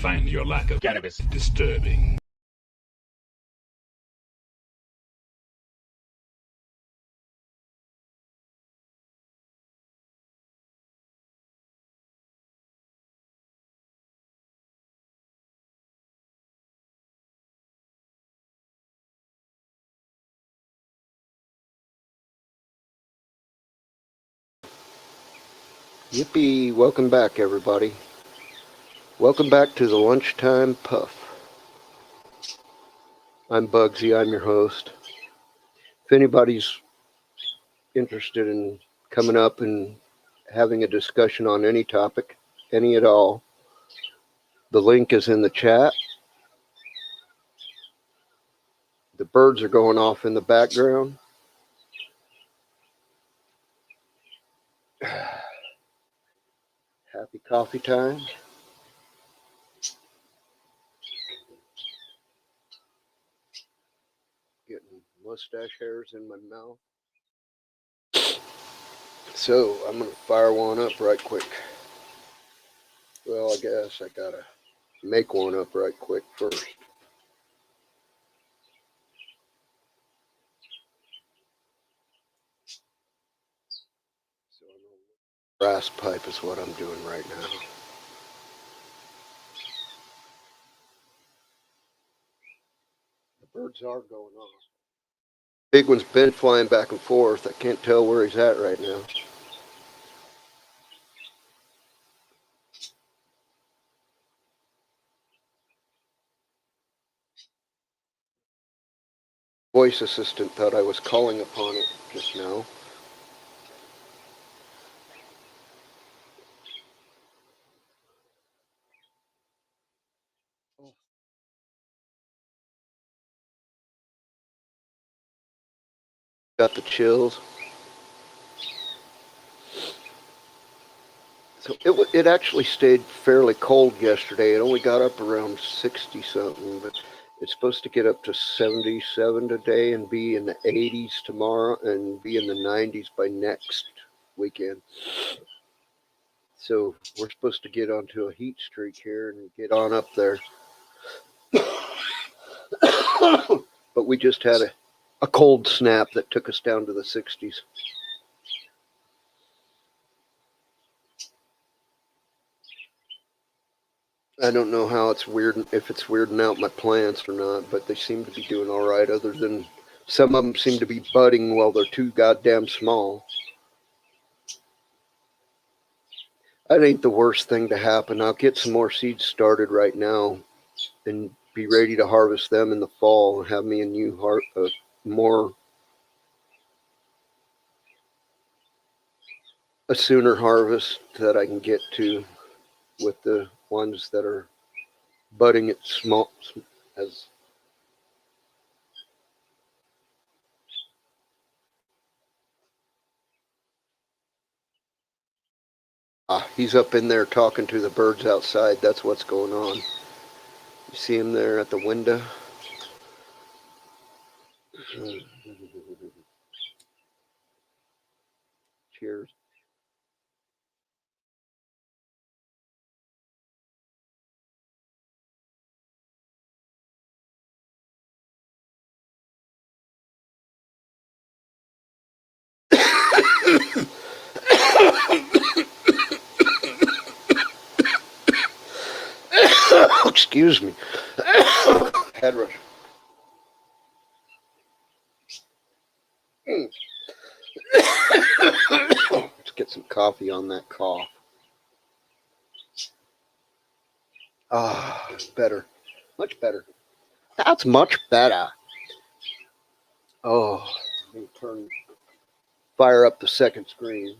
find your lack of cannabis disturbing. Yippee! Welcome back, everybody. Welcome back to the Lunchtime Puff. I'm Bugsy, I'm your host. If anybody's interested in coming up and having a discussion on any topic, any at all, the link is in the chat. The birds are going off in the background. Happy coffee time. Getting mustache hairs in my mouth. So I'm going to fire one up right quick. Well, I guess I got to make one up right quick first. So brass pipe is what I'm doing right now. The birds are going off. Big one's been flying back and forth. I can't tell where he's at right now. Voice assistant thought I was calling upon it just now. Got the chills. So it actually stayed fairly cold yesterday. It only got up around 60 something, but it's supposed to get up to 77 today and be in the 80s tomorrow and be in the 90s by next weekend. So we're supposed to get onto a heat streak here and get on up there. But we just had a cold snap that took us down to the 60s. I don't know how it's weird, if it's weirding out my plants or not, but they seem to be doing all right, other than some of them seem to be budding while they're too goddamn small. That ain't the worst thing to happen. I'll get some more seeds started right now and be ready to harvest them in the fall and have me a new a sooner harvest that I can get to with the ones that are budding at small as he's up in there talking to the birds outside. That's what's going on. You see him there at the window? Cheers. Excuse me. Head rush. Let's get some coffee on that cough. Better. Much better. That's much better. Oh, let me fire up the second screen.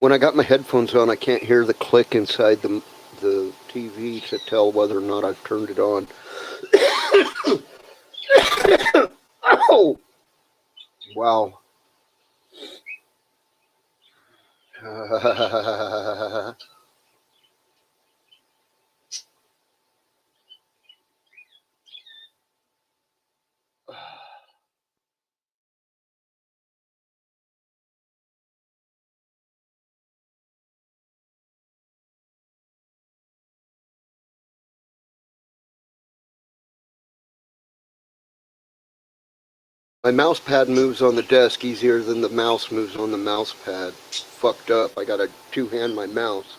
When I got my headphones on, I can't hear the click inside the TV to tell whether or not I've turned it on. Oh! Wow. My mouse pad moves on the desk easier than the mouse moves on the mouse pad. Fucked up. I gotta two-hand my mouse.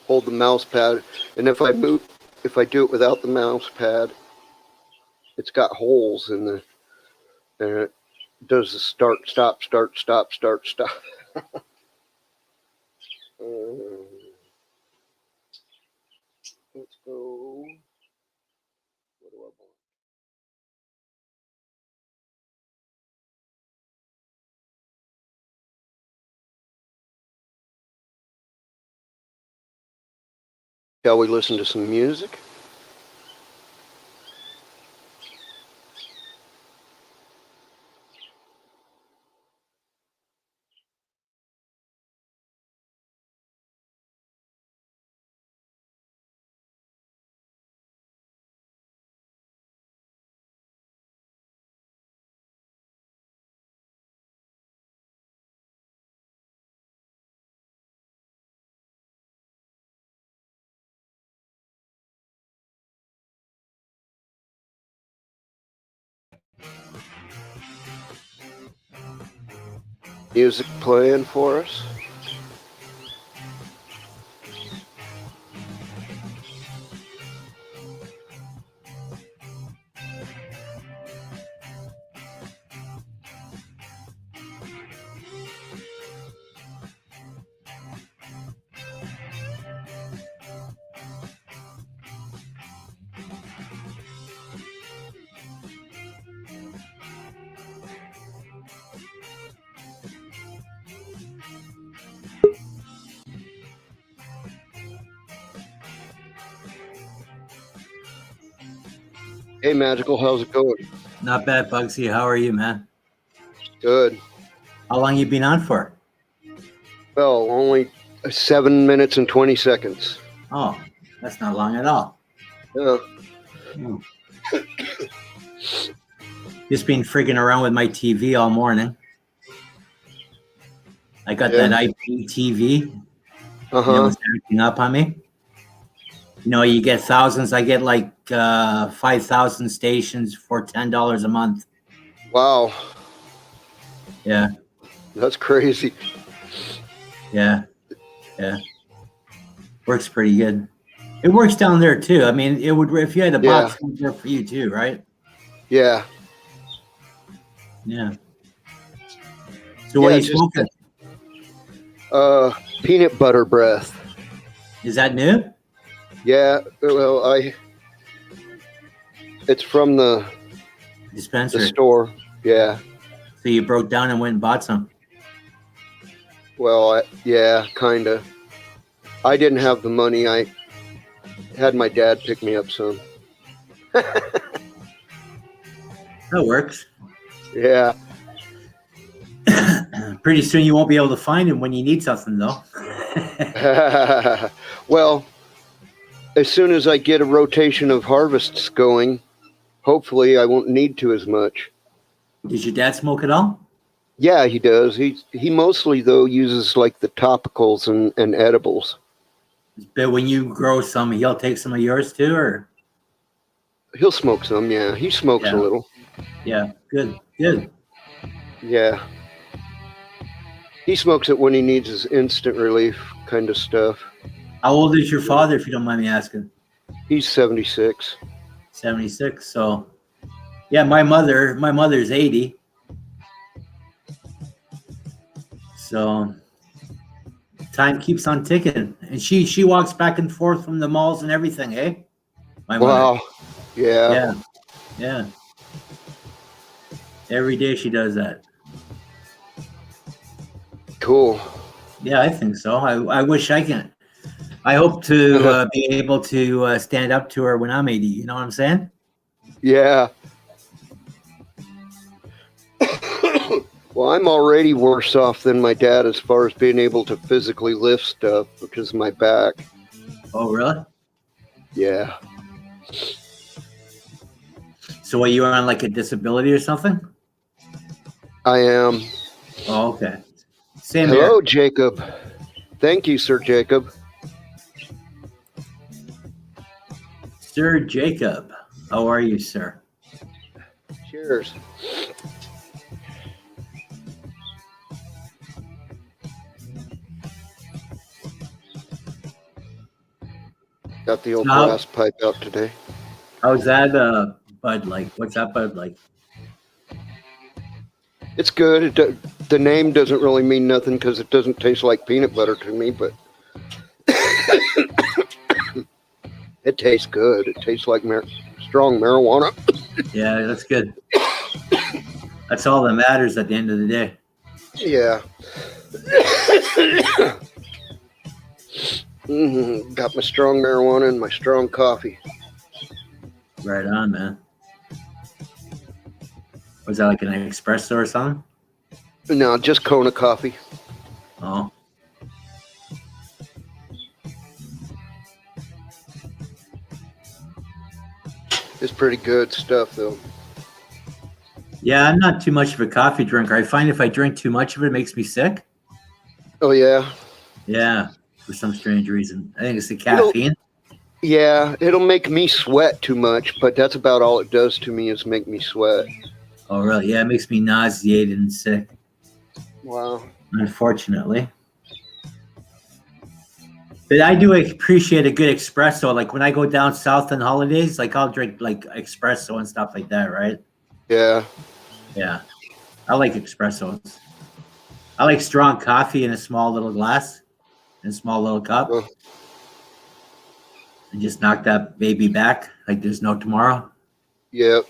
Hold the mouse pad, and if I do it without the mouse pad, it's got holes in the, and it does the start, stop, start, stop, start, stop. Let's go. What do I want? Shall we listen to some music? Music playing for us. Hey, Magical, how's it going? Not bad, Bugsy. How are you, man? Good. How long you been on for? Well, only 7 minutes and 20 seconds. Oh, that's not long at all. Yeah. Just been freaking around with my TV all morning. I got that IPTV. It was acting up on me. You know, you get thousands. I get like 5,000 stations for $10 a month. Wow. Yeah. That's crazy. Yeah. Yeah. Works pretty good. It works down there too. I mean, it would if you had a box, it would work for you too, right? Yeah. Yeah. So what are you smoking? Peanut butter breath. Is that new? Yeah. Well, it's from the dispensary. The store. Yeah. So you broke down and went and bought some? Well, yeah, kind of. I didn't have the money. I had my dad pick me up some. That works. Yeah. Pretty soon you won't be able to find him when you need something, though. Well, as soon as I get a rotation of harvests going, hopefully I won't need to as much. Does your dad smoke at all? Yeah, he does. He mostly, though, uses like the topicals and edibles. But when you grow some, he'll take some of yours too, or? He'll smoke some, yeah. He smokes a little. Yeah, good, good. Yeah. He smokes it when he needs his instant relief kind of stuff. How old is your father, if you don't mind me asking? He's 76. 76, so... Yeah, my mother's 80. So... time keeps on ticking. And she walks back and forth from the malls and everything, eh? My mother. Wow. Yeah. Yeah. Yeah. Every day she does that. Cool. Yeah, I think so. I wish I can. I hope to be able to stand up to her when I'm 80. You know what I'm saying? Yeah. Well, I'm already worse off than my dad as far as being able to physically lift stuff because of my back. Oh, really? Yeah. So are you on like a disability or something? I am. Oh, okay. Same Hello, here. Jacob. Thank you, Sir Jacob. Sir Jacob. How are you, sir? Cheers. Got the old So brass pipe out today. how's that Bud like? What's that Bud like? It's good. The name doesn't really mean nothing because it doesn't taste like peanut butter to me, but it tastes good. It tastes like strong marijuana. Yeah, that's good. That's all that matters at the end of the day. Yeah. Got my strong marijuana and my strong coffee. Right on, man. Was that like an espresso or something? No, just Kona coffee. Oh. It's pretty good stuff, though. Yeah, I'm not too much of a coffee drinker. I find if I drink too much of it, it makes me sick. Oh, yeah? Yeah, for some strange reason. I think it's the caffeine. It'll make me sweat too much, but that's about all it does to me is make me sweat. Oh, really? Yeah, it makes me nauseated and sick. Wow. Unfortunately. But I do appreciate a good espresso. Like when I go down south on holidays, like I'll drink like espresso and stuff like that, right? Yeah. Yeah. I like espressos. I like strong coffee in a small little glass, in a small little cup. And just knock that baby back like there's no tomorrow. Yep.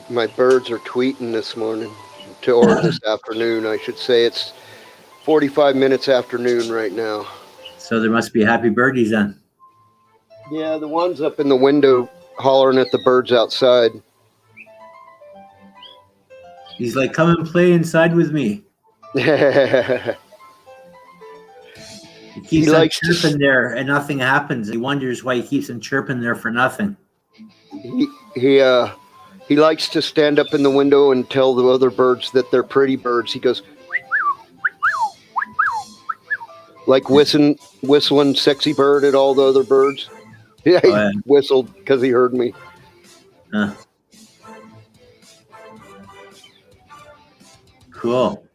My birds are tweeting this morning, or this afternoon, I should say. It's 45 minutes afternoon right now. So there must be happy birdies then. Yeah, the one's up in the window hollering at the birds outside. He's like, come and play inside with me. He keeps on chirping there and nothing happens. He wonders why he keeps on chirping there for nothing. He likes to stand up in the window and tell the other birds that they're pretty birds. He goes, like whistling sexy bird at all the other birds. Yeah, he whistled because he heard me. Huh. Cool.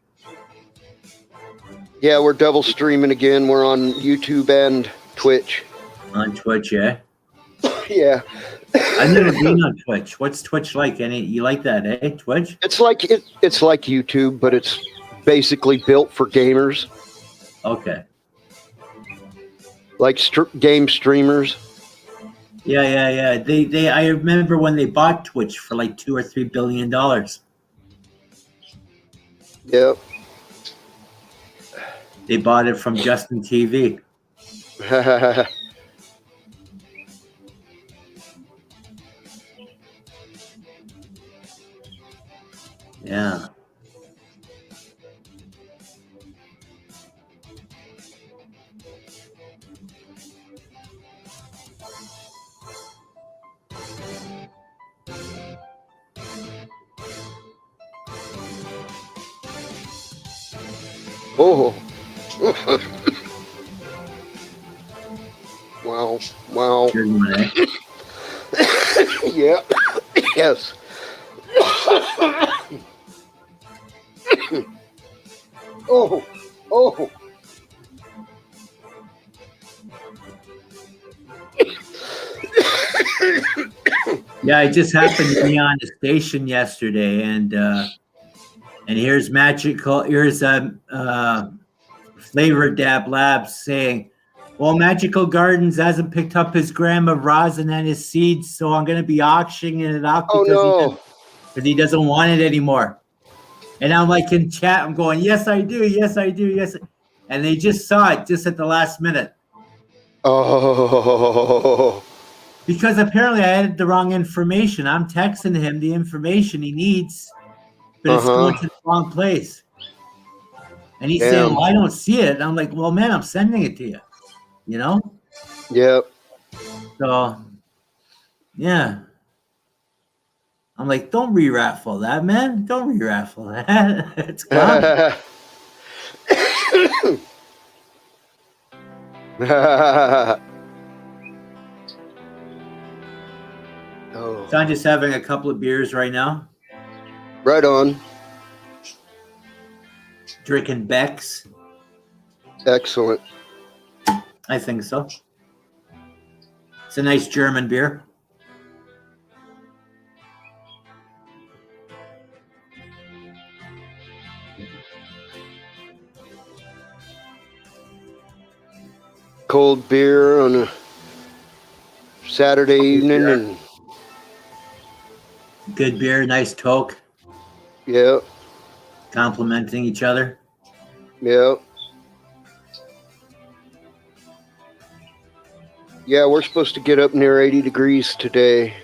Yeah, we're double streaming again. We're on YouTube and Twitch. On Twitch, yeah? Yeah. I've never been on Twitch. What's Twitch like? You like that, eh? Twitch? It's like YouTube, but it's basically built for gamers. Okay. Like game streamers. Yeah. They. I remember when they bought Twitch for like $2 or $3 billion. Yep. They bought it from Justin TV. Yeah. Oh. Wow. Good one, eh? Yeah. Yes. Oh. Yeah, it just happened to be on the station yesterday, and here's Flavor Dab Labs saying, well, Magical Gardens hasn't picked up his gram of rosin and his seeds, so I'm going to be auctioning it off because he doesn't want it anymore. And I'm like in chat, I'm going, yes, I do. And they just saw it just at the last minute. Oh. Because apparently I had the wrong information. I'm texting him the information he needs, but it's going to the wrong place. And he's saying, well, I don't see it. And I'm like, well, man, I'm sending it to you. You know? Yep. So, yeah. I'm like, don't re-raffle that, man. Don't re-raffle that. It's gone. Oh, So I'm just having a couple of beers right now, right on. drinking Beck's. Excellent. I think so. It's a nice German beer. Cold beer on a Saturday evening, and Good beer, nice toke, yeah, complimenting each other. yeah. Yeah, we're supposed to get up near 80 degrees today.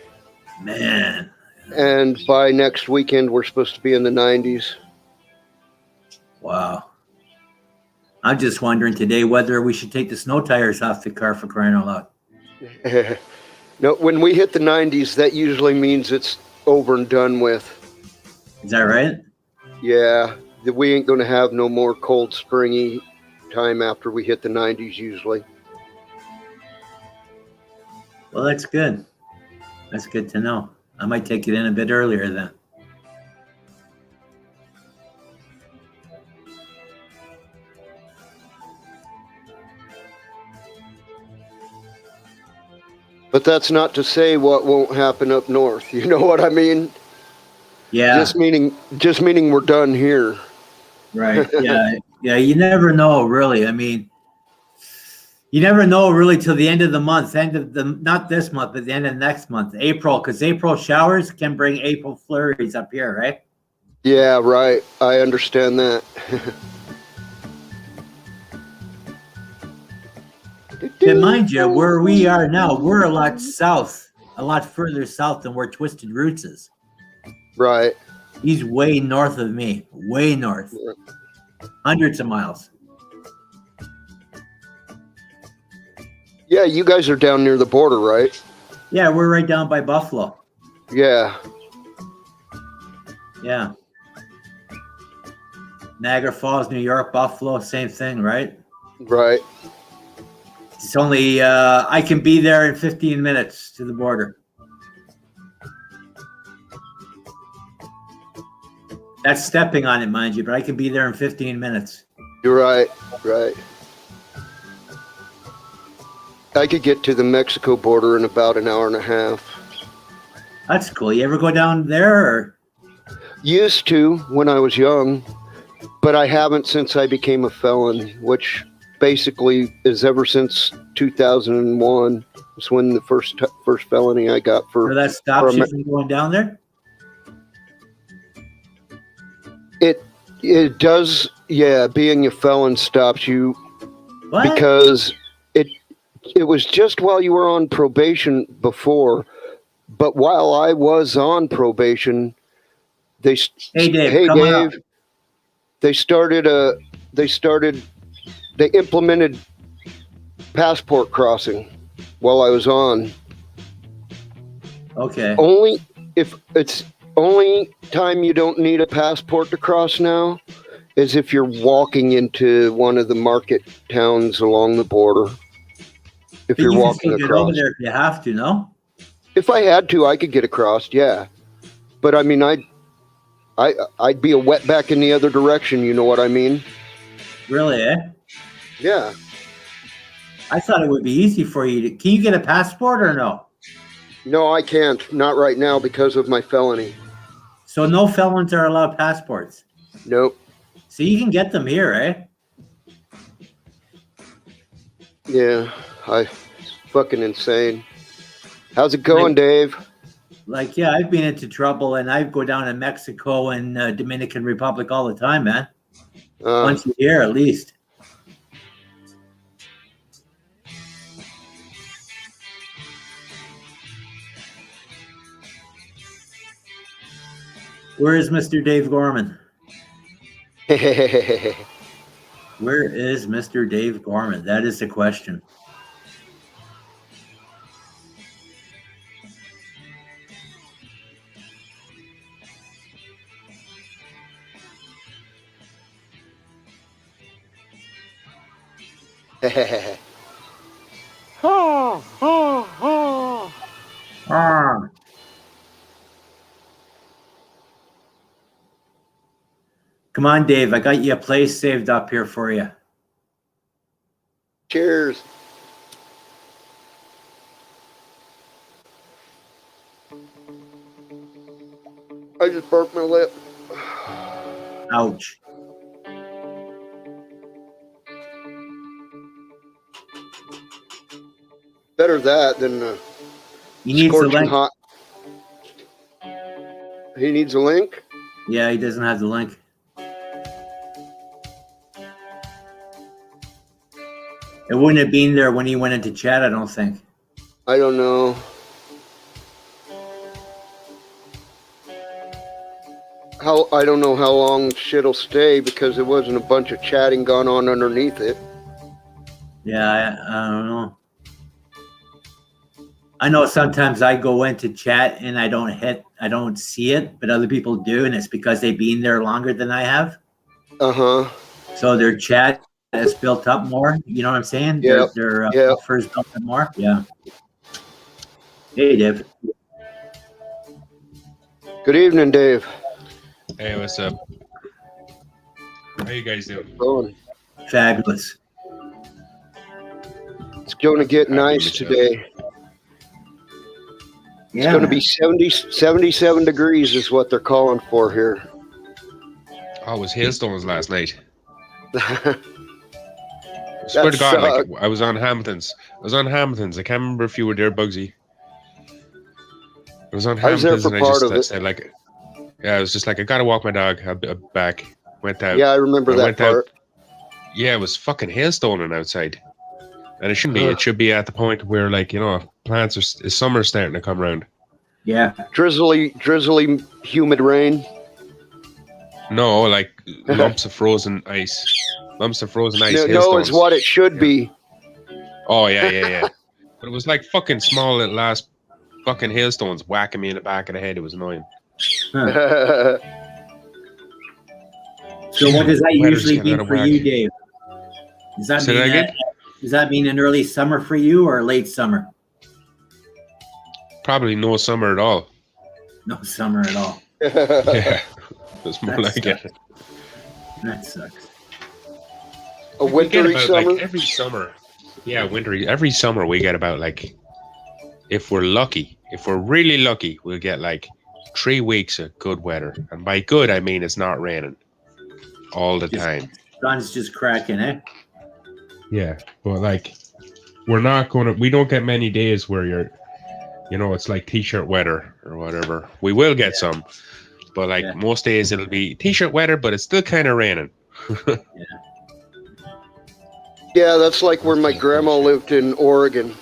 Man. And by next weekend, we're supposed to be in the 90s. Wow. I'm just wondering today whether we should take the snow tires off the car, for crying out loud. No, when we hit the 90s, that usually means it's over and done with. Is that right? Yeah, we ain't going to have no more cold, springy time after we hit the 90s usually. Well, that's good. That's good to know. I might take it in a bit earlier then. But that's not to say what won't happen up north. You know what I mean? Yeah. Just meaning we're done here. Right. Yeah. Yeah. You never know, really. I mean, you never know really till the end of the month, not this month, but the end of next month, April, because April showers can bring April flurries up here, right? Yeah, right. I understand that. And mind you, where we are now, we're a lot further south than where Twisted Roots is. Right. He's way north of me, way north, hundreds of miles. Yeah, you guys are down near the border, right? Yeah, we're right down by Buffalo. Yeah. Yeah. Niagara Falls, New York, Buffalo, same thing, right? Right. It's only, I can be there in 15 minutes to the border. That's stepping on it, mind you, but I can be there in 15 minutes. You're right. Right. I could get to the Mexico border in about an hour and a half. That's cool. You ever go down there? Or? Used to when I was young, but I haven't since I became a felon, which basically is ever since 2001. It's when the first felony I got for. So that stops you from going down there? It does, yeah. Being a felon stops you. What? Because it was just while you were on probation before, but while I was on probation, they implemented passport crossing while I was on. Okay. Only time you don't need a passport to cross now is if you're walking into one of the market towns along the border. If you're walking across. Get over there if you have to, no? If I had to, I could get across, yeah. But I mean, I'd be a wetback in the other direction. You know what I mean? Really? Eh? Yeah. I thought it would be easy for you to. Can you get a passport or no? No, I can't. Not right now because of my felony. So no felons are allowed passports? Nope. So you can get them here, eh? Yeah, it's fucking insane. How's it going, Dave? Yeah, I've been into trouble, and I go down to Mexico and Dominican Republic all the time, man. Once a year, at least. Where is Mr. Dave Gorman? Where is Mr. Dave Gorman? That is the question. Come on, Dave. I got you a place saved up here for you. Cheers. I just burped my lip. Ouch. Better that than He needs a scorching link. hot. He needs a link? Yeah, he doesn't have the link. It wouldn't have been there when he went into chat, I don't think. I don't know. I don't know how long shit'll stay because there wasn't a bunch of chatting going on underneath it. Yeah, I don't know. I know sometimes I go into chat and I don't see it, but other people do, and it's because they've been there longer than I have. Uh-huh. So their chat has built up more. You know what I'm saying? Yep. Their Yep. buffers built up more. Yeah. Hey, Dave. Good evening, Dave. Hey, what's up? How you guys doing? Going. Fabulous. It's going to get nice today. It's going to be 77 degrees is what they're calling for here. Oh, it was hailstones last night. I swear to God, like I was on Hamilton's. I can't remember if you were there, Bugsy. I was on Hamilton's. I was there for part of it. Said like, yeah, I was just like, I gotta walk my dog. I back. Went out. Yeah, I remember that part. Yeah, it was fucking hailstoning outside. And it shouldn't be. It should be at the point where, like, you know, plants are summer's starting to come around. Yeah. Drizzly, humid rain. No, like lumps of frozen ice. Lumps of frozen ice. No, it's what it should be. Oh yeah. But it was like fucking small little last fucking hailstones whacking me in the back of the head. It was annoying. Huh. So what does that usually mean for you, Dave? Does that mean an early summer for you or late summer? Probably no summer at all. No summer at all. Yeah, it's more like it. That sucks. A wintry summer? Like, every summer. Yeah, wintry. Every summer we get about, like, if we're lucky, if we're really lucky, we'll get like 3 weeks of good weather. And by good, I mean it's not raining all the time. Sun's just cracking, eh? Yeah, but like we don't get many days where you're, you know, it's like t-shirt weather or whatever. We will get some, but like most days it'll be t-shirt weather, but it's still kind of raining. Yeah, that's like where my grandma lived in Oregon.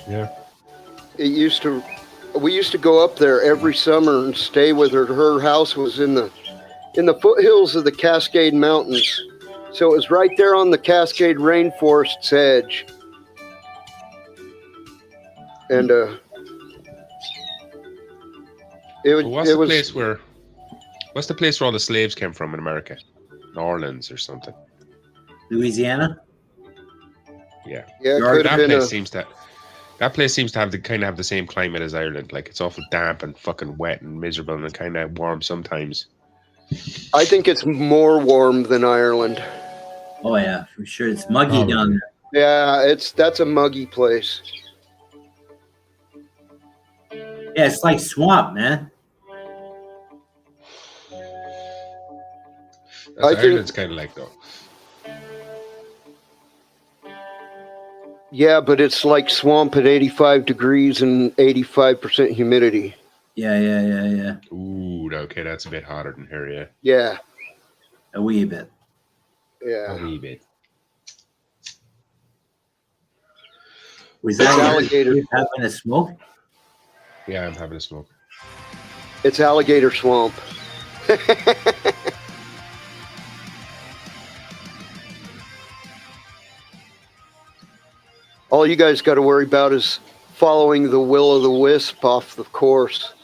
Yeah. We used to go up there every summer and stay with her. Her house was in the foothills of the Cascade Mountains. So it was right there on the Cascade Rainforest's edge. And what's the place where all the slaves came from in America? New Orleans or something. Louisiana? Yeah. Yeah, that place seems to have the same climate as Ireland. Like, it's awful damp and fucking wet and miserable and kind of warm sometimes. I think it's more warm than Ireland. Oh yeah, for sure. It's muggy down there. Yeah, that's a muggy place. Yeah, it's like swamp, man. Ireland's kind of like, though. Yeah, but it's like swamp at 85 degrees and 85% humidity. Yeah. Ooh, okay, that's a bit hotter than here, yeah. Yeah. A wee bit. Yeah. A wee bit. Was that alligator having a smoke? Yeah, I'm having a smoke. It's alligator swamp. All you guys got to worry about is following the will of the wisp off the course.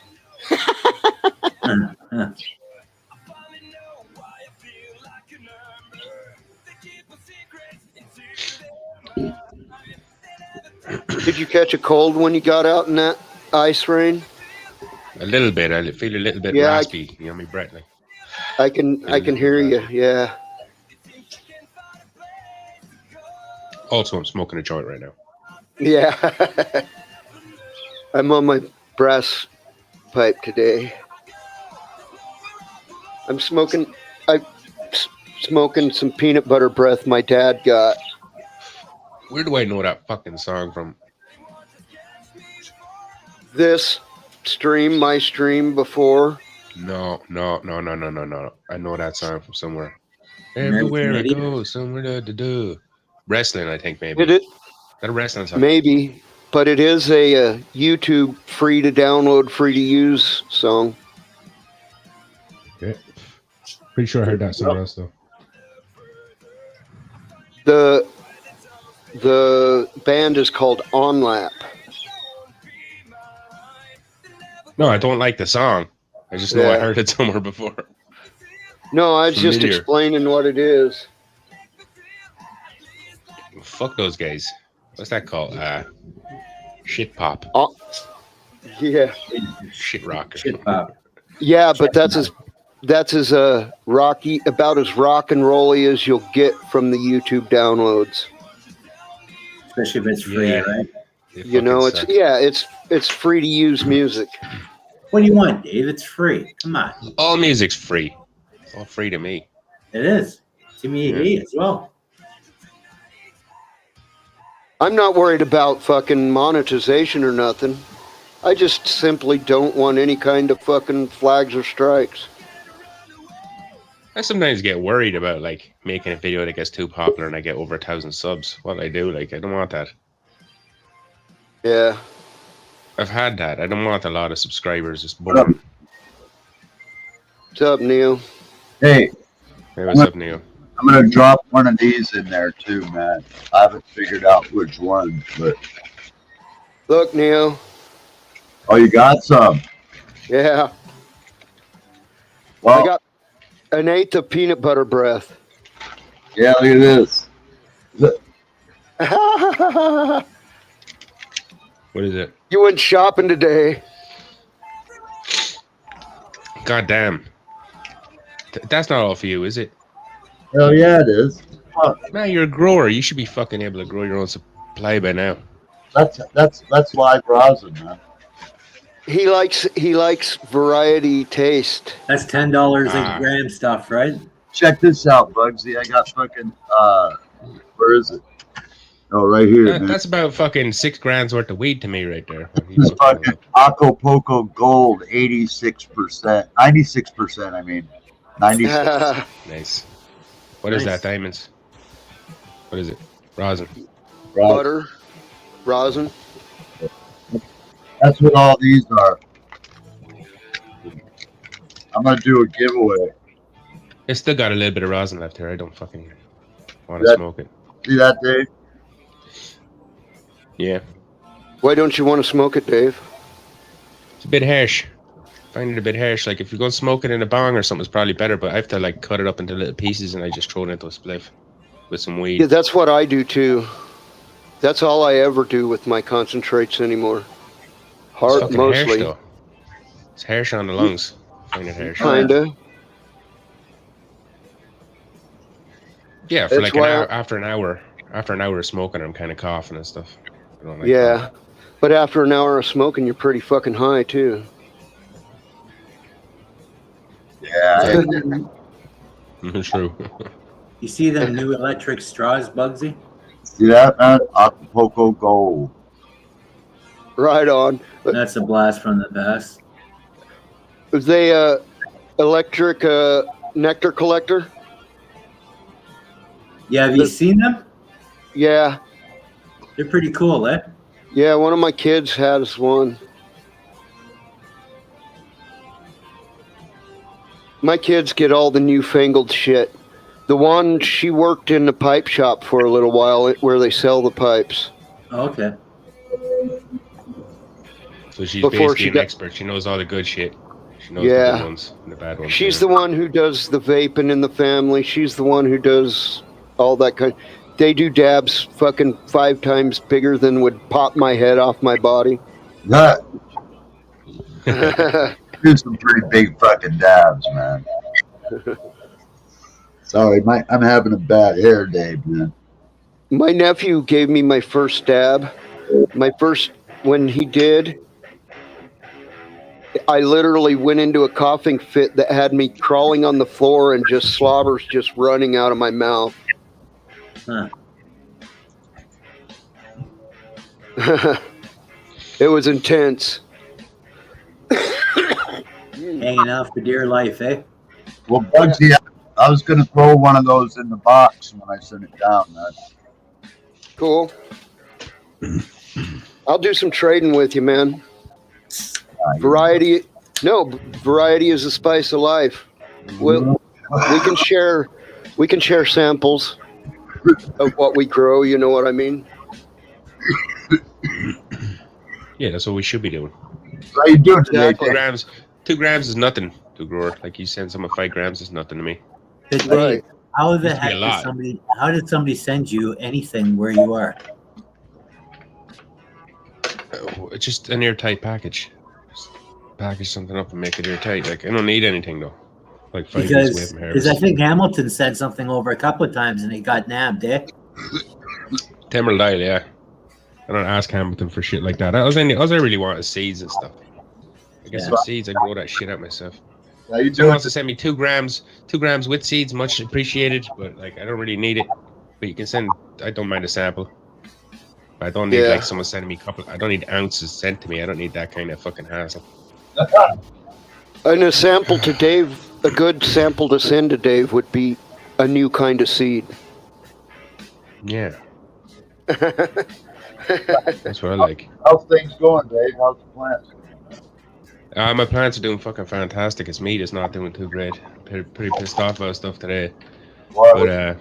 Did you catch a cold when you got out in that ice rain? A little bit. I feel a little bit Yeah, raspy. You know, my breath. Like, I can hear you. Yeah. also, I'm smoking a joint right now. Yeah. I'm on my brass pipe today. I'm smoking some peanut butter breath my dad got. Where do I know that fucking song from? This stream, my stream before. No. I know that song from somewhere. American Everywhere I Idiot? go, somewhere to do. Wrestling, I think, maybe. Did it? Is that a wrestling song? Maybe, but it is a YouTube free to download, free to use song. Yeah. Pretty sure I heard that somewhere else, though. The band is called On Lap. No, I don't like the song. I just know I heard it somewhere before. No, I was just explaining what it is. Fuck those guys. What's that called? Shit pop. Yeah. Shit rock. Shit pop. Yeah, but that's as rocky, about as rock and rolly as you'll get from the YouTube downloads. Especially if it's free, right? You know, it's free to use music. What do you want, Dave? It's free. Come on. All music's free. All free to me. It is. To me as well. I'm not worried about fucking monetization or nothing. I just simply don't want any kind of fucking flags or strikes. I sometimes get worried about like making a video that gets too popular and I get over 1,000 subs. What I do, like, I don't want that. Yeah. I've had that. I don't want a lot of subscribers. It's boring. What's up, Neil? Hey, What's up, Neil? I'm gonna drop one of these in there too, man. I haven't figured out which one, but Look, Neil. oh, you got some? Yeah. Well, I got an eighth of peanut butter breath. yeah, look at this. What is it? You went shopping today. God damn. That's not all for you, is it? Hell yeah, it is. Fuck. Man, you're a grower. You should be fucking able to grow your own supply by now. That's live rosin, man. He likes variety taste. That's $10 a gram stuff, right? Check this out, Bugsy. I got fucking where is it? Oh, right here, man. That's about fucking $6 worth of weed to me right there. This fucking Acapulco Gold, 86%, 96%. I mean, 96. Nice. What is that, diamonds? What is it? Rosin. Butter, rosin. That's what all these are. I'm gonna do a giveaway. It's still got a little bit of rosin left here. I don't fucking want to smoke it. See that, Dave? Yeah. Why don't you want to smoke it, Dave? It's a bit harsh. I find it a bit harsh. Like, if you're going to smoke it in a bong or something, it's probably better, but I have to, like, cut it up into little pieces and I just throw it into a spliff with some weed. Yeah, that's what I do, too. That's all I ever do with my concentrates anymore. It's fucking Mostly. harsh, though. It's harsh on the lungs. I find it harsh. Kinda. Yeah, for That's like why after an hour of smoking, I'm kind of coughing and stuff. I don't like Yeah. that. But after an hour of smoking, you're pretty fucking high, too. Yeah. True. You see them new electric straws, Bugsy? See that, man? Acapulco Gold. Right on. That's a blast from the past. Was they electric nectar collector? Yeah, have you seen them? Yeah. They're pretty cool, eh? Yeah, one of my kids has one. My kids get all the newfangled shit. The one, she worked in the pipe shop for a little while where they sell the pipes. Oh, okay. So she's Before basically she an got- expert. She knows all the good shit. She knows Yeah. the good ones and the bad ones. She's the one who does the vaping in the family. She's the one who does all that kind. They do dabs fucking 5 times bigger than would pop my head off my body. That Do some pretty big fucking dabs, man. Sorry, I'm having a bad hair day, man. My nephew gave me my first dab. When he did, I literally went into a coughing fit that had me crawling on the floor and just slobbers just running out of my mouth. Huh. It was intense. Hanging out for dear life, eh? Well, Bugsy, I was going to throw one of those in the box when I sent it down, man. Cool. I'll do some trading with you, man. Variety is the spice of life. We can share samples of what we grow, you know what I mean? Yeah, that's what we should be doing. How you doing today, Exactly. Dave? 2 grams is nothing to a grower. Like you send someone 5 grams is nothing to me. But Dave, Right. how the Used to be a heck lot. how did somebody send you anything where you are? It's just an airtight package. Just package something up and make it airtight. Like I don't need anything though. Like 5 weeks away Because from I harvest. think Hamilton sent something over a couple of times and it got nabbed, eh? Timber dial, yeah. I don't ask Hamilton for shit like that. All I really want is seeds and stuff. I get Yeah. some seeds, I grow that shit out myself. How you Someone doing? wants to send me 2 grams with seeds, much appreciated, but like I don't really need it. But you can send, I don't mind a sample. I don't need Yeah. like someone sending me I don't need ounces sent to me. I don't need that kind of fucking hassle. And a sample to Dave, a good sample to send to Dave would be a new kind of seed. Yeah, that's what I like. How's things going, Dave? How's the plants? My plants are doing fucking fantastic. It's meat is not doing too great. Pretty pissed off about stuff today. But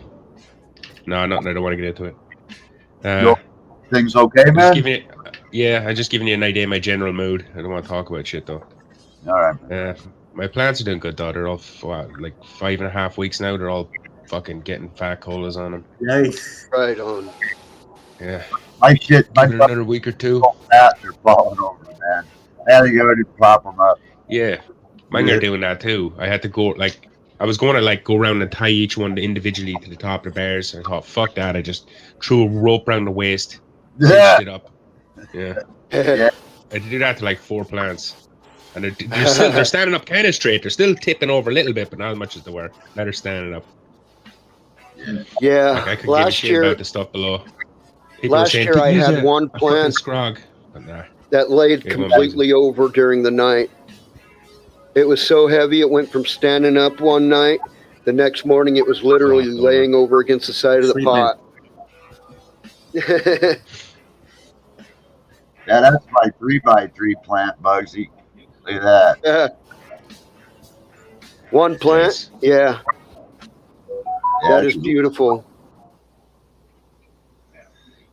no, nothing. I don't want to get into it. Things okay, I'm just man? giving it, yeah, I'm just giving you an idea of my general mood. I don't want to talk about shit though. All right. My plants are doing good though. They're all like 5.5 weeks now. They're all fucking getting fat colas on them. Nice. Right on. Yeah, My shit, my give it another week or two. plants are falling over, man. I had to go and prop them up. Yeah, mine are doing that too. I had to go like I was going to like go around and tie each one individually to the top of the bears. I thought, fuck that. I just threw a rope around the waist, Yeah. cinched it up. Yeah, I had to do that to like 4 plants, and they're standing up kind of straight. They're still tipping over a little bit, but not as much as they were. Now they're standing up. Yeah. Like I could give a last shit year, about the stuff below. People were last saying, year I "Use had a- one a fucking plant scrog," but nah. that laid Big one, completely over during the night. It was so heavy it went from standing up one night. The next morning it was literally Flopped over. laying over against the side of the Sleeping. pot. Yeah, that's my 3x3 plant, Bugsy. Look at that. One plant, Nice. yeah, Yeah, that is beautiful.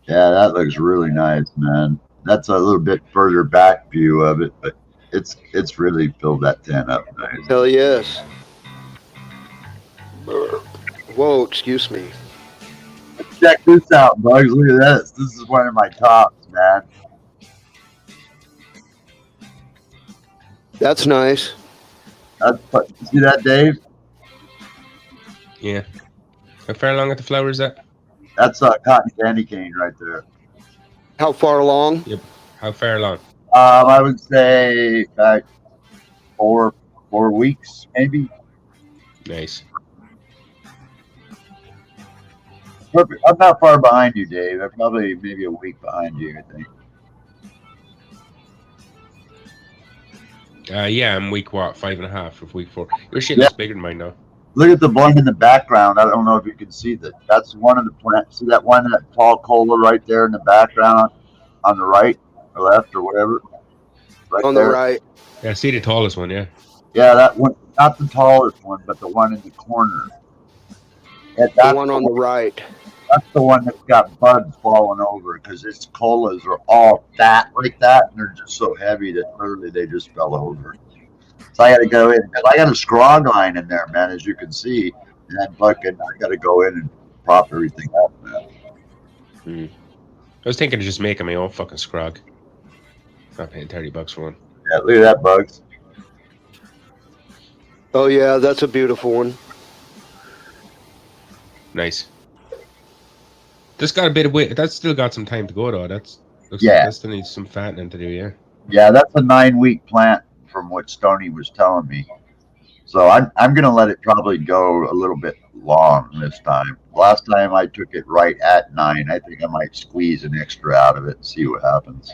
yeah, that looks really nice, man. That's a little bit further back view of it, but it's really filled that tent up nice. Hell yes. Whoa, excuse me. Check this out, Bugs. Look at this. This is one of my tops, man. That's nice. See that, Dave? Yeah. How far along at the flower is that? That's a cotton candy cane right there. How far along? How far along? I would say about 4 weeks, maybe. Nice. Perfect. I'm not far behind you, Dave. I'm probably maybe a week behind you, I think. Yeah, I'm week 5.5 of week 4. Your shit looks bigger than mine now. Look at the one in the background. I don't know if you can see that. That's one of the plants. See that one, that tall cola right there in the background on the right or left or whatever? Right On there. the right. Yeah, I see the tallest one, yeah. Yeah, that one. Not the tallest one, but the one in the corner. Yeah, The that's one on the right. That's the one that's got buds falling over because its colas are all fat like that, and they're just so heavy that literally they just fell over. So I got to go in because I got a scrog line in there, man, as you can see, and then fucking I got to go in and prop everything up, man. I was thinking of just making my own fucking scrog. Not paying $30 for one. Yeah, look at that, Bugs. Oh yeah, that's a beautiful one. Nice. Just got a bit of weight. That's still got some time to go though. Looks like Yeah. that still needs some fattening to do. Yeah. Yeah, that's a 9-week plant from what Stony was telling me. So I'm gonna let it probably go a little bit long this time. Last time I took it right at 9. I think I might squeeze an extra out of it and see what happens.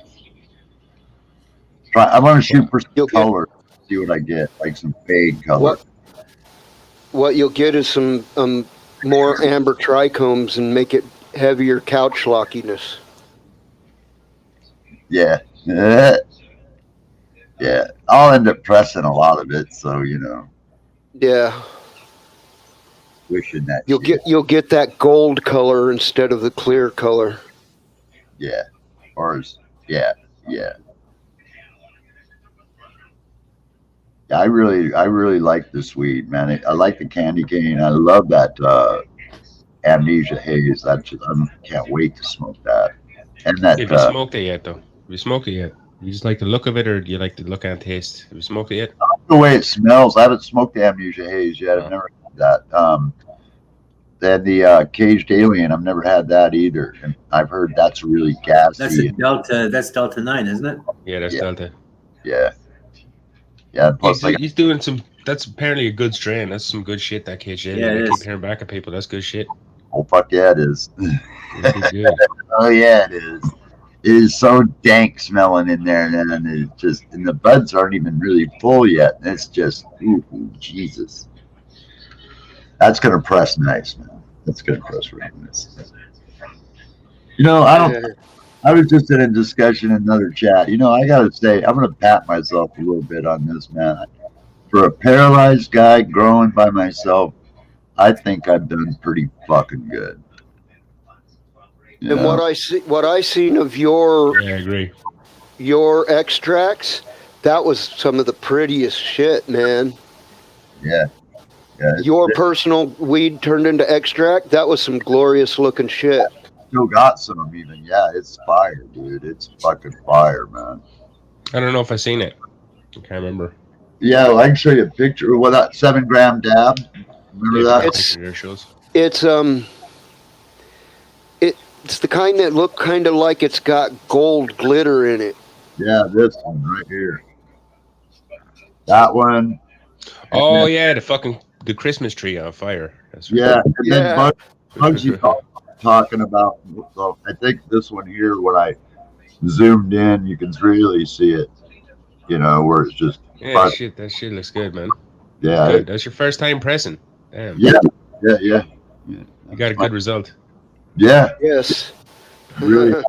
I want to shoot for some color, see what I get, like some fade color. What you'll get is some more amber trichomes and make it heavier couch lockiness. Yeah. Yeah. I'll end up pressing a lot of it, so Yeah. Wishing that you'll get that gold color instead of the clear color. Yeah. Yeah. I really like this weed, man. I like the candy cane. I love that amnesia haze. I can't wait to smoke that. And that. Have you smoked it yet, though? Have you smoked it yet? You just like the look of it, or do you like the look and taste? Have you smoked it yet? The way it smells. I haven't smoked the amnesia haze yet. I've never had that. Then the caged alien. I've never had that either, and I've heard that's really gassy. That's a Delta. That's Delta 9, isn't it? Yeah, that's Delta. Yeah. Yeah. Plus, he's doing some. That's apparently a good strain. That's some good shit. That caged alien. Yeah, I keep hearing back at people. That's good shit. Oh fuck yeah, it is. It's good. Oh yeah, it is. It is so dank smelling in there, and it just, and the buds aren't even really full yet. And it's just, ooh, Jesus. That's gonna press nice, man. That's gonna press really nice. I was just in a discussion in another chat. I gotta say, I'm gonna pat myself a little bit on this, man. For a paralyzed guy growing by myself, I think I've done pretty fucking good. And what I seen of your I agree. Your extracts, that was some of the prettiest shit, man. Yeah. Your personal weed turned into extract, that was some glorious looking shit. Still got some even. Yeah, it's fire, dude. It's fucking fire, man. I don't know if I've seen it. I can't remember. Yeah, well, I can show you a picture. Well, that 7-gram dab. Remember that? It's the kind that look kind of like it's got gold glitter in it. Yeah, this one right here. That one. Oh yeah, the Christmas tree on fire. That's right. Yeah, and then Bugsy talking about. So I think this one here, when I zoomed in, you can really see it. Where it's just. Yeah, shit. That shit looks good, man. Yeah, good. That's your first time pressing. Damn. Yeah. You got a good result. Yeah. Yes. Really,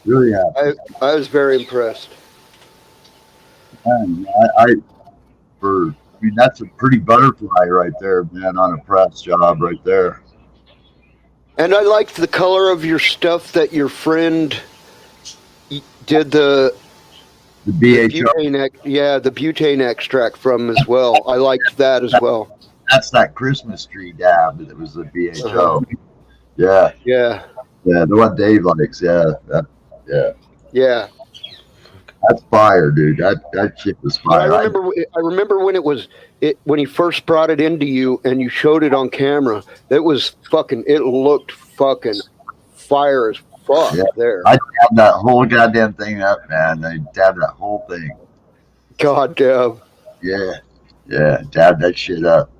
really happy. I was very impressed. Man, that's a pretty butterfly right there, man, on a press job right there. And I liked the color of your stuff that your friend did the BHO. The butane extract from as well. I liked that as well. That's that Christmas tree dab that was the BHO. Yeah. Yeah. Yeah, the one Dave likes. Yeah. Yeah. That's fire, dude. That shit was fire. I remember when he first brought it into you and you showed it on camera. It looked fucking fire as fuck there. I dabbed that whole goddamn thing up, man. I dabbed that whole thing. God damn. Yeah. Dabbed that shit up.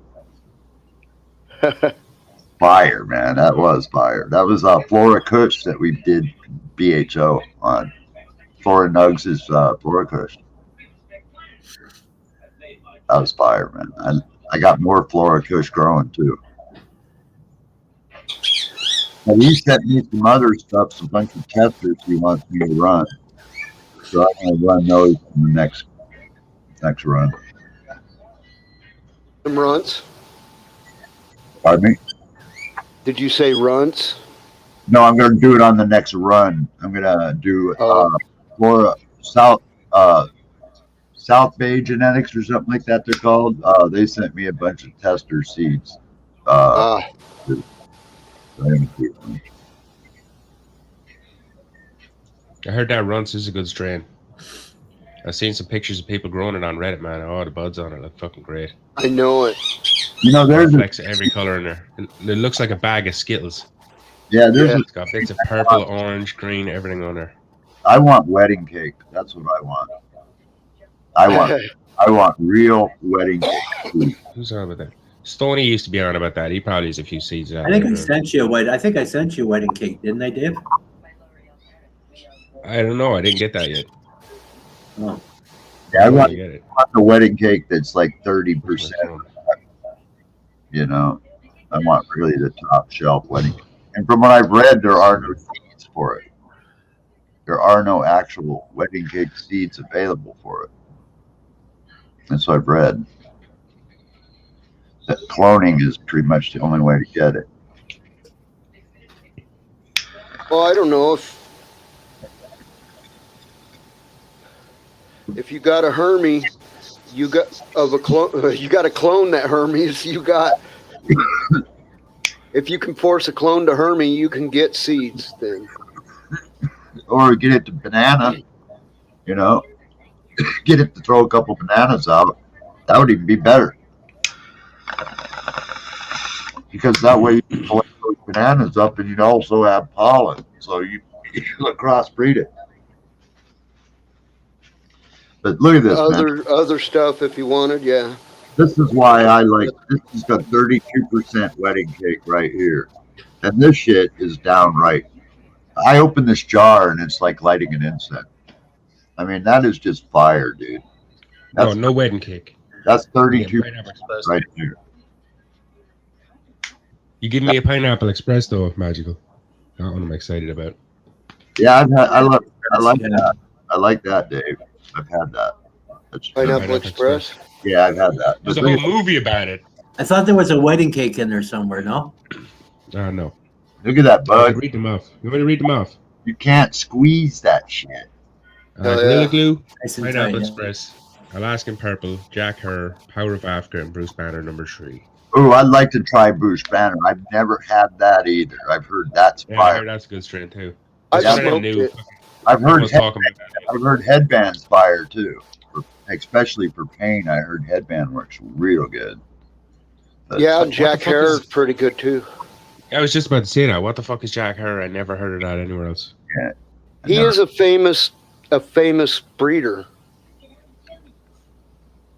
Fire, man. That was fire. That was Flora Kush that we did BHO on. Flora Nugs is Flora Kush. That was fire, man. I got more Flora Kush growing too. And he sent me some other stuff, some bunch of testers he wants me to run. So I'm gonna run those in the next run. Some runts? Pardon me? Did you say runts? No, I'm gonna do it on the next run. I'm gonna do Flora South Bay Genetics or something like that they're called. They sent me a bunch of tester seeds. I heard that Runts is a good strain. I've seen some pictures of people growing it on Reddit, man. Oh, the buds on it look fucking great. I know it. You know, there's Reflects every color in there. It looks like a bag of Skittles. there's Yeah. It's got bits of purple, orange, green, everything on there. I want wedding cake. That's what I want. I want real wedding cake. Who's on about that? Stoney used to be on about that. He probably has a few seeds out I think there. I sent you a wedding cake, didn't I, Dave? I don't know. I didn't get that yet. Oh. Yeah, I want get it. the wedding cake that's like 30%. You know, I want really the top shelf wedding. And from what I've read, there are no seeds for it. There are no actual wedding cake seeds available for it. That's what I've read. That cloning is pretty much the only way to get it. Well, I don't know if you got a Hermes, you got to clone that Hermes. If you can force a clone to Hermes, you can get seeds then. Or get it to banana, you know, get it to throw a couple bananas out. That would even be better. Because that way you can collect those bananas up and you'd also have pollen. So you crossbreed it. But look at this, man. Other stuff if you wanted, yeah. This is why I like, this has got 32% wedding cake right here. And this shit is downright. I open this jar and it's like lighting an incense. I mean, that is just fire, dude. That's, No wedding cake. That's 32% right here. You give me a pineapple express though, Magical. That one I'm excited about. Yeah, I like that. I like that, Dave. I've had that. That's Pineapple Express? Yeah, I've had that. There's a whole movie about it. I thought there was a wedding cake in there somewhere, no? No. Look at that, bud. Read them off. You want me to read them off? You can't squeeze that shit. Gorilla Glue, Nice and Pineapple tight, yeah. Express, Alaskan Purple, Jack Herr, Power of Africa, and Bruce Banner #3. Oh, I'd like to try Bruce Banner. I've never had that either. I've heard that's Yeah, I fire. heard that's a good strain too. I That's what I smoked knew. it. I've heard Talking about that. I've heard headbands fire too. Especially for pain, I heard headband works real good. But Yeah, Jack fuck Herr is- is pretty good too. I was just about to say that. What the fuck is Jack Herr? I never heard of that anywhere else. He is a famous breeder.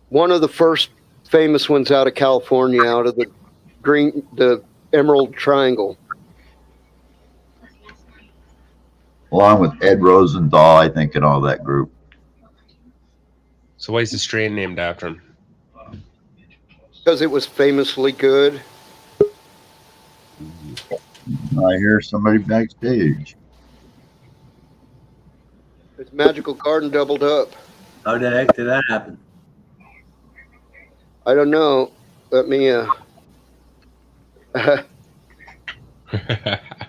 One of the first famous ones out of California, out of the Emerald Triangle. along with Ed Rosenthal, I think, and all that group. So why is the strain named after him? Because it was famously good. I hear somebody backstage. His magical garden doubled up. How the heck did that happen? I don't know. Let me There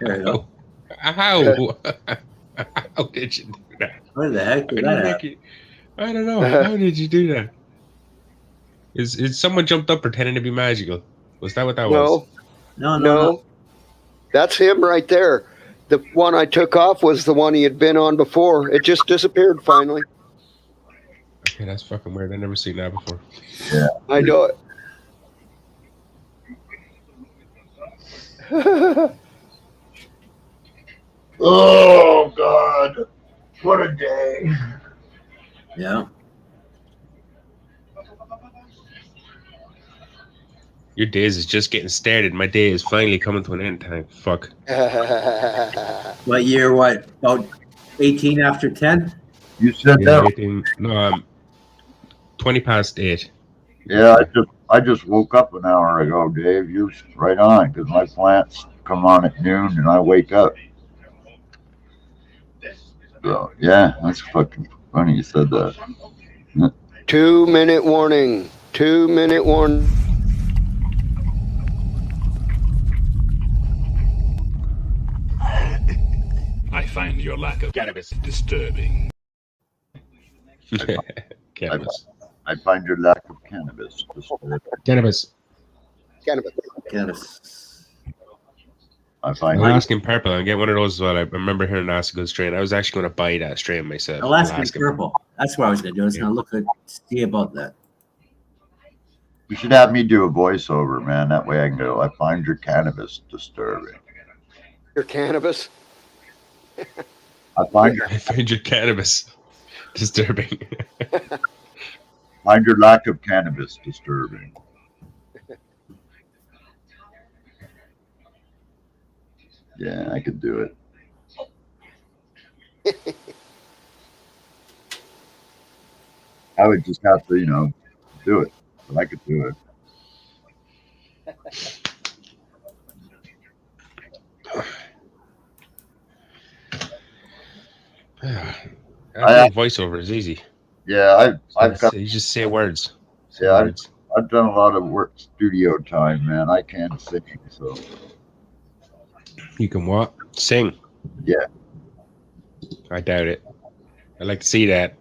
you go. How? How did you do that? Where the heck did that happen? I don't know. How did you do that? Is someone jumped up pretending to be magical? Was that what that was? No. That's him right there. The one I took off was the one he had been on before. It just disappeared finally. Okay, that's fucking weird. I've never seen that before. Yeah. I know it. Oh God! What a day! Yeah. Your days is just getting started. My day is finally coming to an end time. Fuck. What year? What? About 18 after 10? You said Yeah, that. 18, no, 20 past 8. Yeah, I just woke up an hour ago, Dave. You was right on because my plants come on at noon and I wake up. So yeah, that's fucking funny you said that. 2-minute warning. 2-minute warning. I find your lack of cannabis disturbing. Cannabis. I find your lack of cannabis. Cannabis. Cannabis. Cannabis. I find Alaskan- Alaskan purple. I'll get one of those as well. I remember hearing that's a good strain. I was actually going to buy that strain myself. Alaskan purple. That's what I was gonna do. I was Yeah. gonna look at see about that. you should have me do a voiceover, man. That way I can go, I find your cannabis disturbing. Your cannabis. I find your I find your cannabis disturbing. find your lack of cannabis disturbing. Yeah, I could do it. I would just have to, do it. But I could do it. I think voiceover is easy. Yeah, I've got, You just say words. Say Yeah, words. I've done a lot of work studio time, man. I can't sing, so You can what? Sing. Yeah. I doubt it. I'd like to see that.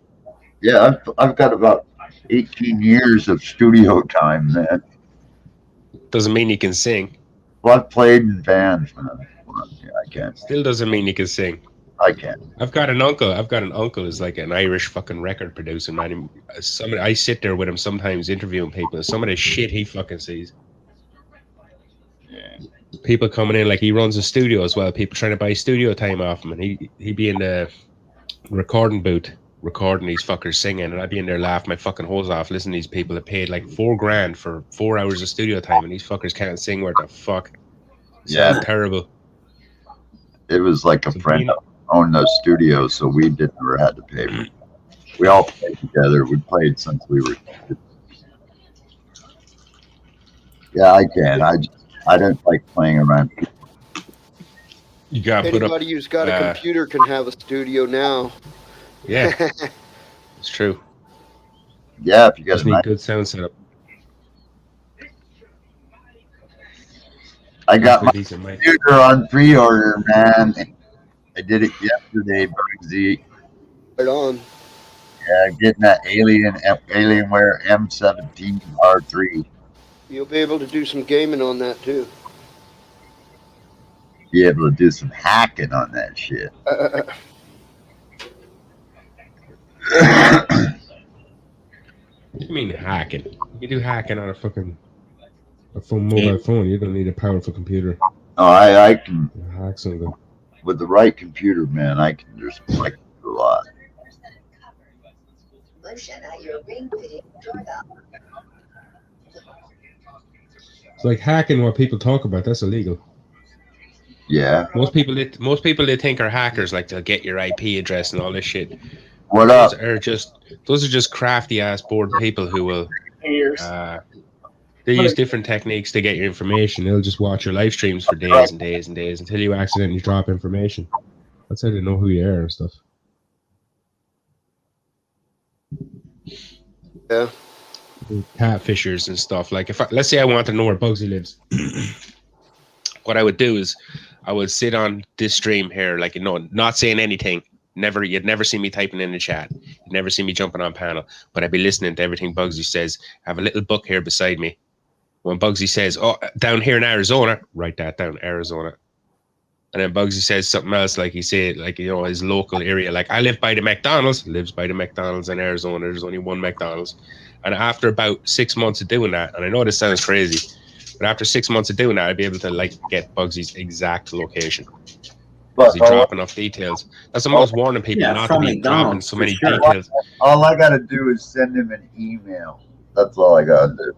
yeah, I've got about 18 years of studio time, man. Doesn't mean you can sing. Well, I've played in bands, man. Yeah, I can't. Still doesn't mean you can sing. I can't. I've got an uncle who's like an Irish fucking record producer, man. I sit there with him sometimes interviewing people. Some of the shit he fucking sees. Yeah. People coming in, like he runs a studio as well. People trying to buy studio time off him, and he'd be in the recording booth recording these fuckers singing, and I'd be in there laughing my fucking hose off listening to these people that paid like $4,000 for 4 hours of studio time, and these fuckers can't sing worth the fuck. Yeah. Terrible. It was like a friend owned those studios, so we never had to pay for it. We all played together. We played since we were kids. Yeah, I can. I don't like playing around. You gotta put up. Anybody who's got a computer can have a studio now. Yeah, it's true. Yeah, if you got Just need good sound setup. I got my decent mic. computer on pre-order, man. I did it yesterday, Bugsy. Right on. Yeah, getting that Alienware M17 R3. You'll be able to do some gaming on that too. Be able to do some hacking on that shit. What do you mean hacking? You can do hacking on a mobile phone. You don't need a powerful computer. Oh, I can, Hack something. with the right computer, man, I can just do a lot. It's like hacking what people talk about. That's illegal. Yeah. Most people they think are hackers, like they'll get your IP address and all this shit. What up? Those are just crafty ass bored people who will they use different techniques to get your information. They'll just watch your live streams for days and days and days until you accidentally drop information. That's how they know who you are and stuff. Yeah. Catfishers and stuff. Like let's say I want to know where Bugsy lives. What I would do is I would sit on this stream here, like, not saying anything. You'd never see me typing in the chat. You'd never see me jumping on panel, but I'd be listening to everything Bugsy says. I have a little book here beside me. When Bugsy says, "Oh, down here in Arizona," write that down, Arizona. And then Bugsy says something else, like he said, like, his local area. Like, I live by the McDonald's. Lives by the McDonald's in Arizona. There's only one McDonald's. And after about 6 months of doing that, and I know this sounds crazy, but after 6 months of doing that, I'd be able to get Bugsy's exact location. Does he drop enough details? That's the most warning people, not to be dropping so many details. All I got to do is send him an email. That's all I got to do.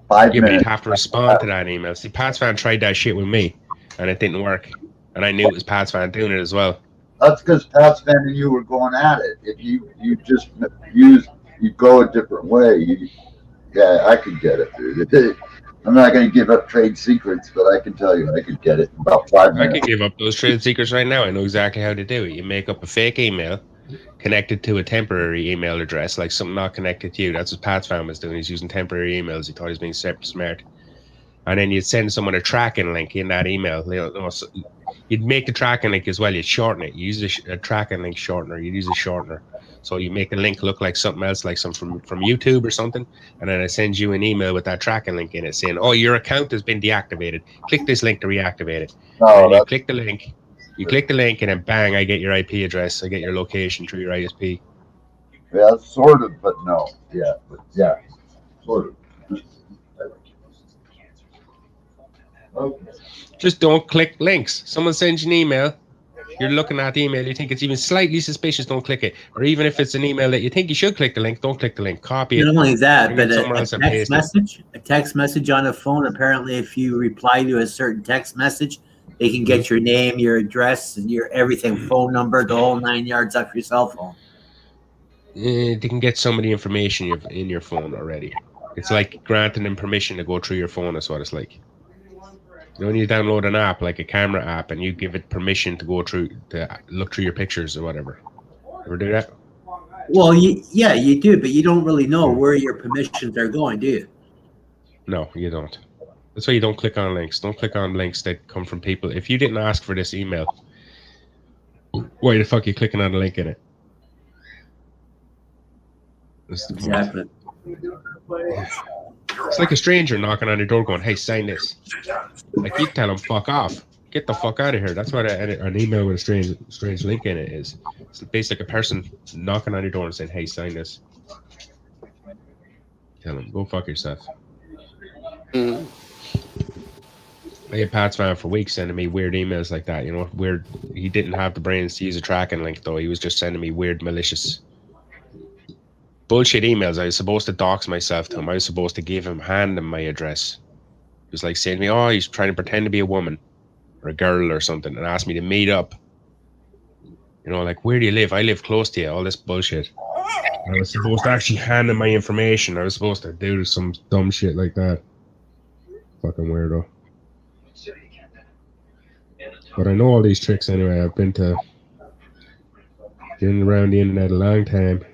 5 But minutes. you'd have to respond to that email. See, Pats Fan tried that shit with me, and it didn't work. And I knew it was Pats Fan doing it as well. That's because Pat's Fan and you were going at it. If you just you go a different way. Yeah, I could get it, dude. I'm not going to give up trade secrets, but I can tell you I could get it in about 5 minutes. I can give up those trade secrets right now. I know exactly how to do it. You make up a fake email connected to a temporary email address, like something not connected to you. That's what Pat's Fan was doing. He's using temporary emails. He thought he was being smart. And then you'd send someone a tracking link in that email. You'd make the tracking link as well. You'd shorten it. You use a tracking link shortener. You'd use a shortener. So you make the link look like something else, like some from YouTube or something, and then it sends you an email with that tracking link in it saying, "Oh, your account has been deactivated. Click this link to reactivate it." And then you click the link. You click the link, and then bang! I get your IP address. I get your location through your ISP. Yeah, sort of, but no. Yeah, but yeah, sort of. Okay. Just don't click links. Someone sends you an email. You're looking at the email, you think it's even slightly suspicious, don't click it. Or even if it's an email that you think you should click the link, don't click the link. Copy it. Not only that, bring but it somewhere else and paste a text message on a phone. Apparently, if you reply to a certain text message, they can get your name, your address, and your everything, phone number, the whole 9 yards off your cell phone. They can get some of the information in your phone already. It's like granting them permission to go through your phone. That's what it's like. You know, when you download an app, like a camera app, and you give it permission to go through, to look through your pictures or whatever. Ever do that? Well, yeah, you do, but you don't really know where your permissions are going, do you? No, you don't. That's why you don't click on links. Don't click on links that come from people. If you didn't ask for this email, why the fuck are you clicking on a link in it? Exactly. It's like a stranger knocking on your door going, "Hey, sign this." Like, you tell them, "Fuck off. Get the fuck out of here." That's what an email with a strange link in it is. It's basically a person knocking on your door and saying, "Hey, sign this." Tell them, go fuck yourself. I had Pat's fan for weeks sending me weird emails like that, you know, weird. He didn't have the brains to use a tracking link, though. He was just sending me weird, malicious bullshit emails. I was supposed to dox myself to him. I was supposed to hand him my address. He was like saying to me, "Oh, he's trying to pretend to be a woman or a girl or something," and asked me to meet up. You know, like, "Where do you live? I live close to you." All this bullshit. And I was supposed to actually hand him my information. I was supposed to do some dumb shit like that. Fucking weirdo. But I know all these tricks anyway. I've been around the internet a long time.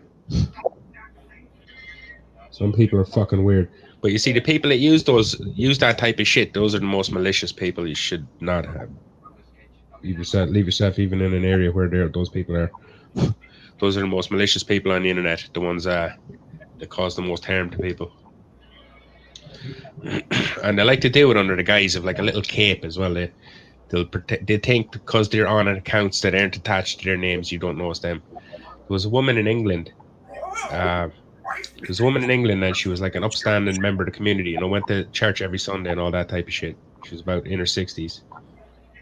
Some people are fucking weird. But you see, the people that use that type of shit, those are the most malicious people you should not have. Leave yourself even in an area where those people are. Those are the most malicious people on the internet. The ones that cause the most harm to people. And they like to do it under the guise of like a little cape as well. They think because they're on accounts that aren't attached to their names, you don't know it's them. There was a woman in England. There's a woman in England, and she was like an upstanding member of the community. You know, went to church every Sunday and all that type of shit. She was about in her 60s.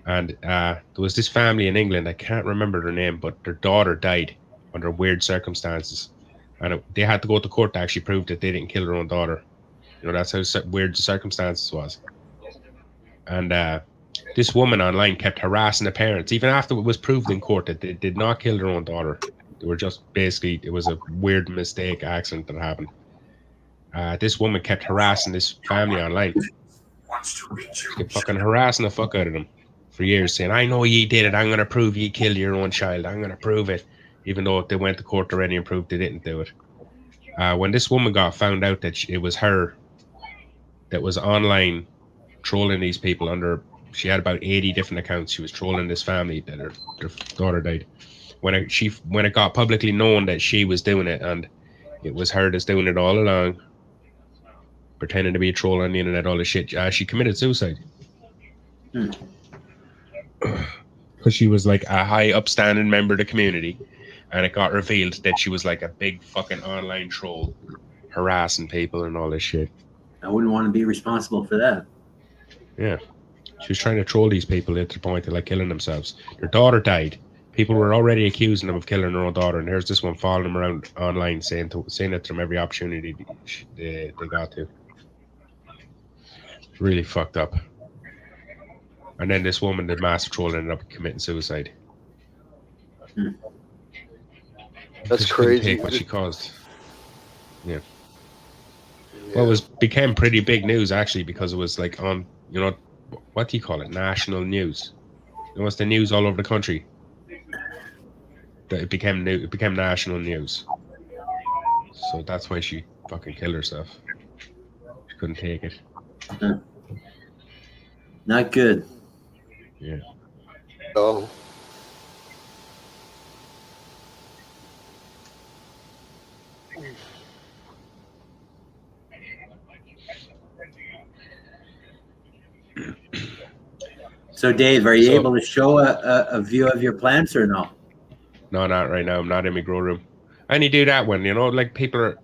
And there was this family in England. I can't remember their name, but their daughter died under weird circumstances, and they had to go to court to actually prove that they didn't kill their own daughter. You know, that's how weird the circumstances was. And this woman online kept harassing the parents, even after it was proved in court that they did not kill their own daughter. They were just basically, it was a weird mistake, accident that happened. This woman kept harassing this family online. She kept fucking harassing the fuck out of them for years, saying, "I know ye did it. I'm going to prove ye killed your own child. I'm going to prove it." Even though they went to court already and proved they didn't do it. When this woman got found out that it was her that was online trolling these people she had about 80 different accounts. She was trolling this family that her daughter died. When it got publicly known that she was doing it, and it was her that's doing it all along, pretending to be a troll on the internet, all this shit, she committed suicide. Because she was like a high upstanding member of the community, and it got revealed that she was like a big fucking online troll, harassing people and all this shit. I wouldn't want to be responsible for that. Yeah. She was trying to troll these people to the point of like killing themselves. Their daughter died. People were already accusing them of killing their own daughter, and there's this one following them around online saying it to them every opportunity they got to. Really fucked up. And then this woman, the massive troll, ended up committing suicide. That's crazy. Take what she caused. Yeah. Well, became pretty big news actually, because it was like on, you know, what do you call it? National news. It was the news all over the country. It became national news. So that's why she fucking killed herself. She couldn't take it. Not good. Yeah. Oh. So, Dave, are you able to show a view of your plants or no? No, not right now. I'm not in my grow room. I only do that when, like people are,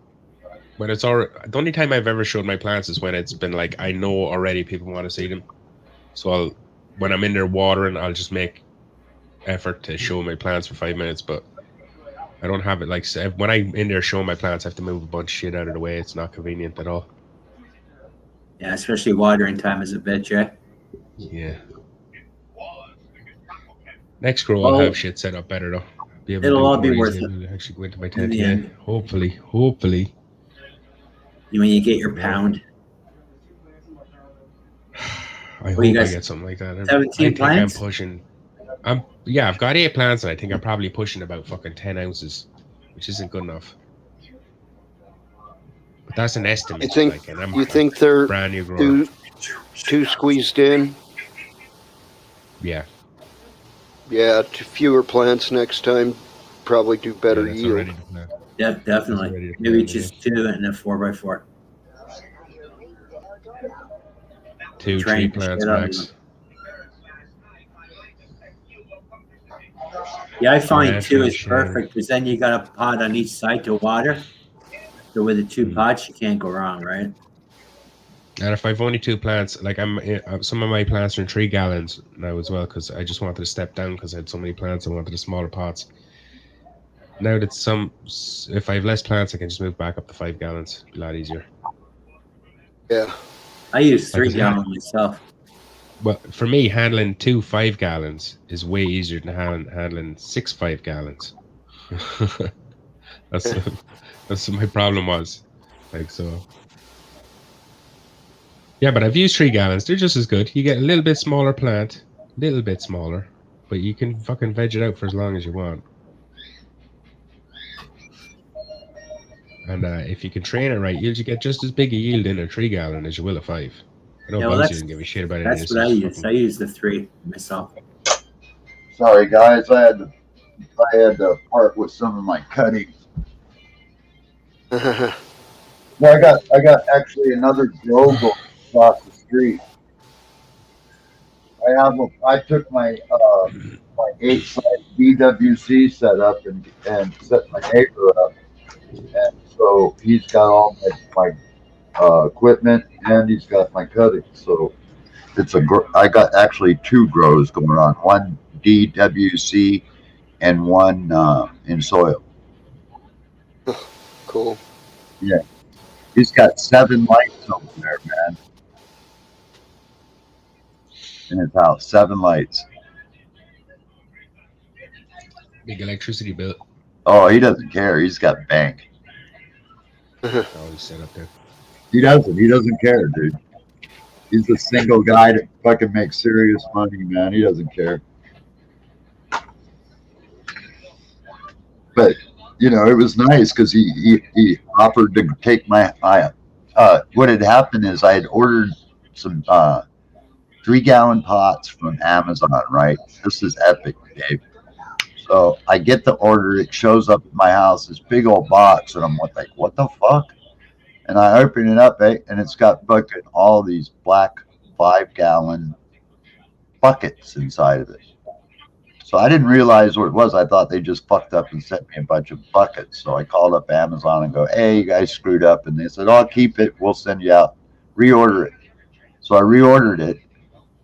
when it's already, the only time I've ever showed my plants is when it's been like, I know already people want to see them. So when I'm in there watering, I'll just make effort to show my plants for 5 minutes, but I don't have it like, when I'm in there showing my plants, I have to move a bunch of shit out of the way. It's not convenient at all. Yeah, especially watering time is a bitch, eh? Yeah. Next grow, I'll have shit set up better though. Be able It'll to all do be more worth easily. it. Actually go into my tent. Yeah, hopefully. When you get your pound. I hope I get something like that. 17 I think plants? I'm pushing. Yeah, I've got 8 plants, and I think I'm probably pushing about fucking 10 ounces, which isn't good enough. But that's an estimate. You think they're brand new grower. too squeezed in? Yeah. Yeah, fewer plants next time. Probably do better yield. Yeah, definitely. Maybe just 2 and a 4x4. 2, 3 plants max. Yeah, I find 2 is perfect because then you got a pot on each side to water. So with the 2 pots, you can't go wrong, right? And if I've only 2 plants, like some of my plants are in 3 gallons now as well, because I just wanted to step down because I had so many plants. I wanted the smaller pots. Now that if I have less plants, I can just move back up to 5 gallons. It'll be a lot easier. Yeah. I use 3 gallons myself. Well, for me, handling 2 5 gallons is way easier than handling 6 5 gallons. That's what my problem was. Like, so. Yeah, but I've used 3 gallons. They're just as good. You get a little bit smaller plant, little bit smaller, but you can fucking veg it out for as long as you want. And if you can train it right, you'll get just as big a yield in a 3 gallon as you will a 5. I know most didn't give a shit about it. That's what I use. I use the 3 myself. Sorry, guys. I had to part with some of my cuttings. Well, I got actually another grow across the street. I took my 8-side DWC set up and set my neighbor up, and so he's got all my equipment and he's got my cuttings. So I got actually 2 grows going on, one DWC and one in soil. Cool. Yeah. He's got 7 lights over there, man. In his house, 7 lights. Big electricity bill. Oh, he doesn't care. He's got bank. All set up there. He doesn't care, dude. He's a single guy that fucking makes serious money, man. He doesn't care. But it was nice because he offered to take my. What had happened is I had ordered some 3-gallon pots from Amazon. Right, this is epic, Dave. So I get the order. It shows up at my house, this big old box, and I'm like, "What the fuck?" And I open it up, and it's got fucking all these black 5-gallon buckets inside of it. So I didn't realize what it was. I thought they just fucked up and sent me a bunch of buckets. So I called up Amazon and go, "Hey, you guys screwed up." And they said, "Oh, keep it. We'll send you out. Reorder it." So I reordered it,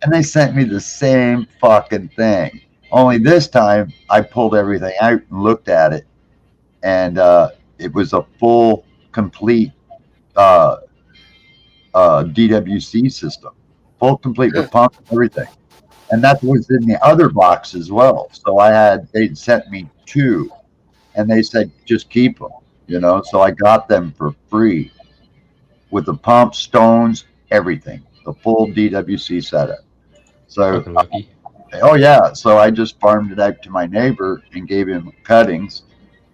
and they sent me the same fucking thing. Only this time I pulled everything out and looked at it, and it was a full, complete DWC system, full complete with pump and everything. And that was in the other box as well. So they'd sent me 2, and they said, just keep them, So I got them for free with the pump, stones, everything, the full DWC setup. So, oh yeah. So I just farmed it out to my neighbor and gave him cuttings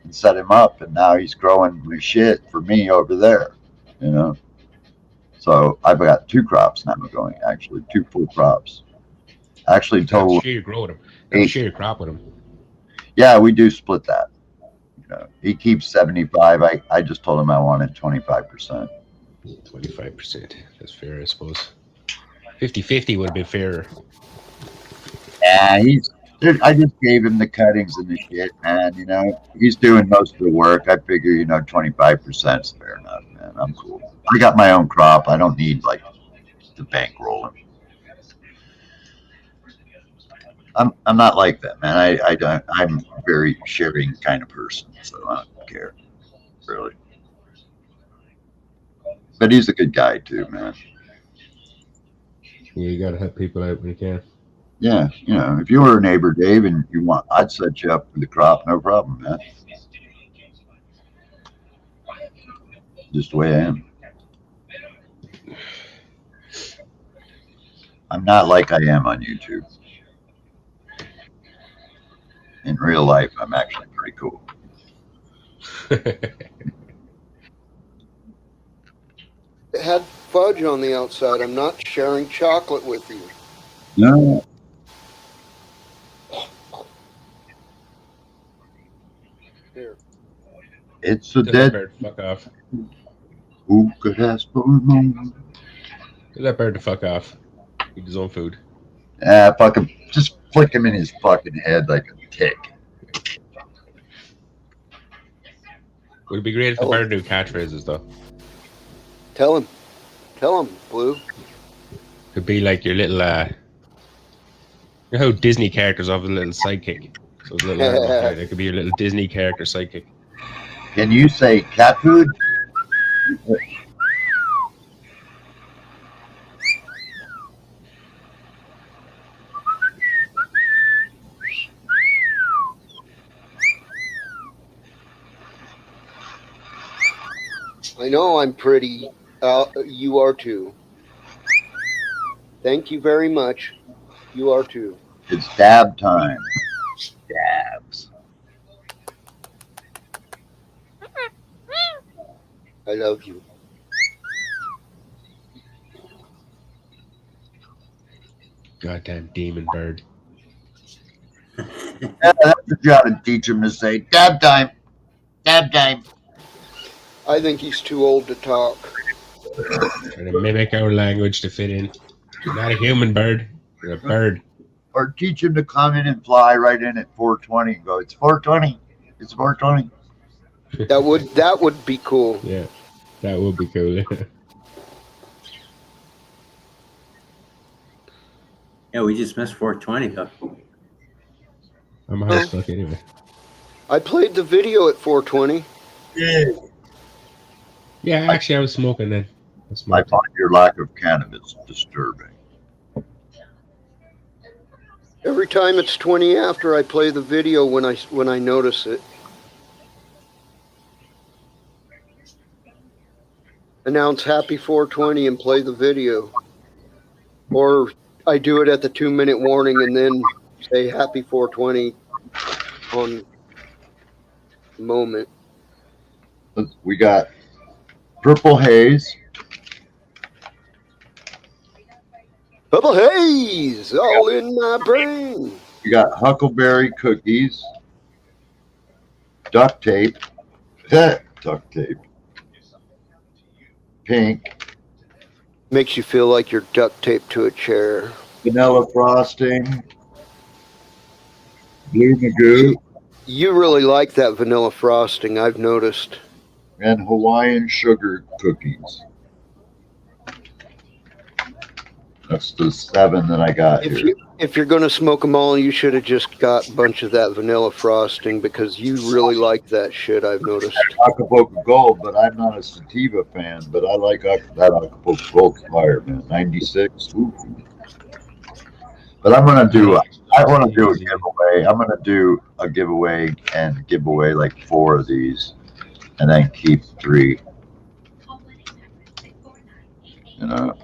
and set him up. And now he's growing my shit for me over there, So I've got 2 crops now going, actually 2 full crops. Actually, total. Share your grow with him. Share your crop with him. Yeah, we do split that. He keeps 75. I just told him I wanted 25%. 25%. That's fair, I suppose. 50-50 would have been fairer. Yeah, I just gave him the cuttings and the shit, man. You know, he's doing most of the work. I figure, 25% is fair enough, man. I'm cool. I got my own crop. I don't need like the bankroll him. I'm not like that, man. I don't. I'm a very sharing kind of person, so I don't care really. But he's a good guy too, man. Yeah, you gotta help people out when you can. Yeah, if you were a neighbor, Dave, and I'd set you up for the crop, no problem, man. Just the way I am. I'm not like I am on YouTube. In real life, I'm actually pretty cool. It had fudge on the outside. I'm not sharing chocolate with you. No, Here. it's a Tell that dead. bird to fuck off. Who could ask for more? Tell that bird to fuck off. Eat his own food. Fucking just flick him in his fucking head like a tick. Would it be great if the Oh. bird knew catchphrases though? Tell him, Blue. Could be like your little you know how Disney characters have a little sidekick. Those little animals, right? It could be your little Disney character sidekick. Can you say cat food? I know I'm pretty. You are too. Thank you very much. You are too. It's dab time. Dabs. I love you. Goddamn demon bird. Yeah, that's what you ought to teach him to say. Dab time. Dab time. I think he's too old to talk. Trying to mimic our language to fit in. You're not a human bird. You're a bird. Or teach him to come in and fly right in at 420 and go, it's 420. It's 420. That would be cool. Yeah, that would be cool. Yeah, we just missed 420 though. I'm high as fuck anyway. I played the video at 420. Yeah, actually, I was smoking then. I find your lack of cannabis disturbing. Every time it's 20 after, I play the video when I notice it. Announce happy 420 and play the video. Or I do it at the 2-minute warning and then say happy 420 on the moment. We got Purple Haze. Purple haze all in my brain. We got Huckleberry Cookies. Duct tape. Duct tape. Pink. Makes you feel like you're duct taped to a chair. Vanilla frosting. Blue Magoo. You really like that vanilla frosting, I've noticed. And Hawaiian sugar cookies. That's the 7 that I got here. If you're going to smoke them all, you should have just got a bunch of that vanilla frosting because you really like that shit, I've noticed. Acapulco Gold, but I'm not a sativa fan, but I like that Acapulco Gold fire, man. 96. Ooh. But I want to do a giveaway. I'm going to do a giveaway and give away like 4 of these and then keep 3. You know?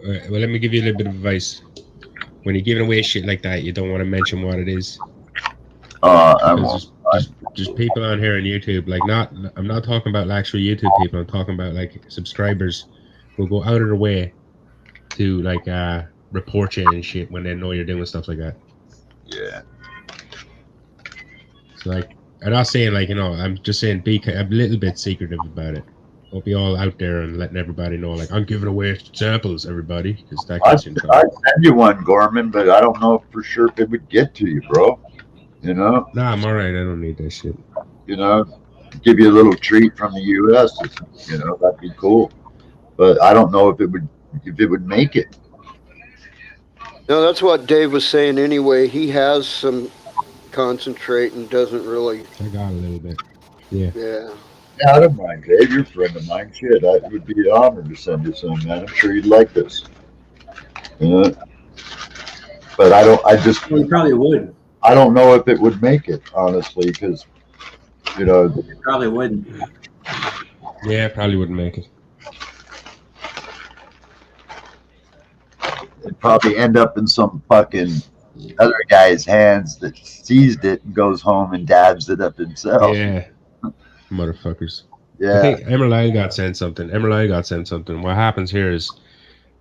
Well, let me give you a little bit of advice. When you're giving away shit like that, you don't want to mention what it is. Just people on here on YouTube, like I'm not talking about actual YouTube people. I'm talking about like subscribers who go out of their way to like report you and shit when they know you're doing stuff like that. Yeah. So like, I'm not saying like I'm just saying be a little bit secretive about it. Don't be all out there and letting everybody know, like, I'm giving away samples, everybody, because that I'd, gets you in trouble. I'd send you one, Gorman, but I don't know for sure if it would get to you, bro. You know? Nah, I'm all right. I don't need that shit. You know, give you a little treat from the U.S. You know, that'd be cool. But I don't know if it would make it. No, that's what Dave was saying anyway. He has some concentrate and doesn't really. I got a little bit. Yeah. Yeah. Yeah, I don't mind, Dave. You're a friend of mine. Shit, it would be an honor to send you some, man. I'm sure you'd like this. But I don't. I just. Well, you probably would. I don't know if it would make it, honestly, because you know. You probably wouldn't. Yeah, probably wouldn't make it. It'd probably end up in some fucking other guy's hands that seized it and goes home and dabs it up himself. Yeah. Motherfuckers. Yeah. I think Emerald Isle got sent something. What happens here is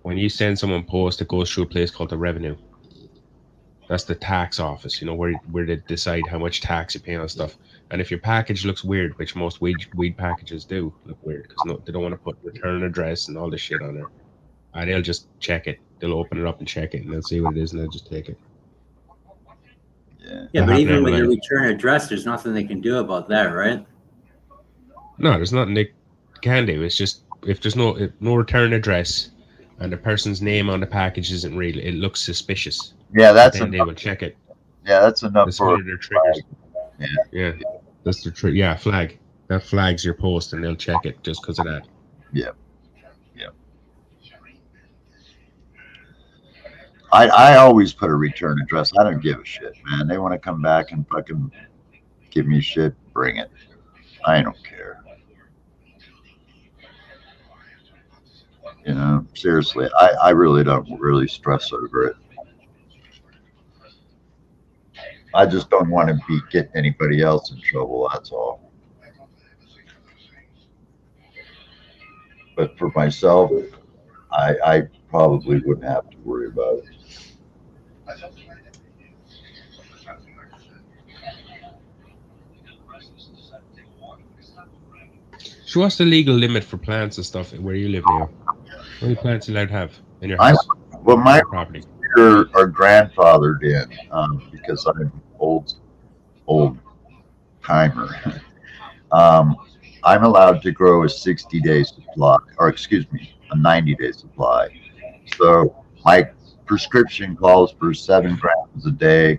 when you send someone post, it goes through a place called the revenue. That's the tax office, you know, where they decide how much tax you pay on stuff. And if your package looks weird, which most weed packages do look weird, because they don't want to put return address and all this shit on there. And they'll just check it. They'll open it up and check it, and they'll see what it is, and they'll just take it. Yeah, but even with your return address, there's nothing they can do about that, right? No, there's nothing they can do. It's just if there's no return address and the person's name on the package isn't real, it looks suspicious. Yeah, that's then they will check it. Yeah, that's enough That's for one of their triggers. Yeah. Yeah, that's the trick. Yeah, flag. That flags your post, and they'll check it just because of that. Yeah. I always put a return address. I don't give a shit, man. They want to come back and fucking give me shit, bring it. I don't care. You know, seriously, I really don't really stress over it. I just don't want to get anybody else in trouble, that's all. But for myself, I probably wouldn't have to worry about it. So what's the legal limit for plants and stuff where you live now? How many plants are you allowed to have in your house? Well, my property are grandfathered in because I'm old timer. I'm allowed to grow a 60-day supply, or excuse me, a 90-day supply. So my prescription calls for 7 grams a day,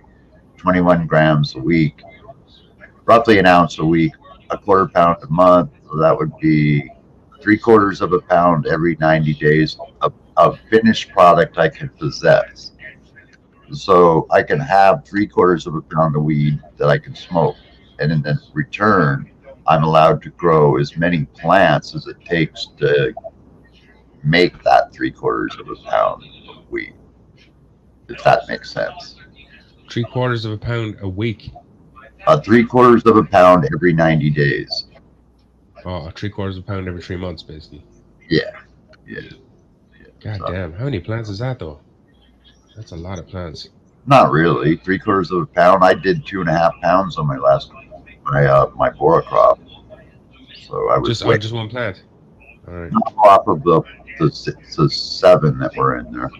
21 grams a week, roughly an ounce a week, a quarter pound a month. So that would be 3/4 of a pound every 90 days of finished product I can possess. So I can have 3/4 of a pound of weed that I can smoke. And in return, I'm allowed to grow as many plants as it takes to make that 3/4 of a pound of weed. If that makes sense. 3/4 of a pound a week. 3/4 of a pound every 90 days. Oh, 3/4 of a pound every 3 months, basically. Yeah. God damn, how many plants is that though? That's a lot of plants. Not really. 3/4 of a pound. I did 2.5 pounds on my last my bora crop. So I was just one plant. All right. Off of the 7 that were in there.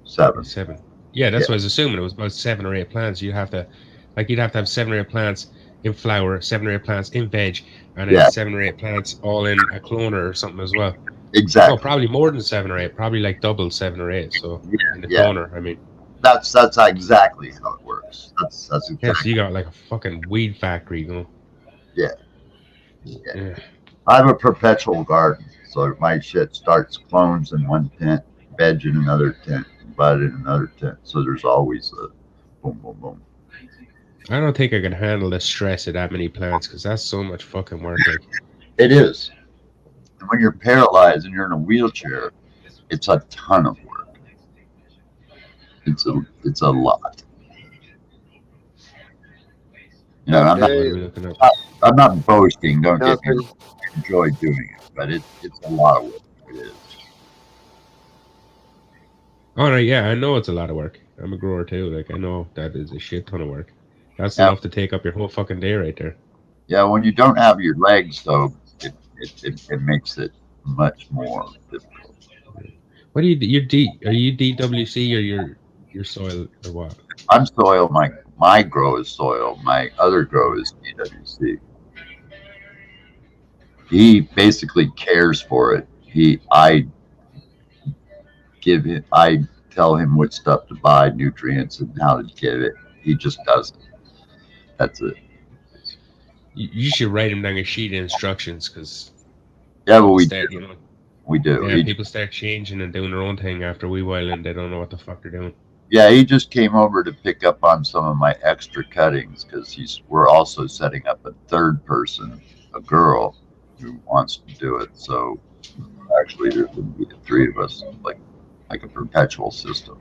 7. Yeah, that's what I was assuming. It was about 7 or 8 plants. You'd have to have 7 or 8 plants in flower, 7 or 8 plants in veg, and then 7 or 8 plants all in a cloner or something as well. Exactly. So probably more than 7 or 8. Probably like double 7 or 8. So in the cloner, I mean. That's exactly how it works. That's exactly. Yeah, so you got like a fucking weed factory, you know? Yeah. I have a perpetual garden, so my shit starts clones in one tent, veg in another tent, and bud in another tent. So there's always a boom, boom, boom. I don't think I can handle the stress of that many plants because that's so much fucking work. Like. It is. And when you're paralyzed and you're in a wheelchair, it's a ton of work. It's a lot. You know, I'm not boasting. Don't get me. I enjoy doing it, but it's a lot of work. It is. Oh no, yeah, I know it's a lot of work. I'm a grower too. Like I know that is a shit ton of work. That's enough to take up your whole fucking day right there. Yeah, when you don't have your legs, though, it makes it much more difficult. What do are you DWC or your soil or what? I'm soil. My grow is soil. My other grow is DWC. He basically cares for it. I tell him what stuff to buy, nutrients, and how to give it. He just does it. That's it. You should write him down a sheet of instructions because Yeah, but we start, do. you know, We do. yeah, people start changing and doing their own thing after a wee while, and they don't know what the fuck they're doing. Yeah, he just came over to pick up on some of my extra cuttings because we're also setting up a third person, a girl, who wants to do it. So actually, there's going to be the three of us, like a perpetual system.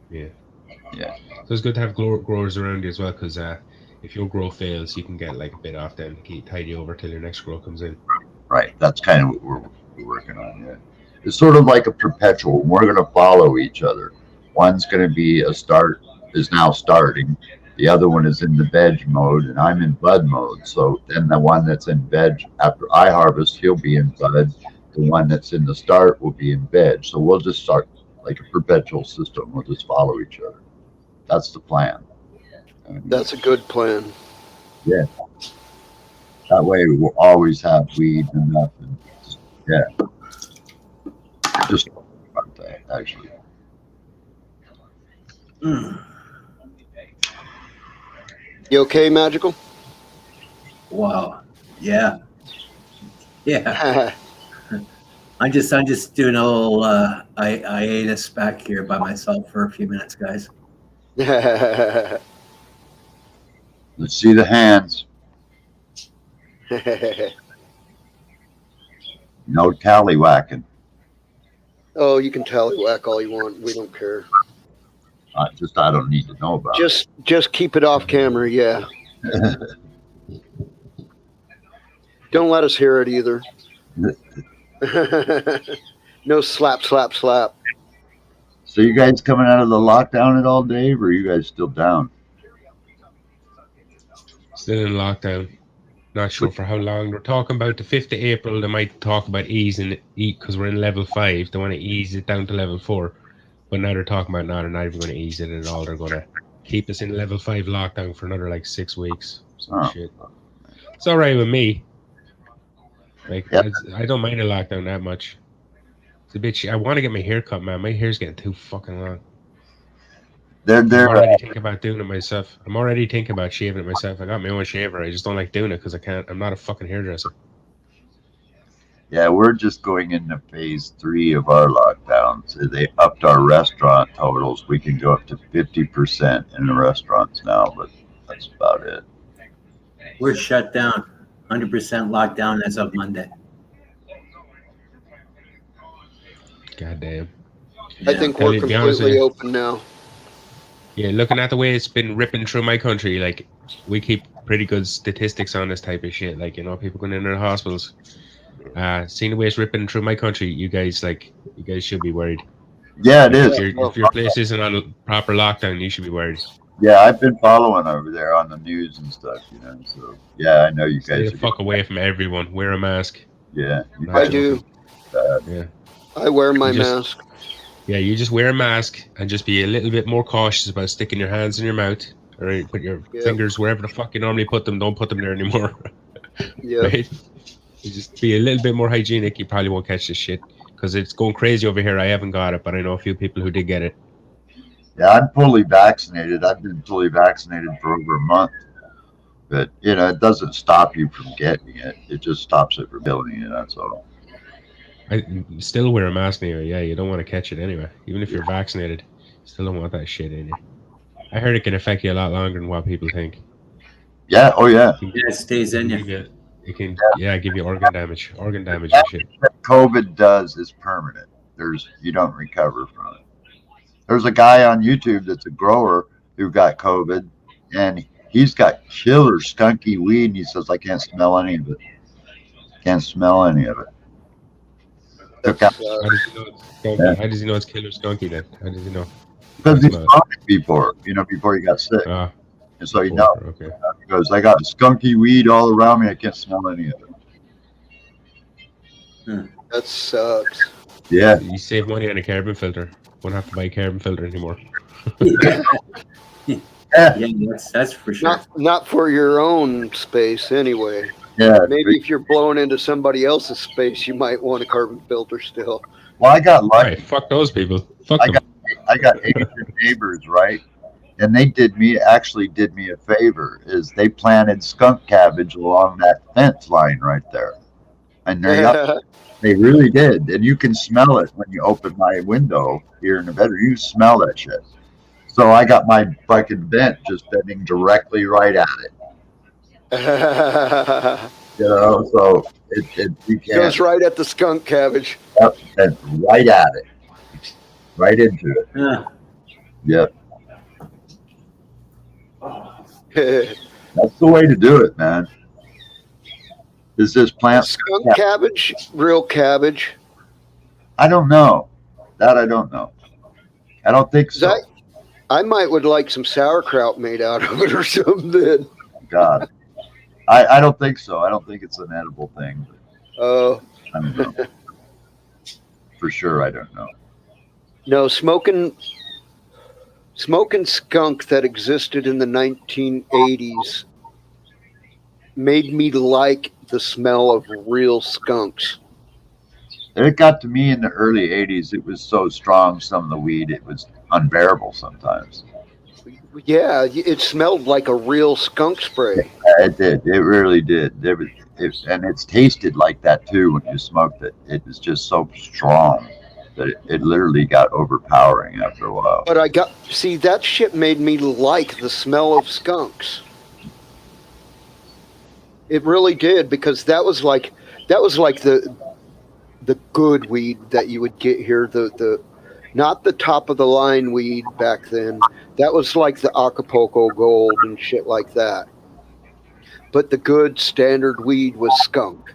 Yeah. Yeah. So it's good to have growers around you as well, because if your grow fails, you can get like a bit off them to tide you over till your next grow comes in. Right. That's kind of what we're working on. Yeah. It's sort of like a perpetual. We're going to follow each other. One's going to be is now starting. The other one is in the veg mode, and I'm in bud mode. So then the one that's in veg after I harvest, he'll be in bud. The one that's in the start will be in veg. So we'll just start like a perpetual system. We'll just follow each other. That's the plan. That's a good plan. Yeah. That way we'll always have weed enough. And yeah. Just about that, actually. You okay, Magical? Wow. Yeah. Yeah. I'm just doing a little hiatus back here by myself for a few minutes, guys. Let's see the hands. No tallywhacking. Oh, you can tallywhack all you want. We don't care. I don't need to know about it. Just keep it off camera, yeah. Don't let us hear it either. No slap, slap, slap. So you guys coming out of the lockdown at all, Dave, or are you guys still down? Still in lockdown. Not sure for how long. We're talking about the 5th of April. They might talk about easing it because we're in level 5. They want to ease it down to level 4. But now they're talking about they're not even going to ease it at all. They're going to keep us in level 5 lockdown for another like 6 weeks. Some shit. It's all right with me. Like, yep. I don't mind a lockdown that much. It's a bit. I want to get my hair cut, man. My hair's getting too fucking long. I'm already thinking about doing it myself. I'm already thinking about shaving it myself. I got my own shaver. I just don't like doing it because I can't. I'm not a fucking hairdresser. Yeah, we're just going into phase 3 of our lockdown. So they upped our restaurant totals. We can go up to 50% in the restaurants now, but that's about it. We're shut down. 100% lockdown as of Monday. God damn. I think we're completely open now. Yeah, looking at the way it's been ripping through my country, like, we keep pretty good statistics on this type of shit. Like, you know, people going into the hospitals. Seeing the way it's ripping through my country, you guys should be worried. Yeah, it is. If your place isn't on a proper lockdown, you should be worried. Yeah, I've been following over there on the news and stuff, you know. So yeah, I know you guys. Stay the fuck away from everyone. Wear a mask. Yeah, I do. Yeah, I wear my mask. Yeah, you just wear a mask and just be a little bit more cautious about sticking your hands in your mouth or put your fingers wherever the fuck you normally put them. Don't put them there anymore. Yeah. Right? You just be a little bit more hygienic. You probably won't catch this shit because it's going crazy over here. I haven't got it, but I know a few people who did get it. Yeah, I'm fully vaccinated. I've been fully vaccinated for over a month. But, you know, it doesn't stop you from getting it. It just stops it from killing you, that's all. I still wear a mask anyway. Yeah, you don't want to catch it anyway. Even if you're vaccinated, you still don't want that shit in you. I heard it can affect you a lot longer than what people think. Yeah, oh yeah. It stays in you. It can, give you organ damage and shit. What COVID does is permanent. You don't recover from it. There's a guy on YouTube that's a grower who got COVID, and he's got killer skunky weed, and he says, I can't smell any of it. Can't smell any of it. How does he know it's killer skunky then? How does he know? Because he's smoked it before, before he got sick. And so he knows. Okay. He goes, I got skunky weed all around me. I can't smell any of it. That sucks. Yeah. You save money on a carbon filter. Won't have to buy a carbon filter anymore. Yeah, Yeah. that's for sure. Not for your own space anyway. Yeah. Maybe if you're blowing into somebody else's space, you might want a carbon filter still. Well, I got lucky. Right, fuck those people. Fuck I them. got Asian neighbors, right? And they did me a favor. Is they planted skunk cabbage along that fence line right there, and they really did. And you can smell it when you open my window here in the bedroom. You smell that shit. So I got my fucking vent just bending directly right at it. You know, so it you can't. Goes right at the skunk cabbage. Yep, and right at it, right into it. Yeah. Yep, that's the way to do it, man. Is this plant skunk cabbage, real cabbage? I don't know. That I don't know. I don't think so. I would like some sauerkraut made out of it or something. God, I don't think so. I don't think it's an edible thing. Oh, I don't know. For sure, I don't know. No, smoking skunk that existed in the 1980s made me like the smell of real skunks. It got to me in the early 80s. It was so strong, some of the weed, it was unbearable sometimes. Yeah, it smelled like a real skunk spray. It did. It really did. And it's tasted like that too when you smoked it. It was just so strong that it literally got overpowering after a while. But that shit made me like the smell of skunks. It really did, because that was like the good weed that you would get here, the not the top of the line weed back then. That was like the Acapulco Gold and shit like that. But the good standard weed was skunk.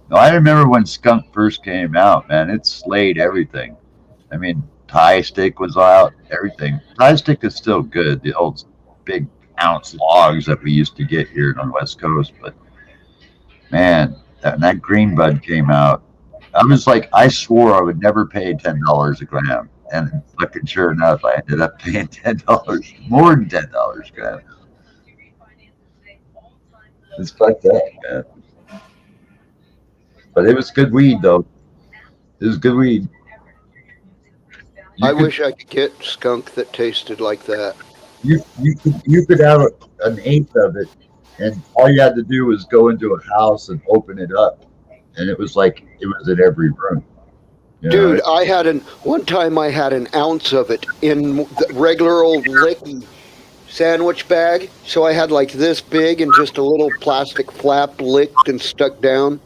No, I remember when skunk first came out, man. It slayed everything. I mean, Thai stick was out, everything. Thai stick is still good, the old big ounce logs that we used to get here on the West Coast. But man, that green bud came out. I swore I would never pay $10 a gram. And fucking sure enough, I ended up paying $10, more than $10 a gram. It's fucked up, man. But it was good weed, though. It was good weed. I wish I could get skunk that tasted like that. You could have an eighth of it, and all you had to do was go into a house and open it up, and it was like it was in every room. Dude, one time I had an ounce of it in the regular old licky sandwich bag. So I had like this big and just a little plastic flap licked and stuck down.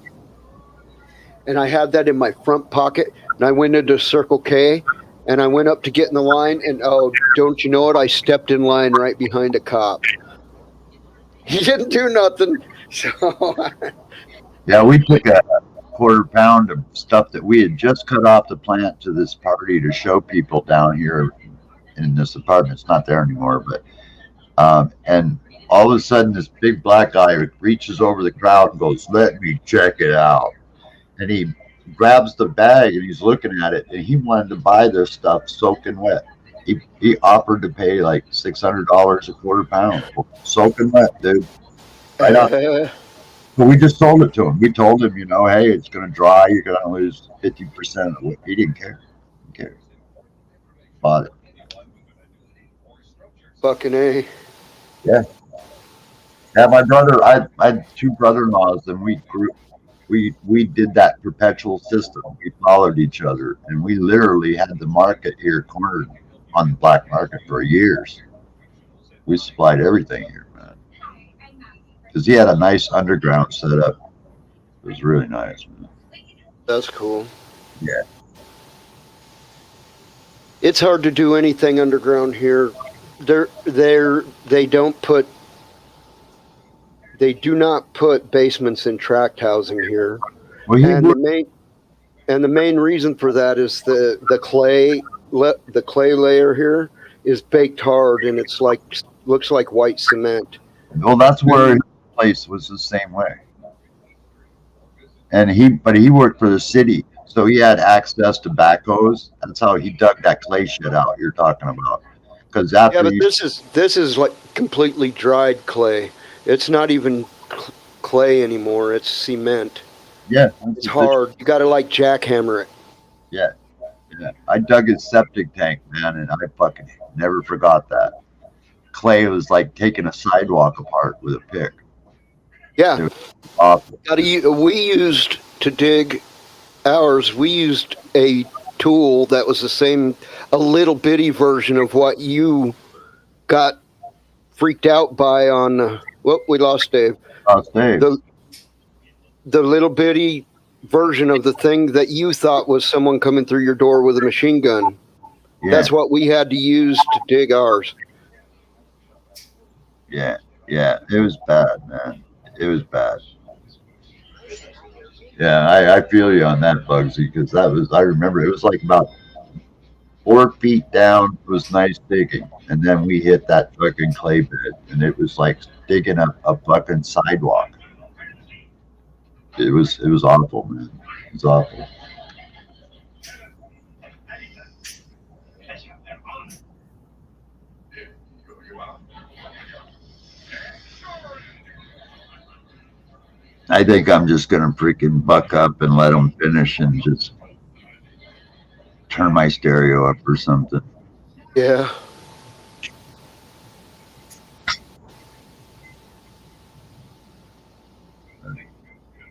And I had that in my front pocket. And I went into Circle K and I went up to get in the line. And oh, don't you know it? I stepped in line right behind a cop. He didn't do nothing. So yeah, we took a quarter pound of stuff that we had just cut off the plant to this party to show people down here in this apartment. It's not there anymore, but and all of a sudden this big black guy reaches over the crowd and goes, "Let me check it out." And he grabs the bag and he's looking at it, and he wanted to buy this stuff soaking wet. He offered to pay like $600 a quarter pound, soaking wet, dude. Right on. But we just sold it to him. We told him, hey, it's going to dry. You're going to lose 50% of it. He didn't care. He cared. Bought it. fucking A. Yeah. Yeah, my brother, I had two brother-in-laws, and we did that perpetual system. We followed each other, and we literally had the market here cornered on the black market for years. We supplied everything here, man. Because he had a nice underground setup. It was really nice, man. That's cool. Yeah. It's hard to do anything underground here. They do not put basements in tract housing here. Well, the main reason for that is the clay layer here is baked hard, and it's looks like white cement. well, that's where his place was the same way. and he worked for the city, so he had access to backhoes. That's how he dug that clay shit out you're talking about. Because Yeah, after but this is like completely dried clay. It's not even clay anymore. It's cement. yeah, It's hard. You got to like jackhammer it. yeah, yeah. I dug his septic tank, man, and I fucking never forgot that. Clay was like taking a sidewalk apart with a pick. Yeah. It was awful. We used to dig ours. We used a tool that was the same, a little bitty version of what you got freaked out by on. Well, we lost Dave. Dave. The little bitty version of the thing that you thought was someone coming through your door with a machine gun. Yeah. That's what we had to use to dig ours. Yeah, yeah, it was bad, man. It was bad. Yeah, I feel you on that, Bugsy, because I remember it was like about 4 feet down was nice digging, and then we hit that fucking clay bed, and it was like digging a fucking sidewalk. It was awful, man. It was awful. I think I'm just gonna freaking buck up and let them finish and just turn my stereo up or something. Yeah.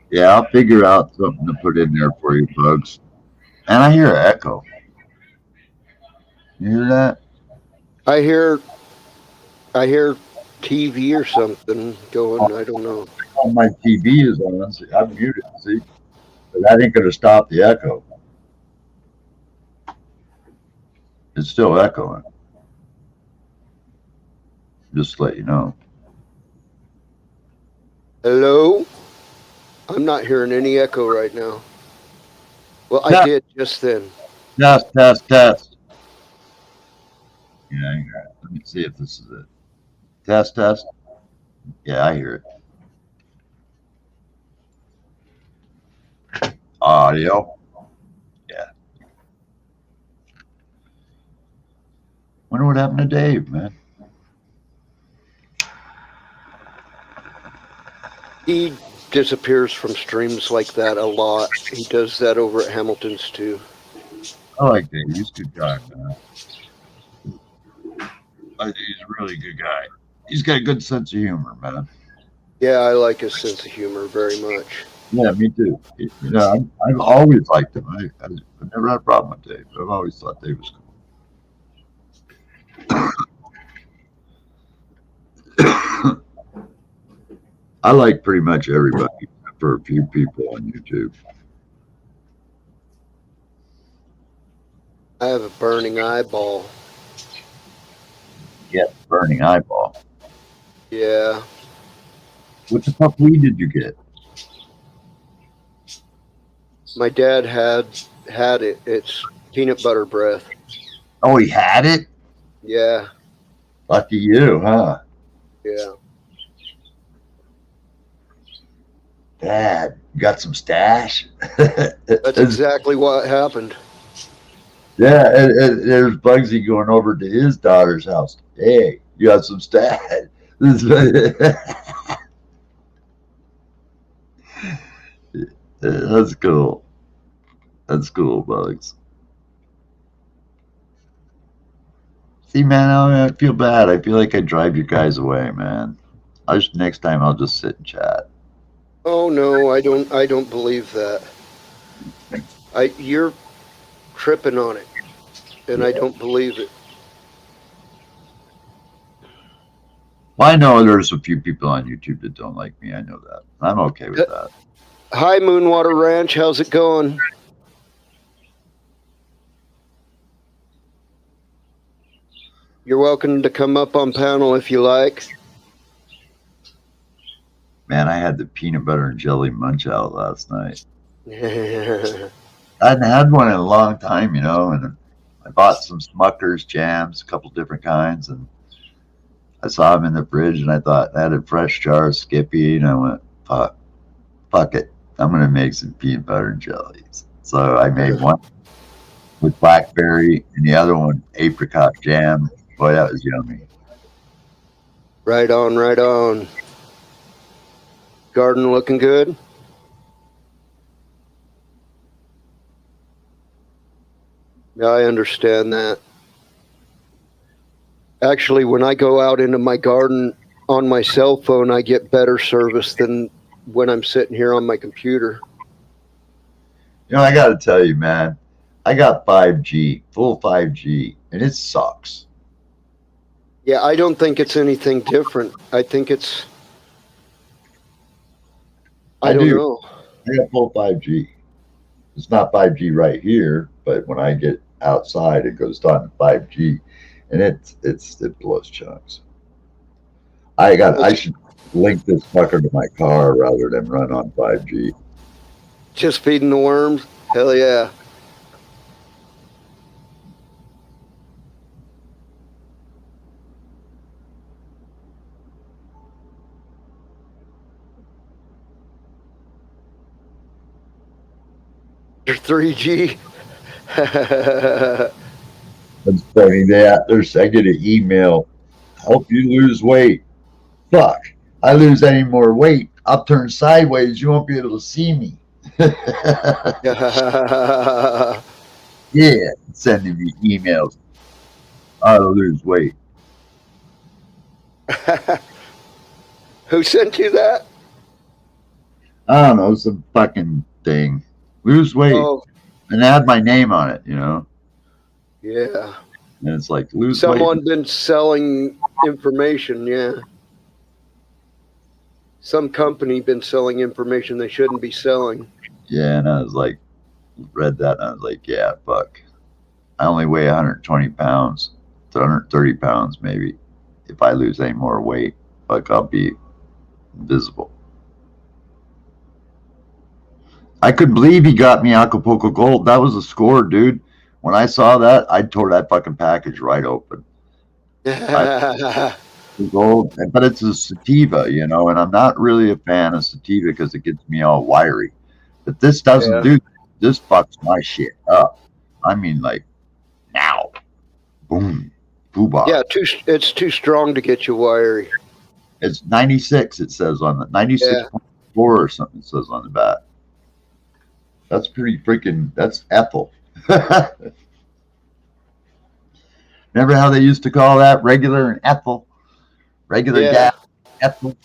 Yeah, I'll figure out something to put in there for you, Bugs. And I hear an echo. You hear that? I hear TV or something going. I don't know. Oh, my TV is on. See, I'm muted. See, but that ain't gonna stop the echo. It's still echoing. Just to let you know. Hello? I'm not hearing any echo right now. Well, I did just then. Test. Yeah, I hear it. Let me see if this is it. Test. Yeah, I hear it. Audio. Yeah. Wonder what happened to Dave, man. He disappears from streams like that a lot. He does that over at Hamilton's too. I like Dave. He's a good guy, man. He's a really good guy. He's got a good sense of humor, man. Yeah, I like his sense of humor very much. Yeah, me too. You know, I've always liked him. I've never had a problem with Dave. I've always thought Dave was cool. I like pretty much everybody except for a few people on YouTube. I have a burning eyeball. Yeah, burning eyeball. Yeah. What the fuck weed did you get? My dad had it. It's peanut butter breath. Oh, he had it? Yeah. Lucky you, huh? Yeah. Dad, you got some stash? That's exactly what happened. Yeah, and there's Bugsy going over to his daughter's house. Hey, you got some stash? That's cool. That's cool, Bugs. See, man, I feel bad. I feel like I drive you guys away, man. Next time I'll just sit and chat. Oh no, I don't believe that. You're tripping on it, and I don't believe it. Well, I know there's a few people on YouTube that don't like me. I know that. I'm okay with that. Hi, Moonwater Ranch. How's it going? You're welcome to come up on panel if you like. Man, I had the peanut butter and jelly munch out last night. Yeah. I hadn't had one in a long time, you know, and I bought some Smucker's jams, a couple different kinds, and I saw them in the fridge, and I thought I had a fresh jar of Skippy, and I went, fuck it. I'm gonna make some peanut butter and jellies. So I made one with blackberry and the other one apricot jam. Boy, that was yummy. Right on, right on. Garden looking good? Yeah, I understand that. Actually, when I go out into my garden on my cell phone, I get better service than when I'm sitting here on my computer. You know, I got to tell you, man, I got 5G, full 5G, and it sucks. Yeah, I don't think it's anything different. I think it's, I don't do. know. I got full 5G. It's not 5G right here, but when I get outside, it goes down to 5G, and it blows chunks. I should link this fucker to my car rather than run on 5G. Just feeding the worms? Hell yeah. Your 3G. That's funny. I get an email. Help you lose weight. Fuck. I lose any more weight, I'll turn sideways. You won't be able to see me. Yeah, sending me emails. How to lose weight. Who sent you that? I don't know, some fucking thing. Lose weight. Oh, And it had my name on it, you know? yeah. And it's like, lose Someone weight. been selling information, yeah. Some company been selling information they shouldn't be selling. Yeah, and I was like, read that, and I was like, yeah, fuck. I only weigh 120 pounds to 130 pounds, maybe. If I lose any more weight, fuck, I'll be invisible. I couldn't believe he got me Acapulco Gold. That was a score, dude. When I saw that, I tore that fucking package right open. Gold, but it's a sativa, you know, and I'm not really a fan of sativa because it gets me all wiry. But this doesn't Yeah. do that. This fucks my shit up. I mean, like, now. Boom. Boobar. Yeah, it's too strong to get you wiry. It's 96, it says on the 96.4 or something, it says on the back. That's pretty freaking, that's ethyl. Remember how they used to call that regular and ethyl? Regular gas, ethyl.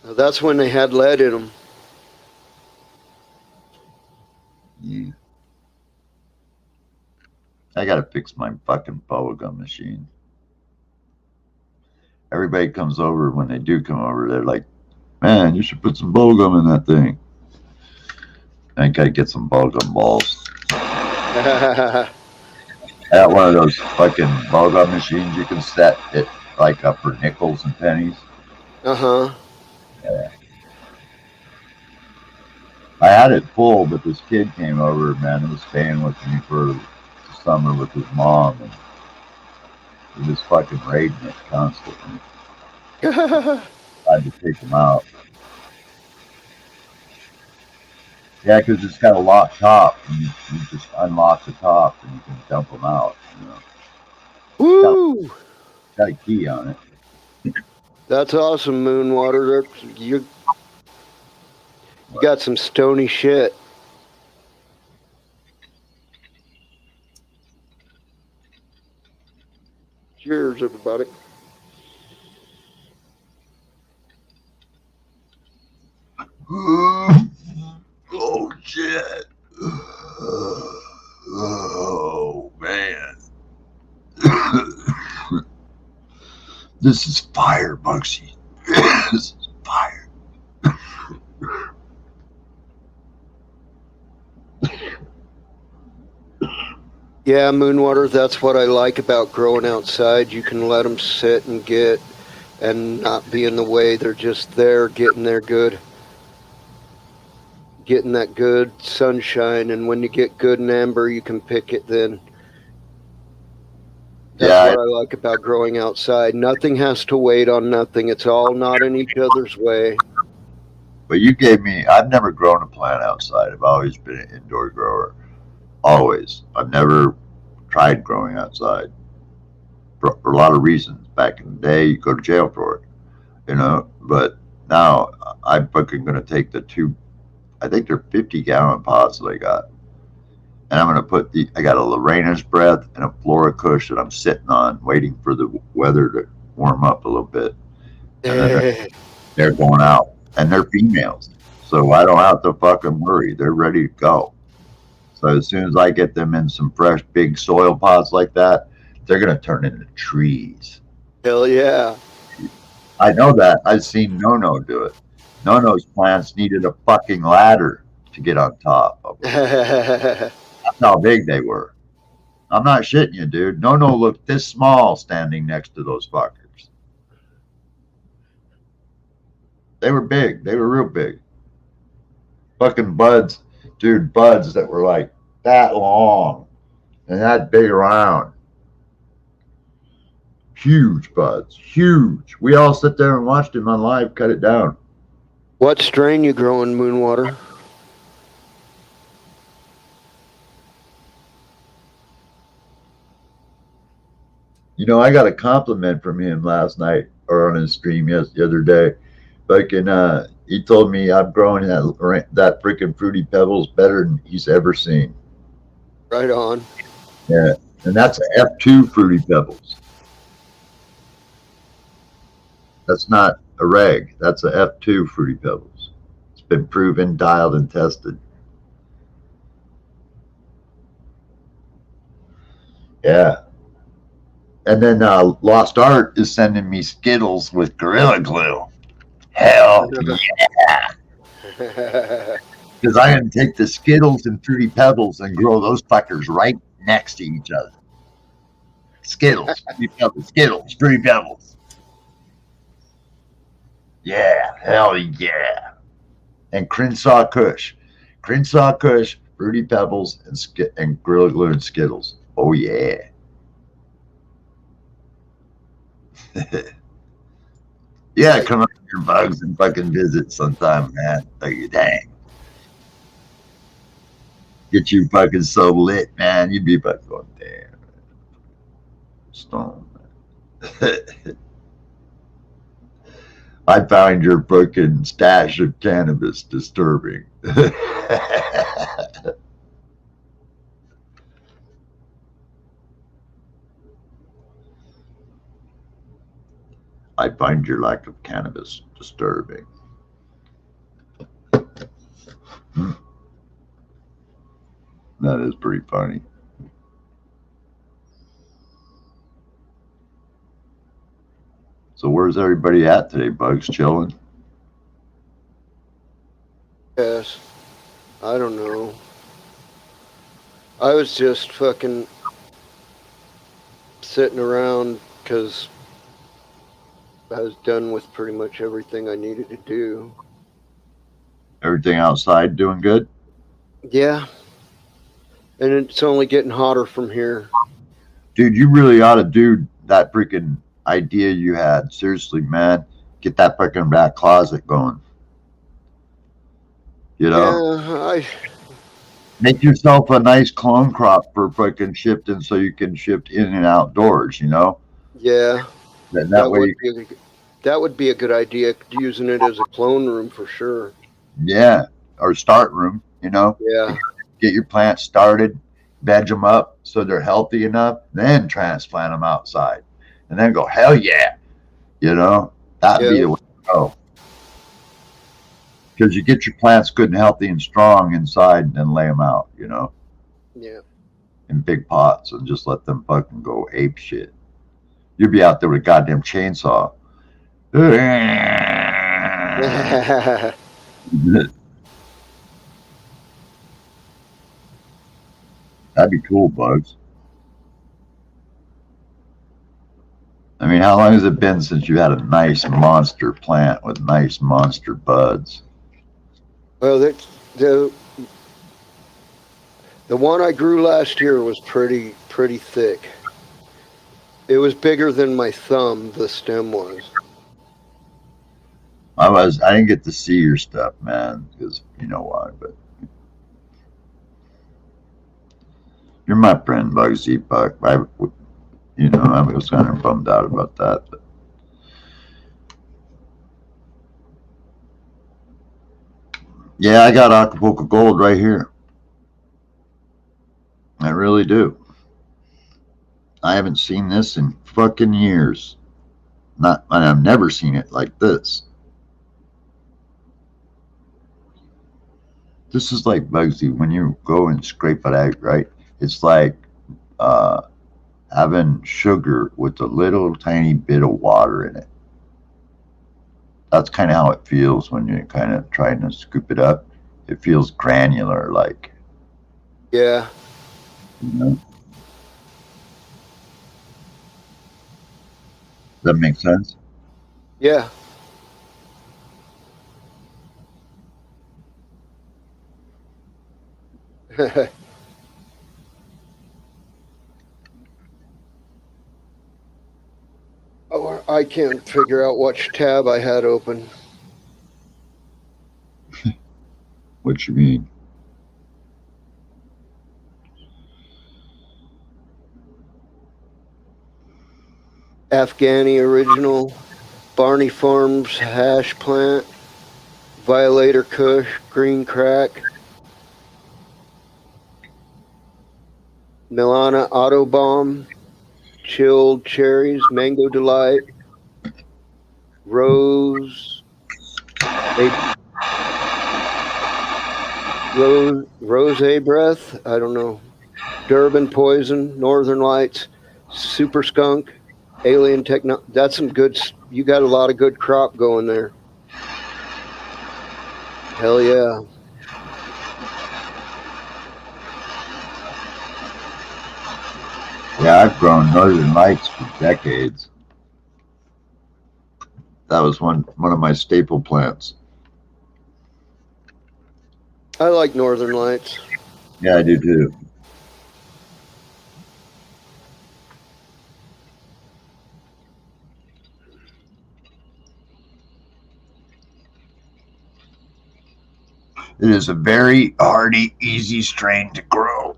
That's when they had lead in them. Yeah. I gotta fix my fucking bubblegum machine. Everybody comes over, when they do come over, they're like, man, you should put some bubblegum in that thing. I gotta get some bubblegum balls. I got one of those fucking bubblegum machines you can set it like up for nickels and pennies. Uh-huh. Yeah. I had it full, but this kid came over, man, and was staying with me for the summer with his mom, and he was fucking raiding it constantly. I had to take him out. Yeah, because it's got a locked top, and you just unlock the top, and you can dump them out. You know, Woo! got a key on it. That's awesome, Moonwater. You got some stony shit. Cheers, everybody. Oh shit! Oh man! This is fire, Bugsy. This is fire. Yeah, Moonwater, that's what I like about growing outside. You can let them sit and get and not be in the way. They're just there getting that good sunshine. And when you get good and amber, you can pick it then. That's what I like about growing outside. Nothing has to wait on nothing. It's all not in each other's way. But you gave me, I've never grown a plant outside. I've always been an indoor grower. Always. I've never tried growing outside for a lot of reasons. Back in the day, you go to jail for it, you know. But now I'm fucking going to take the two, I think they're 50-gallon pots that I got. And I'm going to put I got a Lorena's breath and a Flora Kush that I'm sitting on, waiting for the weather to warm up a little bit. And then they're going out. And they're females. So I don't have to fucking worry. They're ready to go. So as soon as I get them in some fresh big soil pots like that, they're going to turn into trees. Hell yeah. I know that. I've seen No do it. No-No's plants needed a fucking ladder to get on top of them. That's how big they were. I'm not shitting you, dude. No looked this small standing next to those fuckers. They were big. They were real big. Fucking buds, dude, buds that were like that long and that big around. Huge buds, huge. We all sit there and watched him on live cut it down. What strain you growing, Moonwater? You know, I got a compliment from him last night or on his stream the other day. Fucking, he told me I'm growing that freaking Fruity Pebbles better than he's ever seen. Right on. Yeah, and that's an F2 Fruity Pebbles. That's not a reg. That's a F2 Fruity Pebbles. It's been proven, dialed, and tested. Yeah. And then Lost Art is sending me Skittles with Gorilla Glue. Hell yeah. Because I'm going to take the Skittles and Fruity Pebbles and grow those fuckers right next to each other. Skittles, Fruity Pebbles, Skittles, Fruity Pebbles. Yeah, hell yeah. And Crenshaw Kush. Crenshaw Kush, Fruity Pebbles, and Gorilla Glue and Skittles. Oh yeah. Yeah, come out your bugs and fucking visit sometime, man. Like, dang. Get you fucking so lit, man. You'd be fucking going, damn. Stone. I found your fucking stash of cannabis disturbing. I find your lack of cannabis disturbing. That is pretty funny. So where's everybody at today, Bugs? Chilling? Yes. I don't know. I was just fucking sitting around because I was done with pretty much everything I needed to do. Everything outside doing good? Yeah. And it's only getting hotter from here. Dude, you really ought to do that freaking idea you had. Seriously, man. Get that freaking back closet going. You know? Yeah, Make yourself a nice clone crop for freaking shifting so you can shift in and outdoors, you know? yeah. That way That would be a good idea, using it as a clone room for sure. yeah, or start room, you know? Yeah. Get your plants started, veg them up so they're healthy enough, then transplant them outside. And then go, hell yeah. You know? That'd be the way to go. Because you get your plants good and healthy and strong inside and then lay them out, you know? Yeah. In big pots and just let them fucking go ape shit. You'd be out there with a goddamn chainsaw. That'd be cool, Bugs. I mean, how long has it been since you had a nice monster plant with nice monster buds? Well, the one I grew last year was pretty thick. It was bigger than my thumb, the stem was. I didn't get to see your stuff, man, because you know why. But you're my friend, Bugsy Buck. I was kind of bummed out about that. But yeah, I got Acapulco Gold right here. I really do. I haven't seen this in fucking years. I've never seen it like this. This is like Bugsy when you go and scrape it out, right? It's like having sugar with a little tiny bit of water in it. That's kind of how it feels when you're kind of trying to scoop it up. It feels granular, like. Yeah. You know? Does that make sense? Yeah. Oh, I can't figure out which tab I had open. What you mean? Afghani original, Barney Farms hash plant, Violator Kush, green crack, Milana Autobomb, chilled cherries, mango delight, rose, rose breath, I don't know, Durban poison, northern lights, super skunk, alien techno. That's some good. You got a lot of good crop going there. Hell yeah. Yeah, I've grown Northern Lights for decades. That was one of my staple plants. I like northern lights. Yeah, I do too. It is a very hardy, easy strain to grow.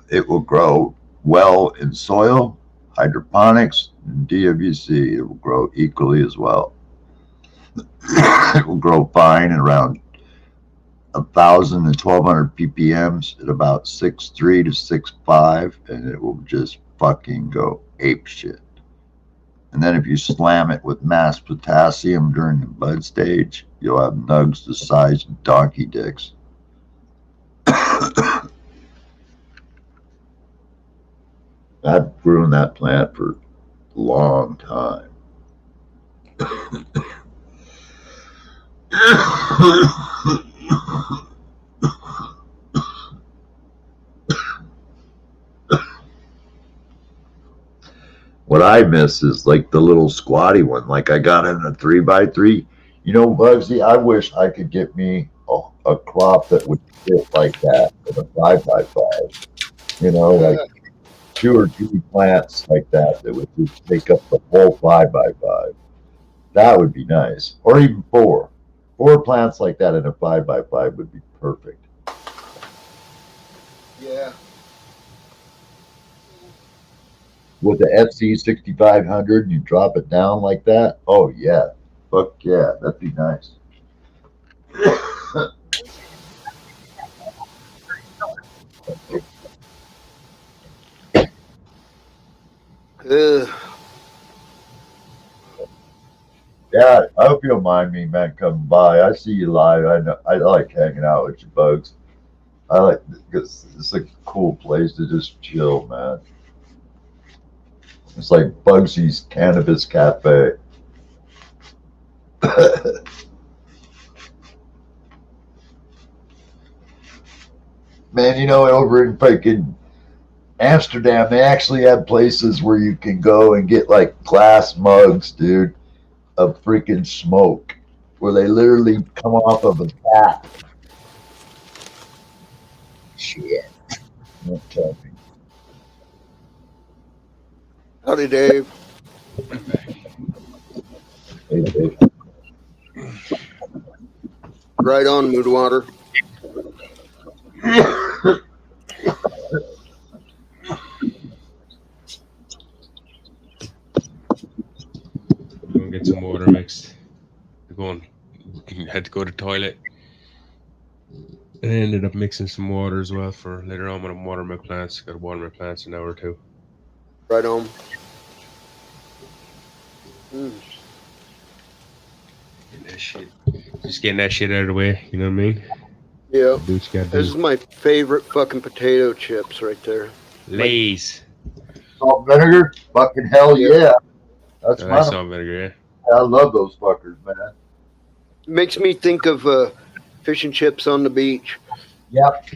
It will grow well in soil, hydroponics, and DWC. It will grow equally as well. It will grow fine at around 1,000 and 1,200 ppms at about 6'3" to 6'5", and it will just fucking go ape shit. And then if you slam it with mass potassium during the bud stage, you'll have nugs the size of donkey dicks. I've grown that plant for a long time. What I miss is like the little squatty one. Like I got in a 3x3. You know, Bugsy, I wish I could get me a crop that would fit like that in a 5x5. You know, like 2 or 3 plants like that would just take up the whole 5x5. That would be nice. Or even 4. 4 plants like that in a 5x5 would be perfect. Yeah. With the FC 6500 and you drop it down like that, oh yeah, fuck yeah, that'd be nice. Yeah, I hope you don't mind me, man, coming by. I see you live. I know I like hanging out with you, Bugs. I like it's a cool place to just chill, man. It's like Bugsy's Cannabis Cafe. Man, you know, over in fucking Amsterdam, they actually have places where you can go and get like glass mugs, dude, of freaking smoke, where they literally come off of a tap. Shit. Don't tell me. Howdy, Dave. Right back. Right on, Moodwater. Go and get some water mixed. Had to go to the toilet. And I ended up mixing some water as well for later on when I'm watering my plants. Got to water my plants an hour or two. Right on. Getting that shit. Just getting that shit out of the way, you know what I mean? Yeah. Do what you gotta This is do. my favorite fucking potato chips right there. Lay's. Salt and vinegar? Fucking hell yeah. That's Oh, my. that's salt and vinegar, yeah. I love those fuckers, man. Makes me think of fish and chips on the beach. Yep.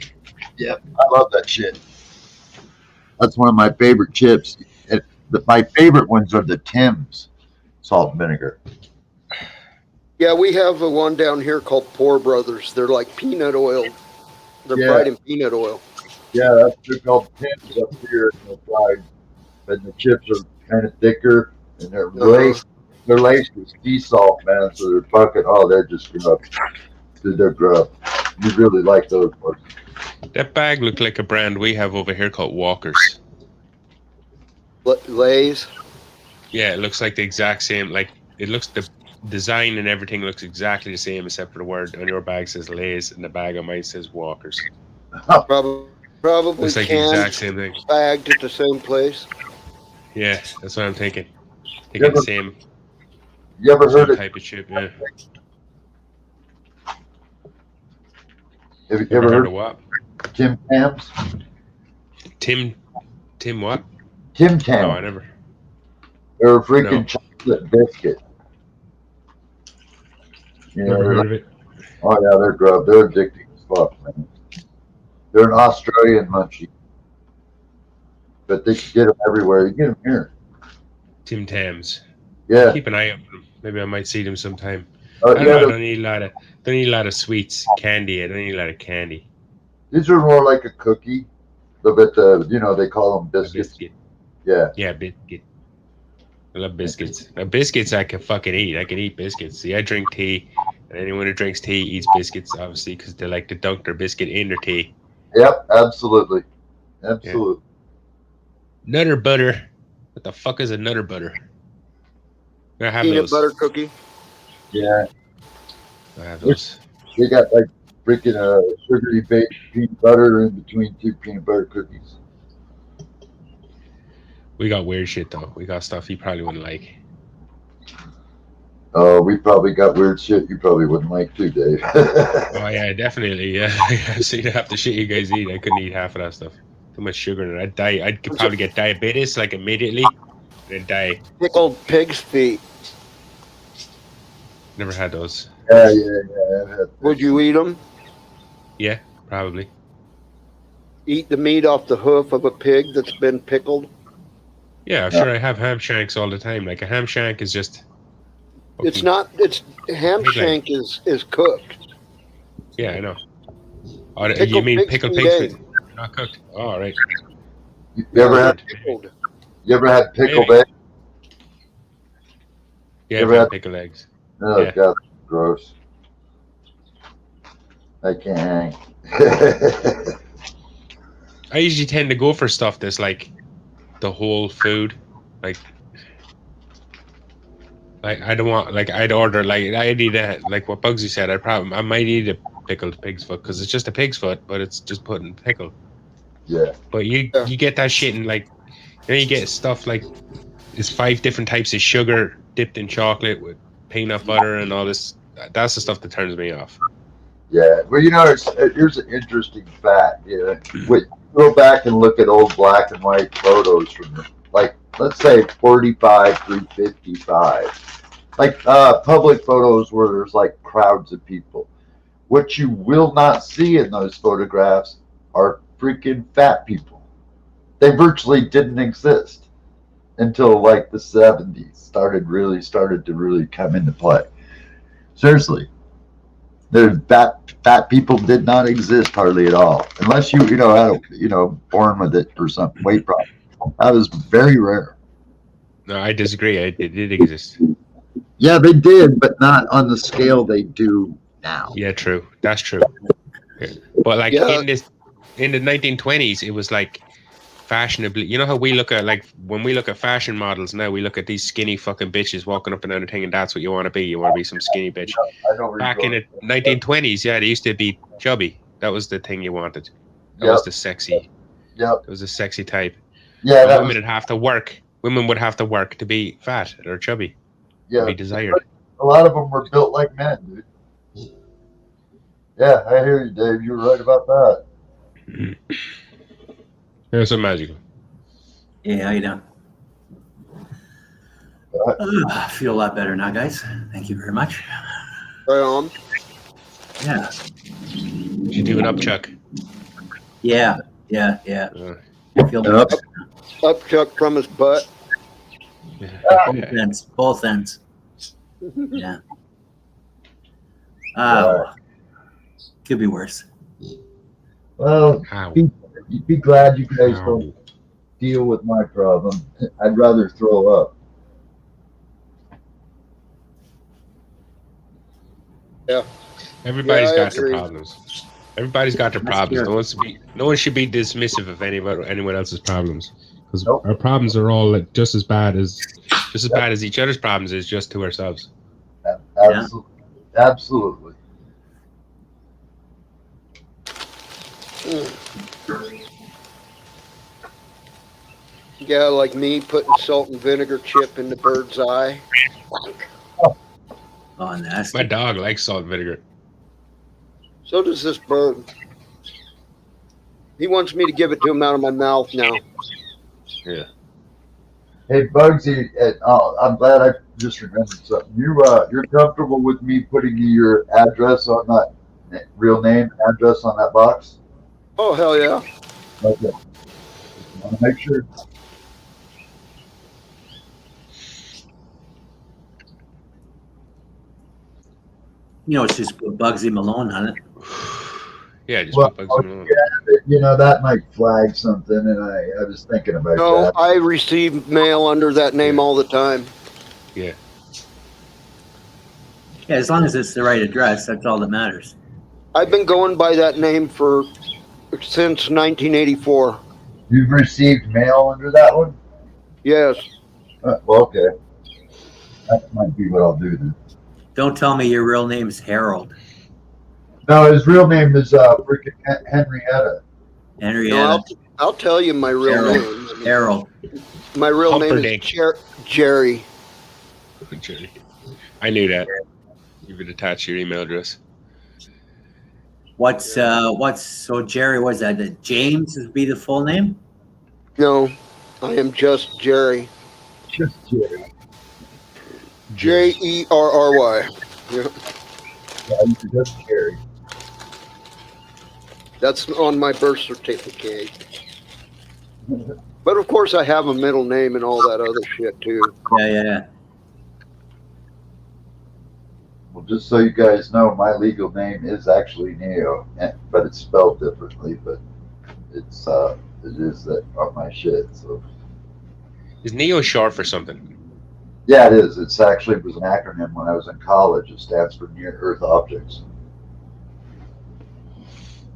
Yep. I love that shit. That's one of my favorite chips. My favorite ones are the Tim's salt and vinegar. Yeah, we have a one down here called Poor Brothers. They're like peanut oil. They're Yeah. fried in peanut oil. Yeah, they're called Tim's up here in the fried. But the chips are kind of thicker and they're laced. They're laced with sea salt, man. So they're fucking. Oh, they're just grub. They're grub. You really like those ones. That bag looked like a brand we have over here called Walker's. Lay's. Yeah, it looks like the exact same. Like, it looks, the design and everything looks exactly the same except for the word on your bag says Lay's and the bag on mine says Walker's. Probably Looks like the canned, exact same thing. bagged at the same place. Yeah, that's what I'm thinking. Thinking the same, You ever heard same of? type of chip, yeah. Have you Ever ever heard heard of what? of Tim Tams? Tim what? Tim No, I Tams. never. They're a freaking No. chocolate biscuit. You know, Never they're heard like, of it. oh yeah, they're grub. They're addicting as fuck, man. They're an Australian munchie, but they can get them everywhere. You get them here. Tim Tams. Yeah. Keep an eye out for them. Maybe I might see them sometime. Oh, I don't yeah, know. I don't need a lot of sweets, candy. I don't need a lot of candy. these are more like a cookie, but you know they call them A biscuits. biscuit. Yeah. Yeah, biscuit. I love biscuits. Now, biscuits I can fucking eat. I can eat biscuits. See, I drink tea, and anyone who drinks tea eats biscuits, obviously, because they like to dunk their biscuit in their tea. Yep. Absolutely. Absolutely. Nutter butter. What the fuck is a nutter butter? I have Peanut those. butter cookie. Yeah. I have those. They got like freaking sugary baked peanut butter in between two peanut butter cookies. We got weird shit though. We got stuff you probably wouldn't like. Oh, we probably got weird shit you probably wouldn't like too, Dave. Oh yeah, definitely. Yeah, I've seen half the shit you guys eat. I couldn't eat half of that stuff. Too much sugar in it. I'd die. I'd probably get diabetes like immediately. And I'd die. Pickled pig's feet. Never had those. Yeah. I've had Would you eat them? Yeah, probably. Eat the meat off the hoof of a pig that's been pickled? Yeah, I'm sure I have ham shanks all the time. Like a ham shank is just. It's not. It's ham Pig leg. shank is cooked. Yeah, I know. Oh, you Pickled mean pig's pickled feet, pig's feet? Not cooked. Oh, all right. You ever Pickled. had pickled Maybe. eggs? Yeah, Ever I've had had- pickled eggs. Oh Yeah. god, gross. I can't hang. I usually tend to go for stuff that's like the whole food. Like I don't want, like, I'd order, like, I'd eat that, like what Bugsy said, I might eat a pickled pig's foot, because it's just a pig's foot, but it's just put in pickle. Yeah. But you get that shit in, like, you know, you get stuff like, it's 5 different types of sugar dipped in chocolate with peanut butter and all this. That's the stuff that turns me off. Yeah. Well, you know, here's an interesting fact. Yeah. Wait, go back and look at old black and white photos from, like, let's say 45 through 55. Like public photos where there's like crowds of people. What you will not see in those photographs are freaking fat people. They virtually didn't exist until like the 70s started to really come into play. Seriously. There's fat people did not exist hardly at all. Unless you had born with it or some weight problem. That was very rare. No, I disagree. It did exist. Yeah, they did, but not on the scale they do now. Yeah, true. That's true. Yeah. But like Yeah. in the 1920s, it was like fashionably. You know how we look at like when we look at fashion models now, we look at these skinny fucking bitches walking up and down the thing, and that's what you want to be. You want to be some skinny bitch. I know where Back in you're the 1920s, yeah, they used to be chubby. That was the thing you wanted. That Yep. was the sexy. Yep. It was a sexy type. Yeah, And that women was, would have to work. Women would have to work to be fat or chubby. To yeah. be desired. A lot of them were built like men, dude. Yeah, I hear you, Dave. You're right about that. It's so magical. Yeah, how you doing? I feel a lot better now, guys. Thank you very much. Right on. Yeah. You do it up, Chuck. Yeah. I feel Yep. better. Up Chuck from his butt. Both ends. Yeah. Could be worse. Well, How? be glad you guys How? don't deal with my problem. I'd rather throw up. Yeah. Everybody's Yeah, I got their agree. problems. Everybody's got their problems. true. No one should be dismissive of anyone else's problems, because Nope. our problems are all like just as bad as each other's problems is just to ourselves. Absolutely. Absolutely. Yeah, like me putting salt and vinegar chip in the bird's eye. Oh, nasty. My dog likes salt and vinegar. So does this bird. He wants me to give it to him out of my mouth now. Yeah. Hey, Bugsy, I'm glad I just remembered something. You're comfortable with me putting your address on that real name address on that box? Oh, hell yeah. Okay. Want to make sure. You know, it's just put Bugsy Malone on it. Yeah, just Well, put bugs in them. That might flag something, and I was thinking about No, that. I receive mail under that name all the time. Yeah. Yeah, as long as it's the right address, that's all that matters. I've been going by that name since 1984. You've received mail under that one? Yes. Well, okay. That might be what I'll do then. Don't tell me your real name's Harold. No, his real name is freaking Henrietta. Henrietta. No, I'll tell you my real Harold. name. Harold. My real name Humperdinck. is Jerry. Jerry. I knew that. You could attach your email address. What's so Jerry, was that James would be the full name? No, I am just Jerry. Just Jerry. Jerry. Yeah, Yeah, you're just Jerry. that's on my birth certificate. But of course, I have a middle name and all that other shit too. Yeah. Well, just so you guys know, my legal name is actually Neo, but it's spelled differently. But it is that on my shit. So Is Neo short for something? yeah, it is. It's actually was an acronym when I was in college. It stands for Near Earth Objects.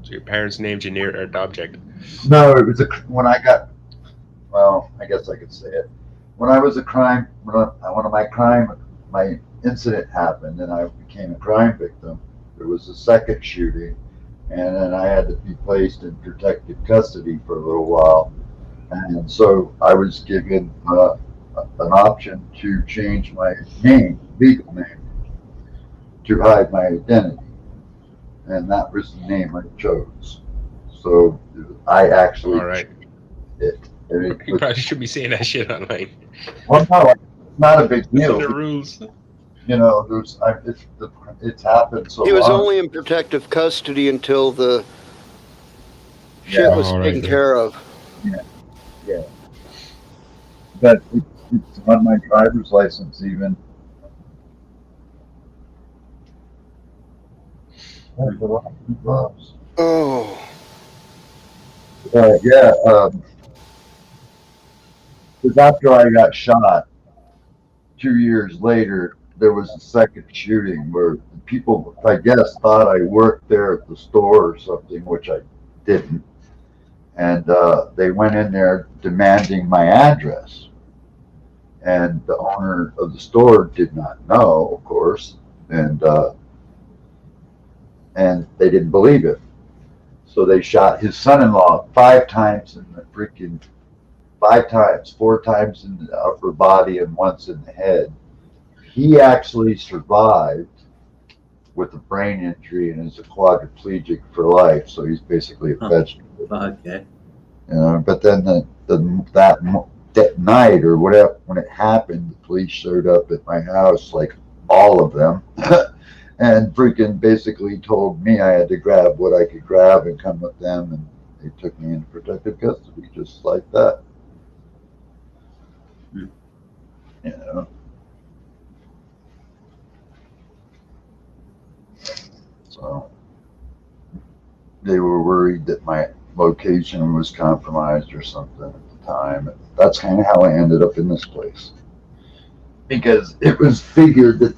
So your parents named you Near Earth Object. No, it was when I got. Well, I guess I could say it. When I was my incident happened, and I became a crime victim. There was a second shooting, and then I had to be placed in protective custody for a little while. And so I was given an option to change my name, legal name, to hide my identity. And that was the name I chose. So I actually All right. it. And it You was, probably should be saying that shit online. well, no, it's not a big It's deal. in the rules. You know, it's happened so He was long. only in protective custody until the shit was all right, taken then. care of. But it's on my driver's license even. That's a lot of gloves. Oh, Yeah, because after I got shot, 2 years later, there was a second shooting where people, I guess, thought I worked there at the store or something, which I didn't. And they went in there demanding my address. And the owner of the store did not know, of course, and they didn't believe it. So they shot his son-in-law 5 times in the freaking 5 times, 4 times in the upper body and once in the head. He actually survived with a brain injury and is a quadriplegic for life. So he's basically a vegetable. Okay. But then that night or whatever, when it happened, the police showed up at my house, like all of them, and freaking basically told me I had to grab what I could grab and come with them, and they took me into protective custody just like that. You know. So they were worried that my location was compromised or something at the time. That's kind of how I ended up in this place, because it was figured that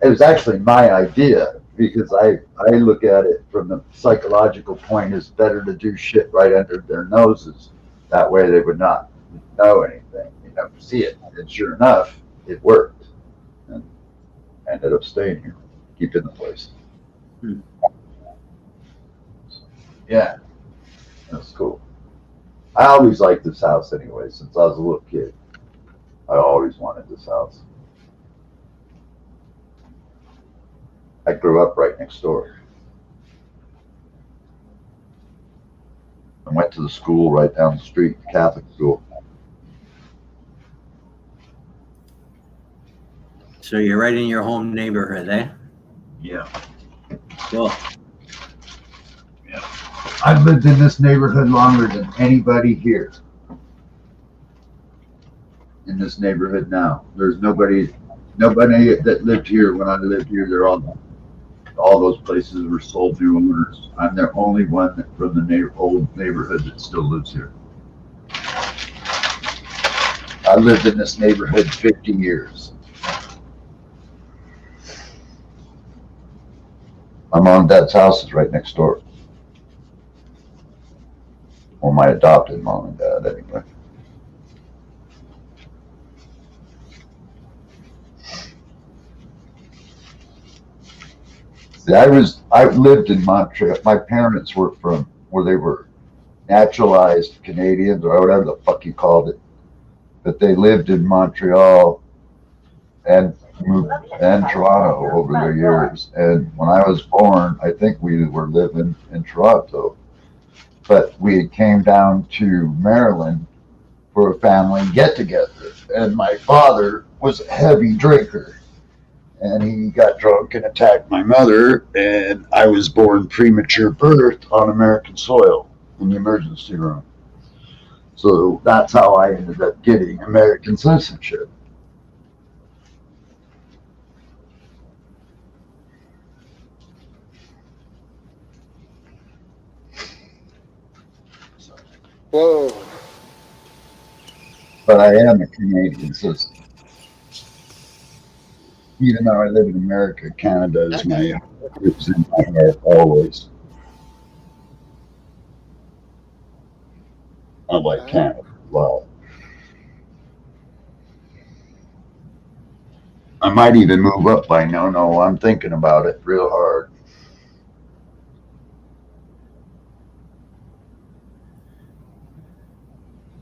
it was actually my idea, because I look at it from the psychological point. It's better to do shit right under their noses. That way they would not know anything, see it. And sure enough, it worked. And I ended up staying here, keeping the place. Yeah, that's cool. I always liked this house anyway, since I was a little kid. I always wanted this house. I grew up right next door. I went to the school right down the street, the Catholic school. So you're right in your home neighborhood, eh? Yeah. Cool. I've lived in this neighborhood longer than anybody here. In this neighborhood now, there's nobody that lived here when I lived here. They're all those places were sold to owners. I'm the only one from the old neighborhood that still lives here. I lived in this neighborhood 50 years. My mom and dad's house is right next door. Well, my adopted mom and dad, anyway. See, I lived in Montreal. My parents were from where they were naturalized Canadians, or whatever the fuck you called it. But they lived in Montreal and Toronto over the years. And when I was born, I think we were living in Toronto. But we came down to Maryland for a family get-together. And my father was a heavy drinker. And he got drunk and attacked my mother. And I was born premature birth on American soil in the emergency room. So that's how I ended up getting American citizenship. Whoa. But I am a Canadian citizen. Even though I live in America, Canada is it's in my heart always. I like Canada a lot. I might even move up by no. I'm thinking about it real hard.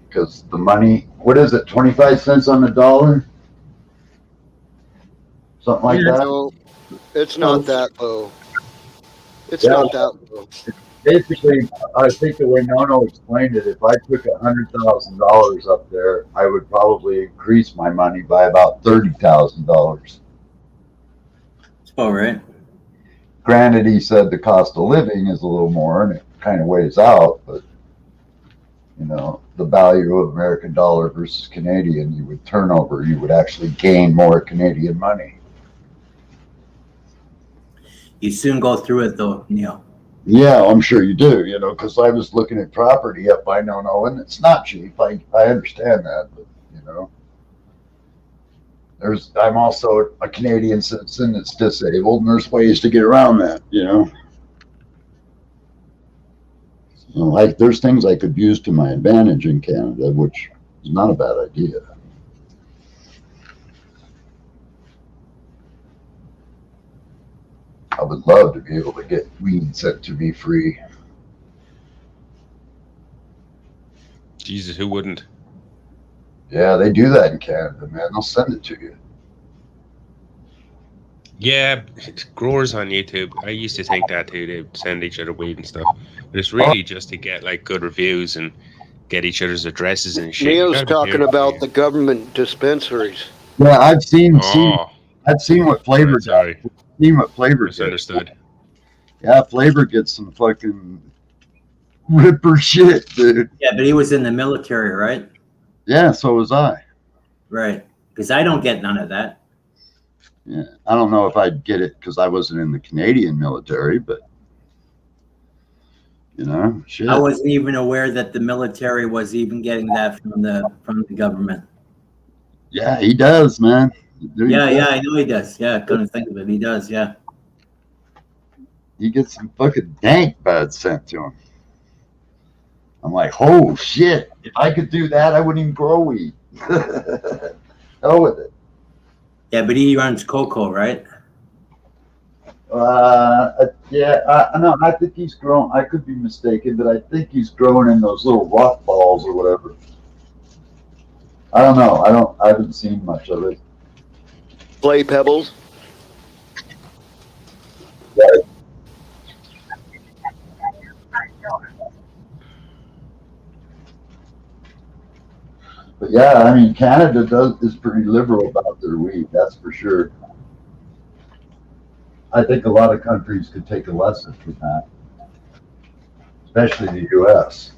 Because the money, what is it, 25 cents on the dollar? Something like that? No, it's not that low. It's Yeah. not that low. Basically, I think the way Nono explained it, if I took $100,000 up there, I would probably increase my money by about $30,000. That's about right. Granted, he said the cost of living is a little more, and it kind of weighs out, but the value of American dollar versus Canadian, you would actually gain more Canadian money. You soon go through it though, Neil. Yeah, I'm sure you do, because I was looking at property up by no, and it's not cheap. I understand that, but, I'm also a Canadian citizen that's disabled, and there's ways to get around that, Like there's things I could use to my advantage in Canada, which is not a bad idea. I would love to be able to get weed sent to me free. Jesus, who wouldn't? Yeah, they do that in Canada, man. They'll send it to you. Yeah, growers on YouTube. I used to think that too. They send each other weed and stuff. But it's really just to get like good reviews and get each other's addresses and shit. Neo's talking about the government dispensaries. Yeah, I've seen what Flavor does. Sorry. Seen what Flavor gets. Misunderstood. Yeah, Flavor gets some fucking ripper shit, dude. Yeah, but he was in the military, right? Yeah, so was I. Right. Because I don't get none of that. Yeah, I don't know if I'd get it because I wasn't in the Canadian military, but shit. I wasn't even aware that the military was even getting that from the government. Yeah, he does, man. Yeah, I know he does. Yeah, I couldn't think of it. He does, yeah. He gets some fucking dank buds sent to him. I'm like, oh shit! If I could do that, I wouldn't even grow weed. Hell with it. Yeah, but he runs Coco, right? Yeah, no, I think he's grown. I could be mistaken, but I think he's growing in those little rock balls or whatever. I don't know. I haven't seen much of it. Play pebbles. Right. But yeah, I mean, Canada is pretty liberal about their weed. That's for sure. I think a lot of countries could take a lesson from that, especially the U.S.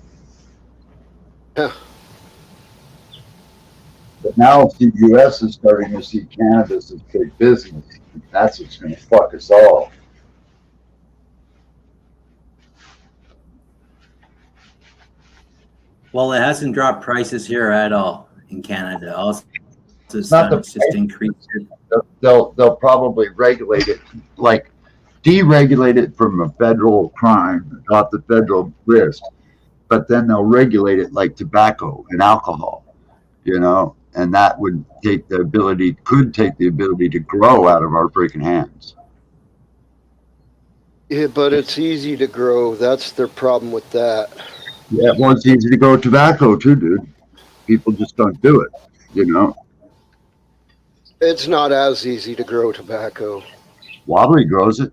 Yeah. But now the U.S. is starting to see Canada as big business. That's what's going to fuck us all. Well, it hasn't dropped prices here at all in Canada. Also, it's Not the just increased it. They'll probably regulate it, like deregulate it from a federal crime, off the federal list, but then they'll regulate it like tobacco and alcohol, and that would could take the ability to grow out of our freaking hands. Yeah, but it's easy to grow. That's their problem with that. Yeah, well, it's easy to grow tobacco too, dude. People just don't do it, It's not as easy to grow tobacco. Wobbly grows it.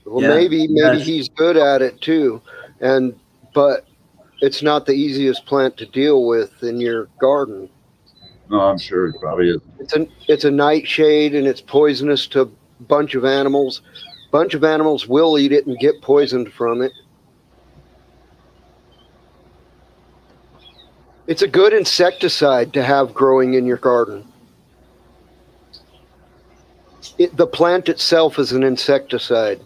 Well, Yeah, maybe he's good at it too, but it's not the easiest plant to deal with in your garden. No, I'm sure it probably is. It's a nightshade and it's poisonous to a bunch of animals. Bunch of animals will eat it and get poisoned from it. It's a good insecticide to have growing in your garden. The plant itself is an insecticide.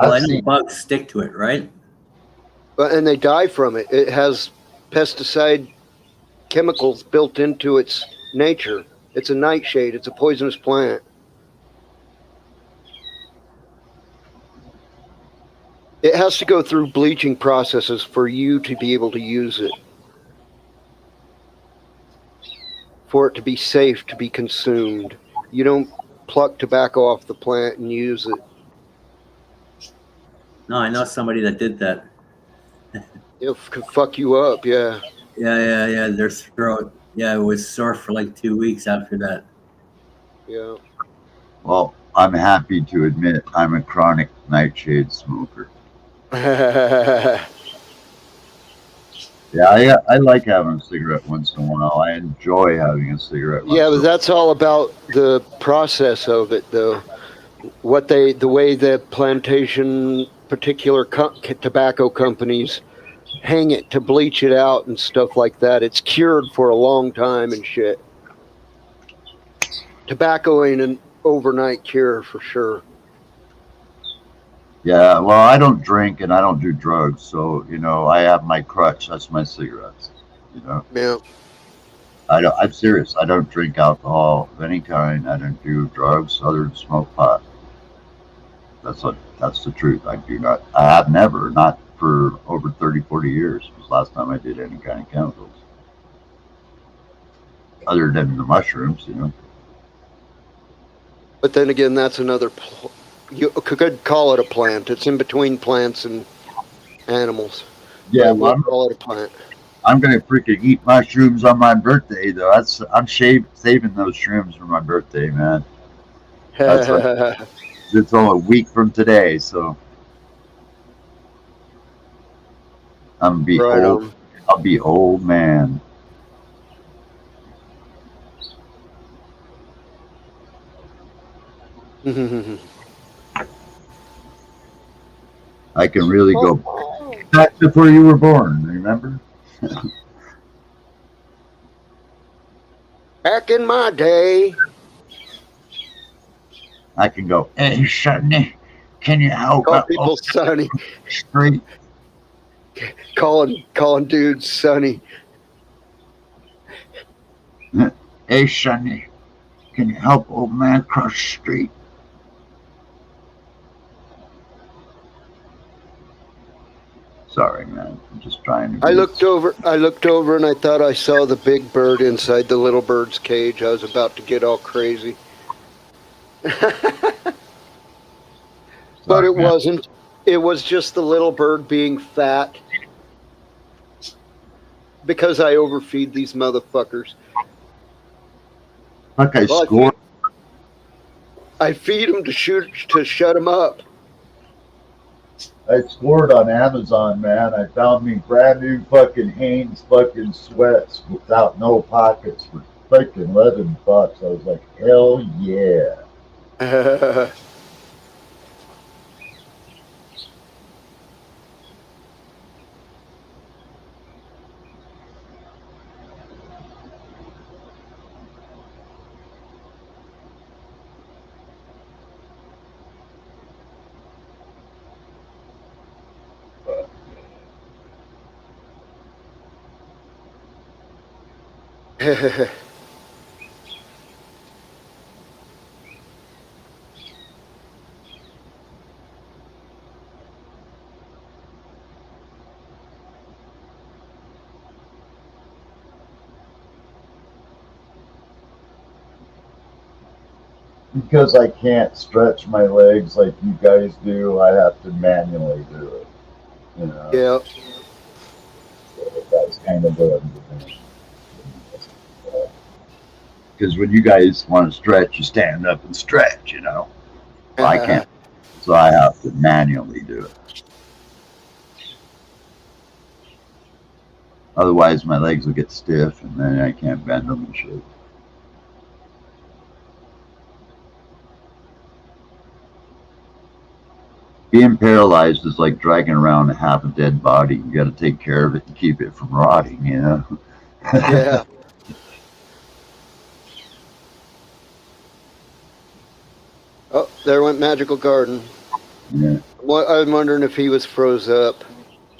Well, I know bugs stick to it, right? And they die from it. It has pesticide chemicals built into its nature. It's a nightshade. It's a poisonous plant. It has to go through bleaching processes for you to be able to use it. For it to be safe to be consumed. You don't pluck tobacco off the plant and use it. No, I know somebody that did that. It could fuck you up, yeah. Yeah. Their throat. Yeah, it was sore for like 2 weeks after that. Yeah. Well, I'm happy to admit I'm a chronic nightshade smoker. Yeah, I like having a cigarette once in a while. I enjoy having a cigarette. Yeah, but that's all about the process of it, though. The way the plantation, particular tobacco companies hang it to bleach it out and stuff like that. It's cured for a long time and shit. Tobacco ain't an overnight cure for sure. Yeah, well, I don't drink and I don't do drugs, so I have my crutch. That's my cigarettes. Yeah. I'm serious. I don't drink alcohol of any kind. I don't do drugs other than smoke pot. That's the truth. I do not. I have never, not for over 30, 40 years. Was the last time I did any kind of chemicals, other than the mushrooms. But then again, that's another. You could call it a plant. It's in between plants and animals. Yeah, we'll call it a plant. I'm gonna freaking eat mushrooms on my birthday, though. I'm saving those shrooms for my birthday, man. It's only a week from today, so I'm gonna be right old. on. I'll be old man. I can really go back to where you were born. Remember? Back in my day. I can go, hey, Sonny, can you help Call people Sonny. Street? Calling dudes Sonny. Hey, Sonny, can you help old man cross the street? Sorry, man. I'm just trying to. I looked over and I thought I saw the big bird inside the little bird's cage. I was about to get all crazy. But it wasn't. It was just the little bird being fat. Because I overfeed these motherfuckers. Look, I scored. I feed them to shut them up. I scored on Amazon, man. I found me brand new fucking Hanes fucking sweats without no pockets for freaking $11. I was like, hell yeah. Because I can't stretch my legs like you guys do, I have to manually do it. Yeah. So that's kind of the because when you guys want to stretch, you stand up and stretch, Well, I can't, so I have to manually do it. Otherwise, my legs will get stiff, and then I can't bend them and shit. Being paralyzed is like dragging around a half a dead body. You got to take care of it and keep it from rotting, Yeah. Oh, there went Magical Garden. Yeah. I'm wondering if he was froze up.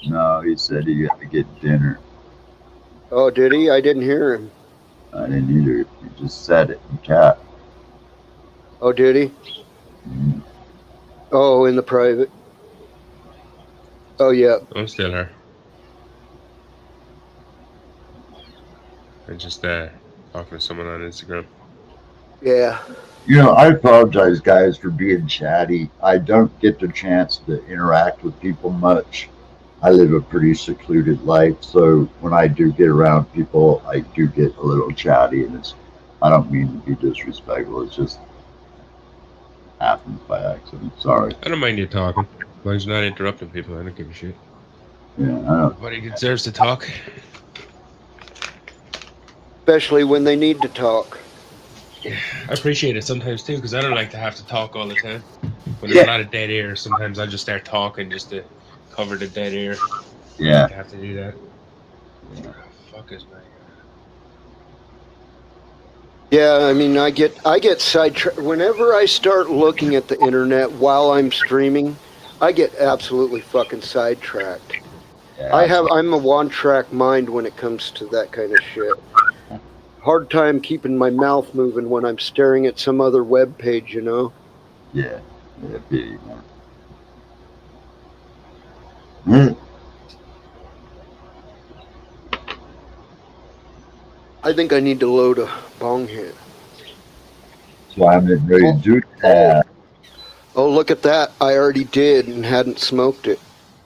No, he said he had to get dinner. Oh, did he? I didn't hear him. I didn't either. He just said it in chat. Oh, did he? Mm-hmm. Oh, in the private. Oh, yeah. I'm still here. I just talking to someone on Instagram. Yeah. I apologize, guys, for being chatty. I don't get the chance to interact with people much. I live a pretty secluded life, so when I do get around people, I do get a little chatty, and I don't mean to be disrespectful. It's just happens by accident. Sorry. I don't mind you talking. As long as you're not interrupting people, I don't give a shit. Yeah, I don't. Nobody deserves to talk. Especially when they need to talk. Yeah, I appreciate it sometimes too, because I don't like to have to talk all the time. When there's a lot of dead air, sometimes I just start talking just to cover the dead air. Yeah. I have to do that. Yeah. Fuck is my. Yeah, I mean, I get sidetracked. Whenever I start looking at the internet while I'm streaming, I get absolutely fucking sidetracked. Yeah, I'm a one-track mind when it comes to that kind of shit. hard time keeping my mouth moving when I'm staring at some other web page, you know? Yeah. Yeah, pity, man. I think I need to load a bong hit. So I'm getting ready to do that. Oh, look at that. I already did and hadn't smoked it.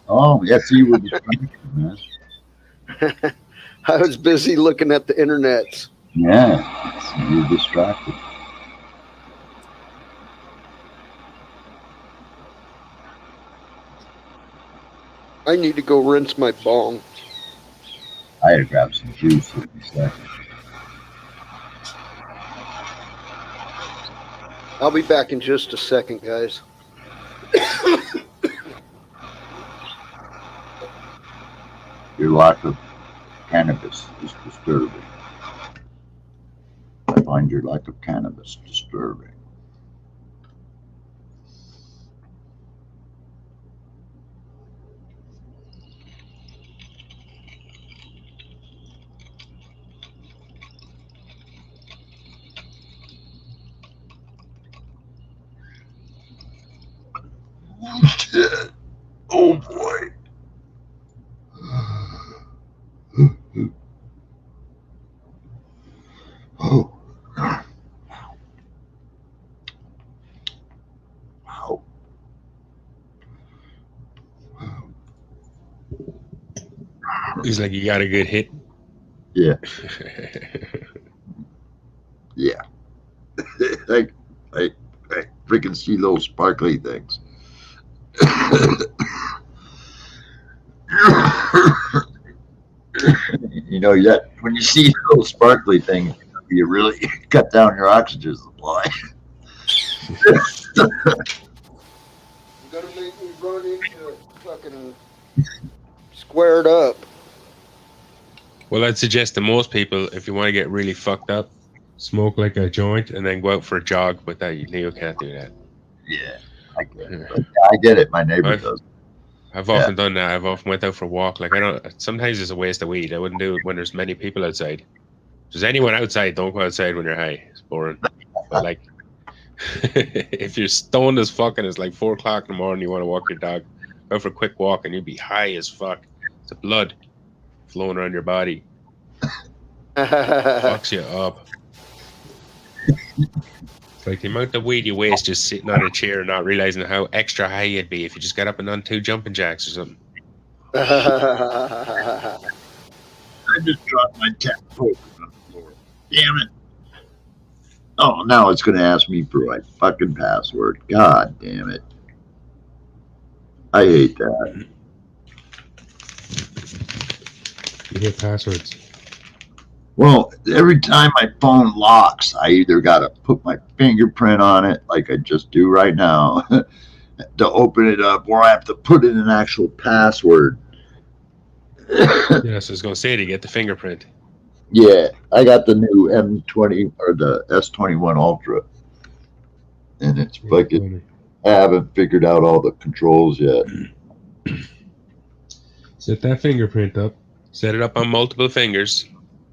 Oh, yes, you were distracted, man. I was busy looking at the internet. Yeah, so you're distracted. I need to go rinse my bong. I had to grab some juice in a second. I'll be back in just a second, guys. Your lack of cannabis is disturbing. I find your lack of cannabis disturbing. Oh, shit. Oh, boy. Oh. Wow. He's like, you got a good hit. Yeah. Yeah. I freaking see those sparkly things. You know, yet when you see those sparkly things, you really cut down your oxygen supply. You're gonna make me run into it fucking squared up. Well, I'd suggest to most people, if you want to get really fucked up, smoke like a joint and then go out for a jog. But that you can't do that. Yeah, I get it. But I get it. My neighbor does. I've often done that. I've often went out for a walk. Like, I don't. Sometimes it's a waste of weed. I wouldn't do it when there's many people outside. If there's anyone outside, don't go outside when you're high. It's boring. But like, if you're stoned as fuck and it's like 4 o'clock in the morning, you want to walk your dog, go for a quick walk, and you'd be high as fuck. It's the blood flowing around your body. Fucks you up. It's like the amount of weed you waste just sitting on a chair and not realizing how extra high you'd be if you just got up and done 2 jumping jacks or something. I just dropped my cat on the floor. Damn it. Oh, now it's going to ask me for my fucking password. God damn it. I hate that. You hit passwords. Well, every time my phone locks, I either got to put my fingerprint on it, like I just do right now, to open it up, or I have to put in an actual password. Yeah, so I was going to say to get the fingerprint. Yeah, I got the new M20 or the S21 Ultra, and it's fucking. I haven't figured out all the controls yet. Set that fingerprint up. Set it up on multiple fingers.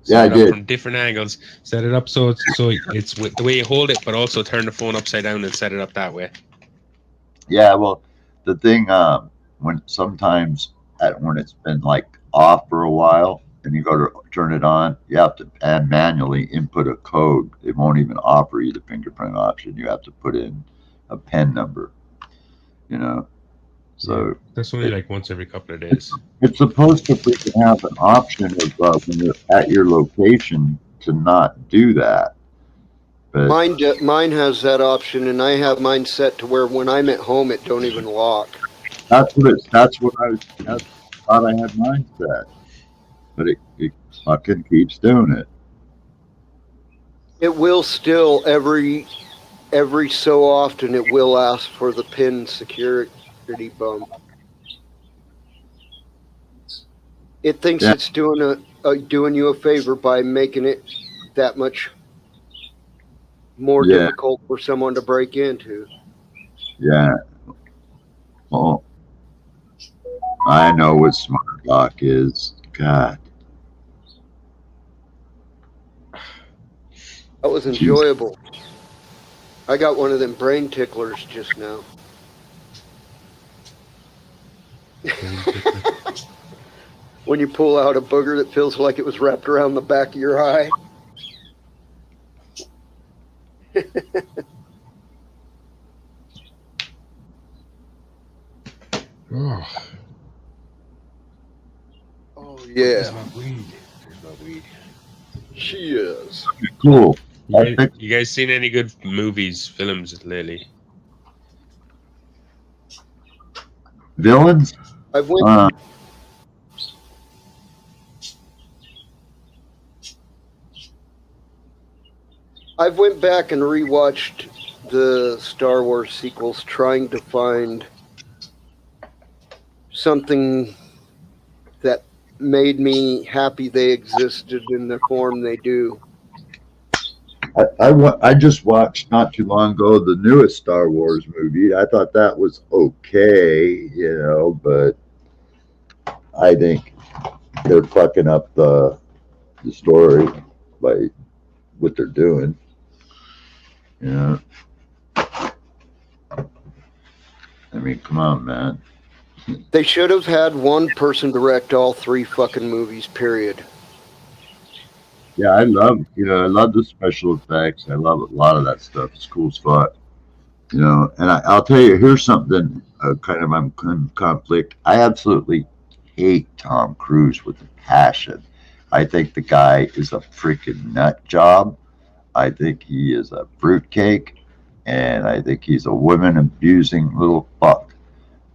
Yeah, I did. From different angles. Set it up so it's with the way you hold it, but also turn the phone upside down and set it up that way. Yeah, well, the thing when sometimes when it's been like off for a while and you go to turn it on, you have to manually input a code. It won't even offer you the fingerprint option. You have to put in a PIN number. You know, so yeah, that's only like once every couple of days. It's supposed to freaking have an option of when you're at your location to not do that. But Mine has that option, and I have mine set to where when I'm at home, it don't even lock. That's what I thought I had mine set, but it fucking keeps doing it. It will still every so often it will ask for the PIN security bump. It thinks it's doing doing you a favor by making it that much more difficult for someone to break into. Yeah. Well, I know what smart lock is. God. That was enjoyable. I got one of them brain ticklers just now. When you pull out a booger that feels like it was wrapped around the back of your eye. Oh, Yeah. there's my weed. There's my weed. She is. Cool. You guys seen any good movies, films lately? Villains? I've went back and rewatched the Star Wars sequels, trying to find something that made me happy they existed in the form they do. I just watched not too long ago the newest Star Wars movie. I thought that was okay, but I think they're fucking up the story by what they're doing. Yeah. I mean, come on, man. They should have had one person direct all 3 fucking movies, period. Yeah, I love the special effects. I love a lot of that stuff. It's cool as fuck. And I'll tell you, here's something kind of I'm in conflict. I absolutely hate Tom Cruise with a passion. I think the guy is a freaking nut job. I think he is a fruitcake, and I think he's a woman abusing little fuck.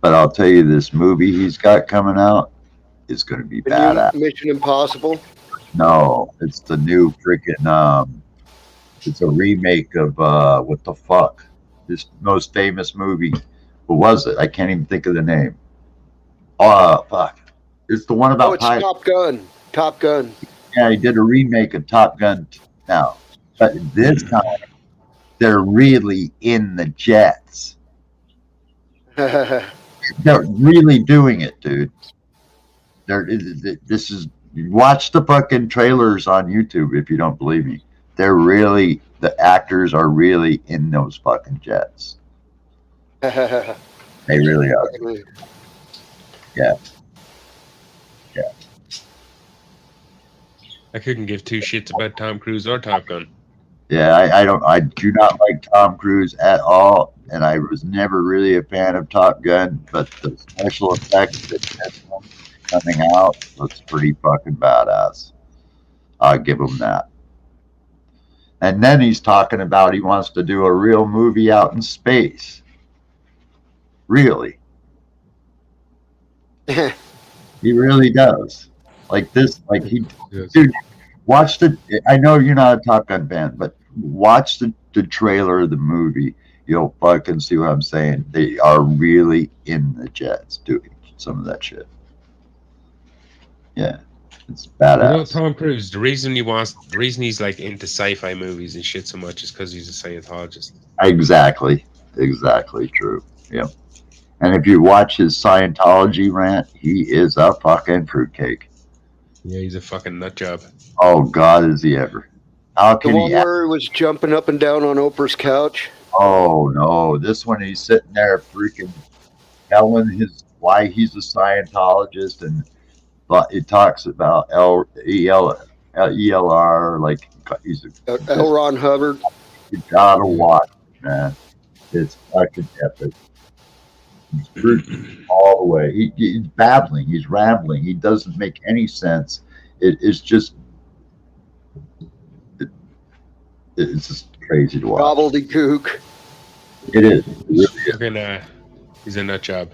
But I'll tell you, this movie he's got coming out is going to be badass. Mission Impossible? No, it's the new freaking it's a remake of what the fuck? His most famous movie. What was it? I can't even think of the name. Fuck. It's the one about it's Top Gun. Top Gun. Yeah, he did a remake of Top Gun now. But this time they're really in the jets. They're really doing it, dude. This is watch the fucking trailers on YouTube if you don't believe me. The actors are really in those fucking jets. They really are. Yeah. I couldn't give 2 shits about Tom Cruise or Top Gun. Yeah, I do not like Tom Cruise at all, and I was never really a fan of Top Gun, but the special effects that coming out looks pretty fucking badass. I'll give him that. And then he's talking about he wants to do a real movie out in space. Really? He really does. Like this, like he, Yes. dude, watch I know you're not a Top Gun fan, but watch the trailer of the movie. You'll fucking see what I'm saying. They are really in the jets doing some of that shit. Yeah, it's badass. Tom Cruise, the reason he's like into sci-fi movies and shit so much is because he's a Scientologist. Exactly true. Yeah. And if you watch his Scientology rant, he is a fucking fruitcake. Yeah, he's a fucking nut job. Oh God, is he ever? How can the one where he was jumping up and down on Oprah's couch? Oh no, this one he's sitting there freaking telling why he's a Scientologist, and it talks about ELR, like he's L. Ron Hubbard. You gotta watch it, man. It's fucking epic. He's freaking all the way. He's babbling. He's rambling. He doesn't make any sense. It's just it's just crazy to watch. Gobbledygook. It is. It really is. Fucking, he's a nut job.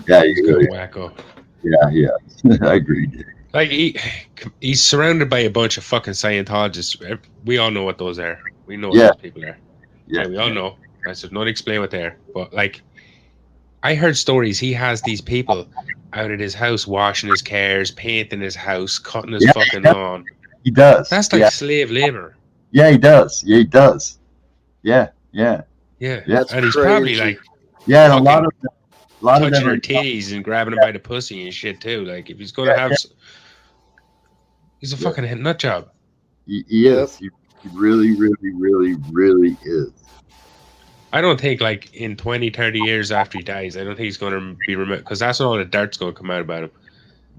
Yeah, He's really a wacko. Yeah. I agree. Like he's surrounded by a bunch of fucking Scientologists. We all know what those are. We know what those people are. Yeah, we all know. I said not explain what they are, but like I heard stories. He has these people out at his house washing his cars, painting his house, cutting his fucking lawn. He does. That's like slave labor. Yeah, he does. Yeah, he does. Yeah. Yeah. That's And he's crazy. probably like Yeah, and a lot of touching them her are titties and grabbing him by the pussy and shit too. Like if he's gonna have, he's a fucking nut job. He is. He really, really, really, really is. I don't think like in 20, 30 years after he dies, I don't think he's going to be remembered because that's when all the dirt's going to come out about him.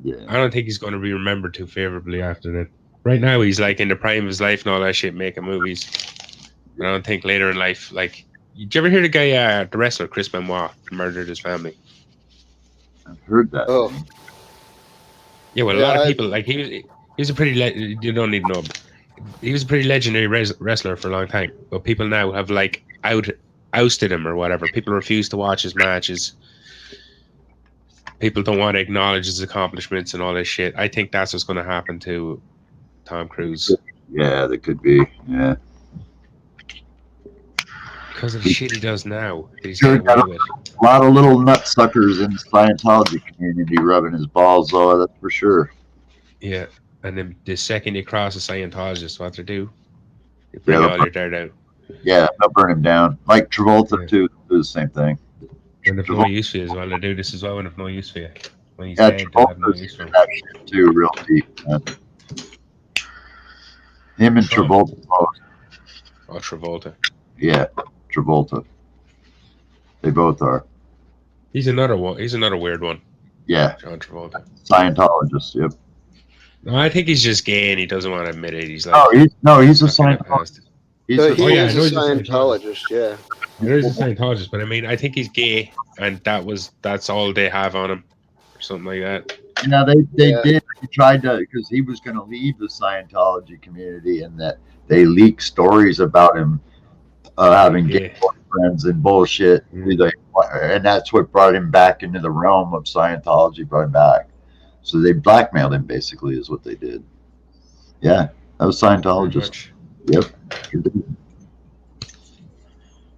Yeah. I don't think he's going to be remembered too favorably after that. Right now, he's like in the prime of his life and all that shit, making movies. But I don't think later in life, like, did you ever hear the guy, the wrestler Chris Benoit, murdered his family? I've heard that. Oh. Name. Yeah, well, a Yeah, lot of people like he was a pretty you don't need to know. He was a pretty legendary wrestler for a long time, but people now have like ousted him or whatever. People refuse to watch his matches. People don't want to acknowledge his accomplishments and all this shit. I think that's what's going to happen to Tom Cruise Yeah, that could be. Yeah. because of the shit he does now. That he's Sure, getting away with. a lot of little nutsuckers in the Scientology community rubbing his balls, though. That's for sure. Yeah, and then the second you cross a Scientologist, what they do? They bring Yeah, all your dirt out. Yeah, they'll burn him down. Like Travolta Yeah. too. Do the same thing. When they've no use for you as well, they do this as well when they've no use for you. When he's Yeah, dead, they have no Travolta's use for him. that shit too, real deep. Man. Him and Sean. Travolta. Both. Oh, Travolta. Yeah, Travolta. They both are. He's another one. He's another weird one. Yeah, John Travolta. Scientologist. Yep. No, I think he's just gay and he doesn't want to admit it. He's like, Oh, he's a not gonna Scientologist. pass. He's he a, Oh, yeah, I is know a he's a Scientologist, yeah. There is a Scientologist, but I mean, I think he's gay, and that's all they have on him, or something like that. you know, they Yeah. did. He tried to because he was going to leave the Scientology community, and that they leaked stories about him having gay boyfriends and bullshit. Mm. And that's what brought him back into the realm of Scientology. Brought him back. So they blackmailed him, basically, is what they did. Yeah, that was Pretty Scientologist. much. Yep. Sure did.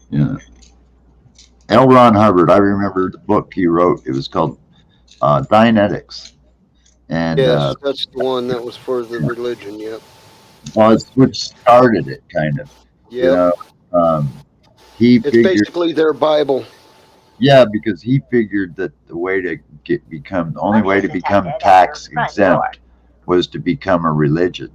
Yeah. L. Ron Hubbard, I remember the book he wrote. It was called Dianetics. And Yes, that's the one that was for the religion, yep. well, it's what started it, kind of. Yep. You know, he It's figured, basically their Bible. yeah, because he figured that the way to the only way to become tax exempt was to become a religion,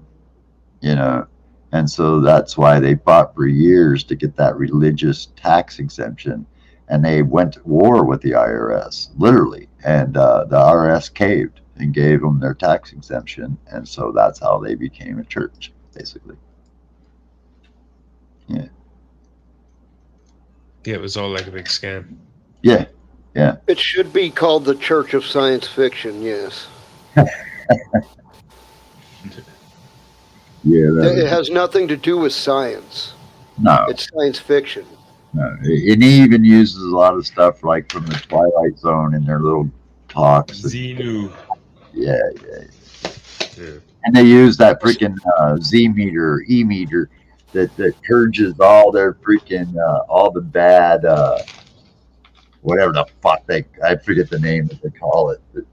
you know. And so that's why they fought for years to get that religious tax exemption. And they went to war with the IRS, literally. And the IRS caved and gave them their tax exemption. And so that's how they became a church, basically. Yeah, it was all like a big scam. Yeah. It should be called the Church of Science Fiction, yes. Yeah. It has nothing to do with science. No. It's science fiction. No, and he even uses a lot of stuff like from the Twilight Zone in their little talks. Xenu. Yeah. Yeah. And they use that freaking Z meter, E meter that purges all their freaking all the bad whatever the fuck I forget the name that they call it. But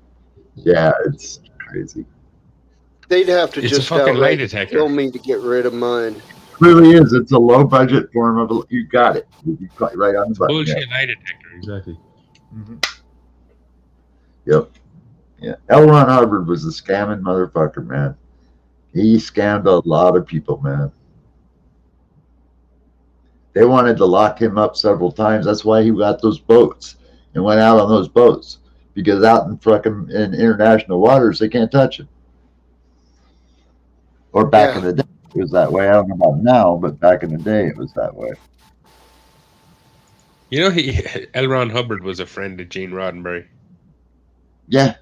yeah, it's crazy. They'd have to It's a just fucking lie outright detector. kill me to get rid of mine. It really is. It's a low budget form of you got it. You got right on the button. Bullshit lie detector, exactly. Yep. Yeah. L. Ron Hubbard was a scamming motherfucker, man. He scammed a lot of people, man. They wanted to lock him up several times. That's why he got those boats and went out on those boats. Because out in fucking in international waters, they can't touch him. Or back in the day, it was that way. I don't know about now, but back in the day, it was that way. You know, L. Ron Hubbard was a friend of Gene Roddenberry. Yeah.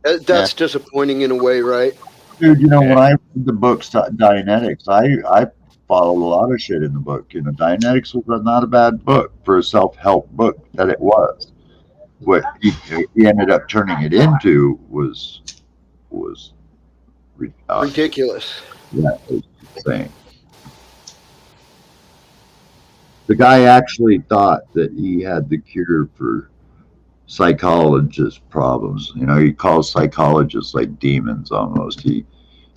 That's disappointing in a way, right? Dude, you know, when I read the books, Dianetics, I followed a lot of shit in the book. You know, Dianetics was not a bad book for a self-help book that it was. What he ended up turning it into was Ridiculous. Yeah, it was insane. The guy actually thought that he had the cure for psychologist problems. You know, he calls psychologists like demons almost. You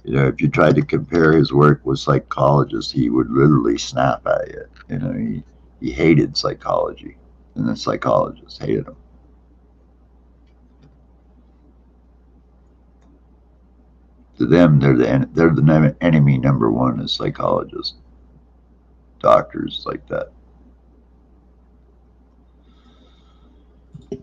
know, if you tried to compare his work with psychologists, he would literally snap at you. You know, he hated psychology, and the psychologists hated him. To them, they're the enemy number one as psychologists, doctors like that.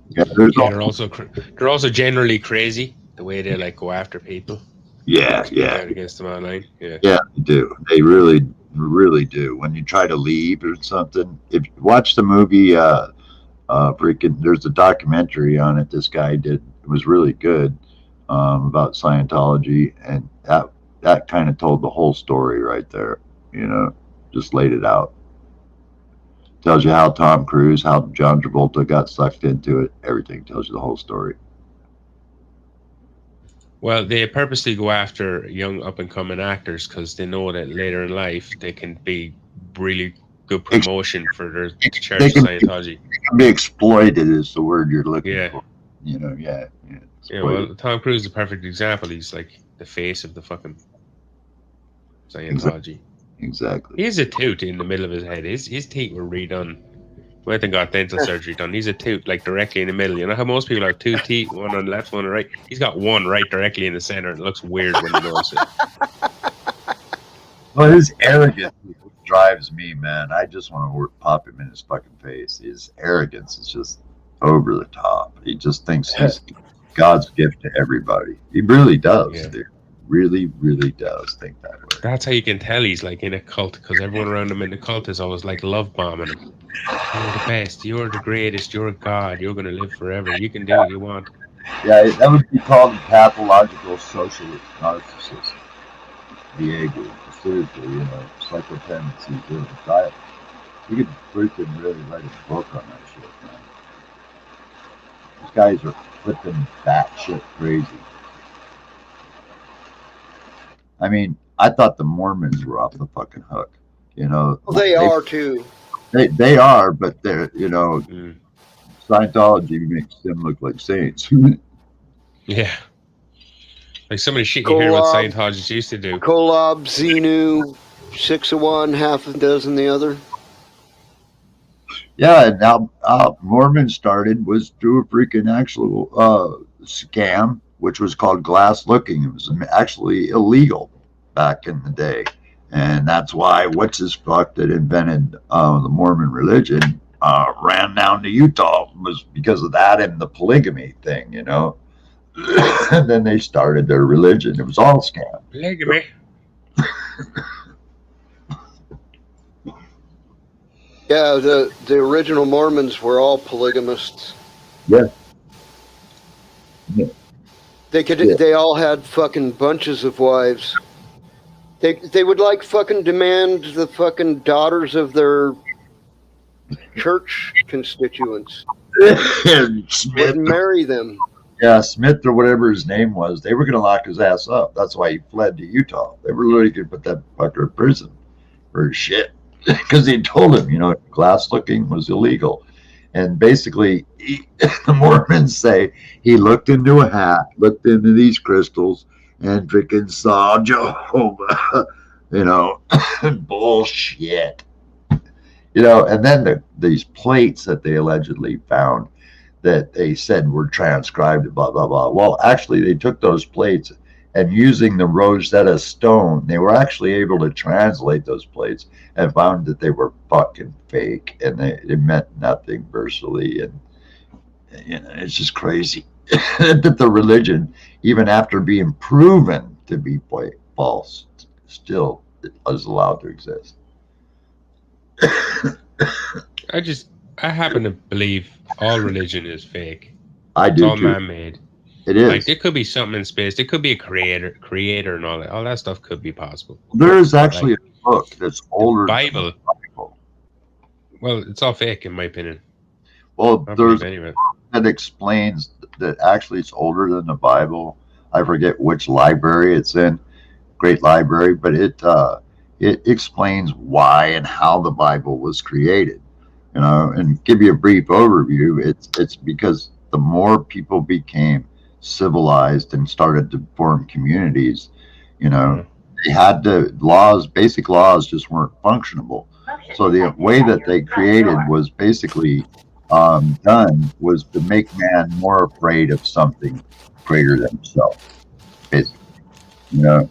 Yeah, they're also generally crazy the way they like go after people. Yeah, Speak out against them online. Yeah, they do. They really do. When you try to leave or something, if you watch the movie, there's a documentary on it. This guy did. It was really good about Scientology, and that kind of told the whole story right there. Just laid it out. Tells you how Tom Cruise, how John Travolta got sucked into it. Everything tells you the whole story. Well, they purposely go after young up-and-coming actors because they know that later in life they can be really good promotion for their Church of Scientology. They can be exploited is the word you're looking for. Yeah, well, Tom Cruise is a perfect example. He's like the face of the fucking Scientology. Exactly. He has a tooth in the middle of his head. His teeth were redone. Went and got dental surgery done. He's a tooth like directly in the middle. You know how most people have two teeth, one on the left, one on the right? He's got one right directly in the center. It looks weird when you notice it. Well, his arrogance drives me, man. I just want to pop him in his fucking face. His arrogance is just over the top. He just thinks he's God's gift to everybody. He really does, dude. Really does think that way. That's how you can tell he's like in a cult, because everyone around him in the cult is always like love bombing him. You're the best. You're the greatest. You're a god. You're going to live forever. You can do what you want. Yeah, that would be called pathological socialist narcissist. Diego, seriously, psycho tendencies. You could freaking really write a book on that shit, man. These guys are flipping batshit crazy. I mean, I thought the Mormons were off the fucking hook. Well, they are too. They are, but they're Scientology makes them look like saints. Yeah. Like some of the shit you hear what Scientologists used to do. Kolob, Xenu, 6 of one, half a dozen the other. Yeah, and now Mormons started was through a freaking actual scam, which was called glass looking. It was actually illegal back in the day. And that's why what's-his-fuck that invented the Mormon religion ran down to Utah, was because of that and the polygamy thing, And then they started their religion. It was all a scam. Polygamy? Yeah, the original Mormons were all polygamists. Yeah. They all had fucking bunches of wives. They would like fucking demand the fucking daughters of their church constituents. Smith Would marry them. Yeah, Smith or whatever his name was, they were going to lock his ass up. That's why he fled to Utah. They were literally going to put that fucker in prison for his shit. Because he told him, glass looking was illegal. And basically, the Mormons say he looked into a hat, looked into these crystals, and freaking saw Jehovah, bullshit. And then these plates that they allegedly found that they said were transcribed, blah, blah, blah. Well, actually, they took those plates and using the Rosetta Stone, they were actually able to translate those plates and found that they were fucking fake and it meant nothing virtually. And, it's just crazy that the religion, even after being proven to be false, still is allowed to exist. I happen to believe all religion is fake. I do. It's all too. man-made. It is. Like there could be something in space. There could be a creator and all that. All that stuff could be possible. There is actually a book that's older Bible. than the Bible. Well, it's all fake in my opinion. Well, there's that explains that actually it's older than the Bible. I forget which library it's in. Great library, but it explains why and how the Bible was created. And give you a brief overview. It's because the more people became civilized and started to form communities, they had basic laws just weren't functionable. So the way that they created was basically done was to make man more afraid of something greater than himself, basically. you know.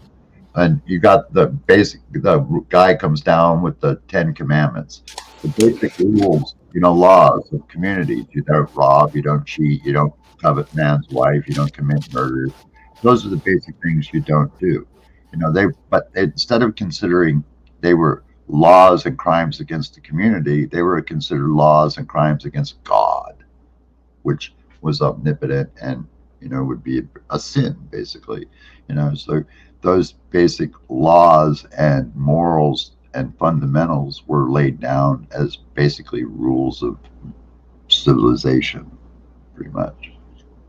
And you got the guy comes down with the 10 Commandments, the basic rules, laws of communities. You don't rob, you don't cheat, you don't covet man's wife, you don't commit murder. Those are the basic things you don't do. But instead of considering they were laws and crimes against the community, they were considered laws and crimes against God, which was omnipotent and, would be a sin, basically. So those basic laws and morals and fundamentals were laid down as basically rules of civilization, pretty much.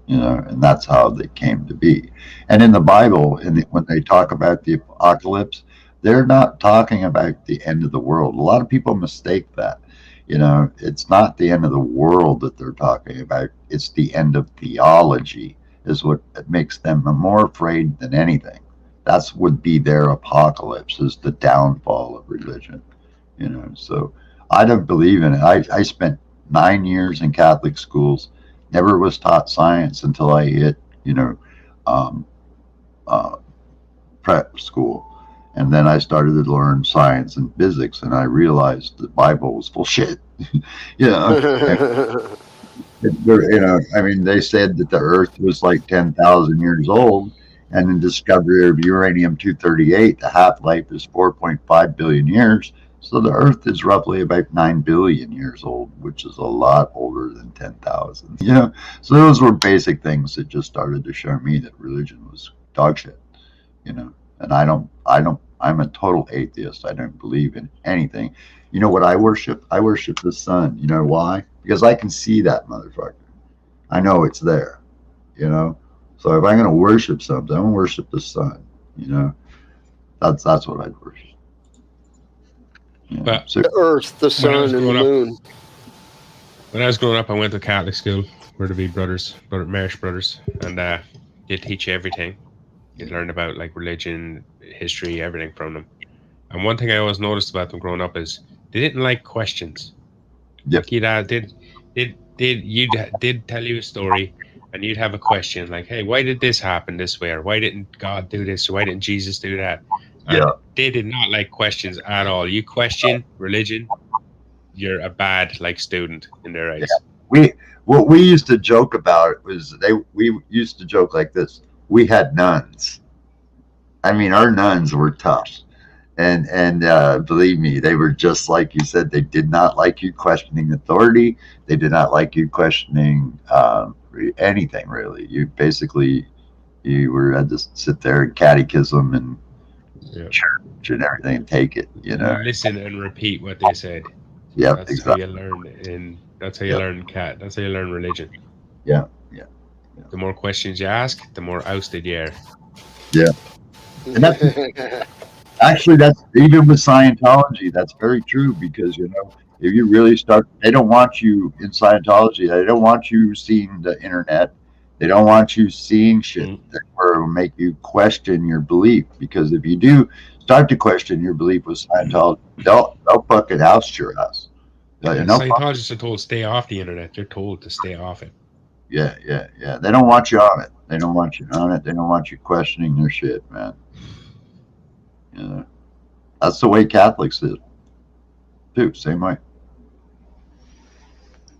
And that's how they came to be. And in the Bible, when they talk about the apocalypse, they're not talking about the end of the world. A lot of people mistake that. It's not the end of the world that they're talking about. It's the end of theology is what makes them more afraid than anything. That's would be their apocalypse, is the downfall of religion. So I don't believe in it. I spent 9 years in Catholic schools, never was taught science until I hit, prep school. And then I started to learn science and physics, and I realized the Bible was full shit. They said that the Earth was like 10,000 years old, and the discovery of uranium-238, the half-life is 4.5 billion years. So the Earth is roughly about 9 billion years old, which is a lot older than 10,000. So those were basic things that just started to show me that religion was dog shit. And I'm a total atheist. I don't believe in anything. You know what I worship? I worship the sun. You know why? Because I can see that motherfucker. I know it's there. So if I'm going to worship something, I'm going to worship the sun. That's what I'd worship. The earth, the sun, and the moon. When I was growing up, I went to Catholic school. We're the big Marsh brothers, and they teach you everything. You learn about like religion, history, everything from them. And one thing I always noticed about them growing up is they didn't like questions. Yep. Like you'd tell you a story, and you'd have a question like, "Hey, why did this happen this way? Or why didn't God do this? Or why didn't Jesus do that?" And they did not like questions at all. You question religion, you're a bad student in their eyes. Yeah. What we used to joke about was we used to joke like this. We had nuns. Our nuns were tough. And believe me, they were just like you said. They did not like you questioning authority. They did not like you questioning anything, really. You had to sit there and catechism and church and everything and take it. You listen and repeat what they said. Yeah, that's exactly. How you learn. That's how you learn That's how you learn religion. Yeah. The more questions you ask, the more ousted you are. Yeah. And that's actually, that's even with Scientology. That's very true, because if you really start, they don't want you in Scientology. They don't want you seeing the internet. They don't want you seeing shit that will make you question your belief. Because if you do start to question your belief with Scientology, they'll fucking oust your ass. Scientologists are told to stay off the internet. They're told to stay off it. Yeah. They don't want you on it. They don't want you on it. They don't want you questioning their shit, man. That's the way Catholics is too. Same way.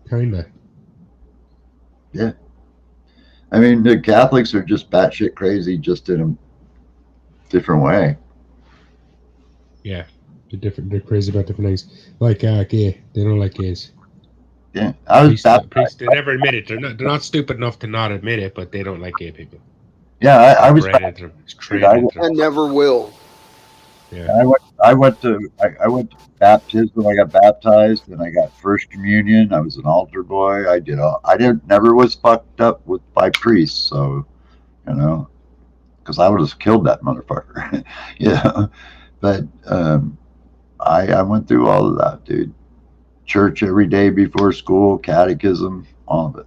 Kinda. Yeah. The Catholics are just batshit crazy, just in a different way. Yeah, they're crazy about different things. Like gay, they don't like gays. Yeah, I was priests, they never admit it. They're not stupid enough to not admit it, but they don't like gay people. Yeah, I was. I never will. Yeah. I went to baptism. I got baptized, and I got first communion. I was an altar boy. Never was fucked up by priests. So, because I would have killed that motherfucker. Yeah, but I went through all of that, dude. Church every day before school, catechism, all of it.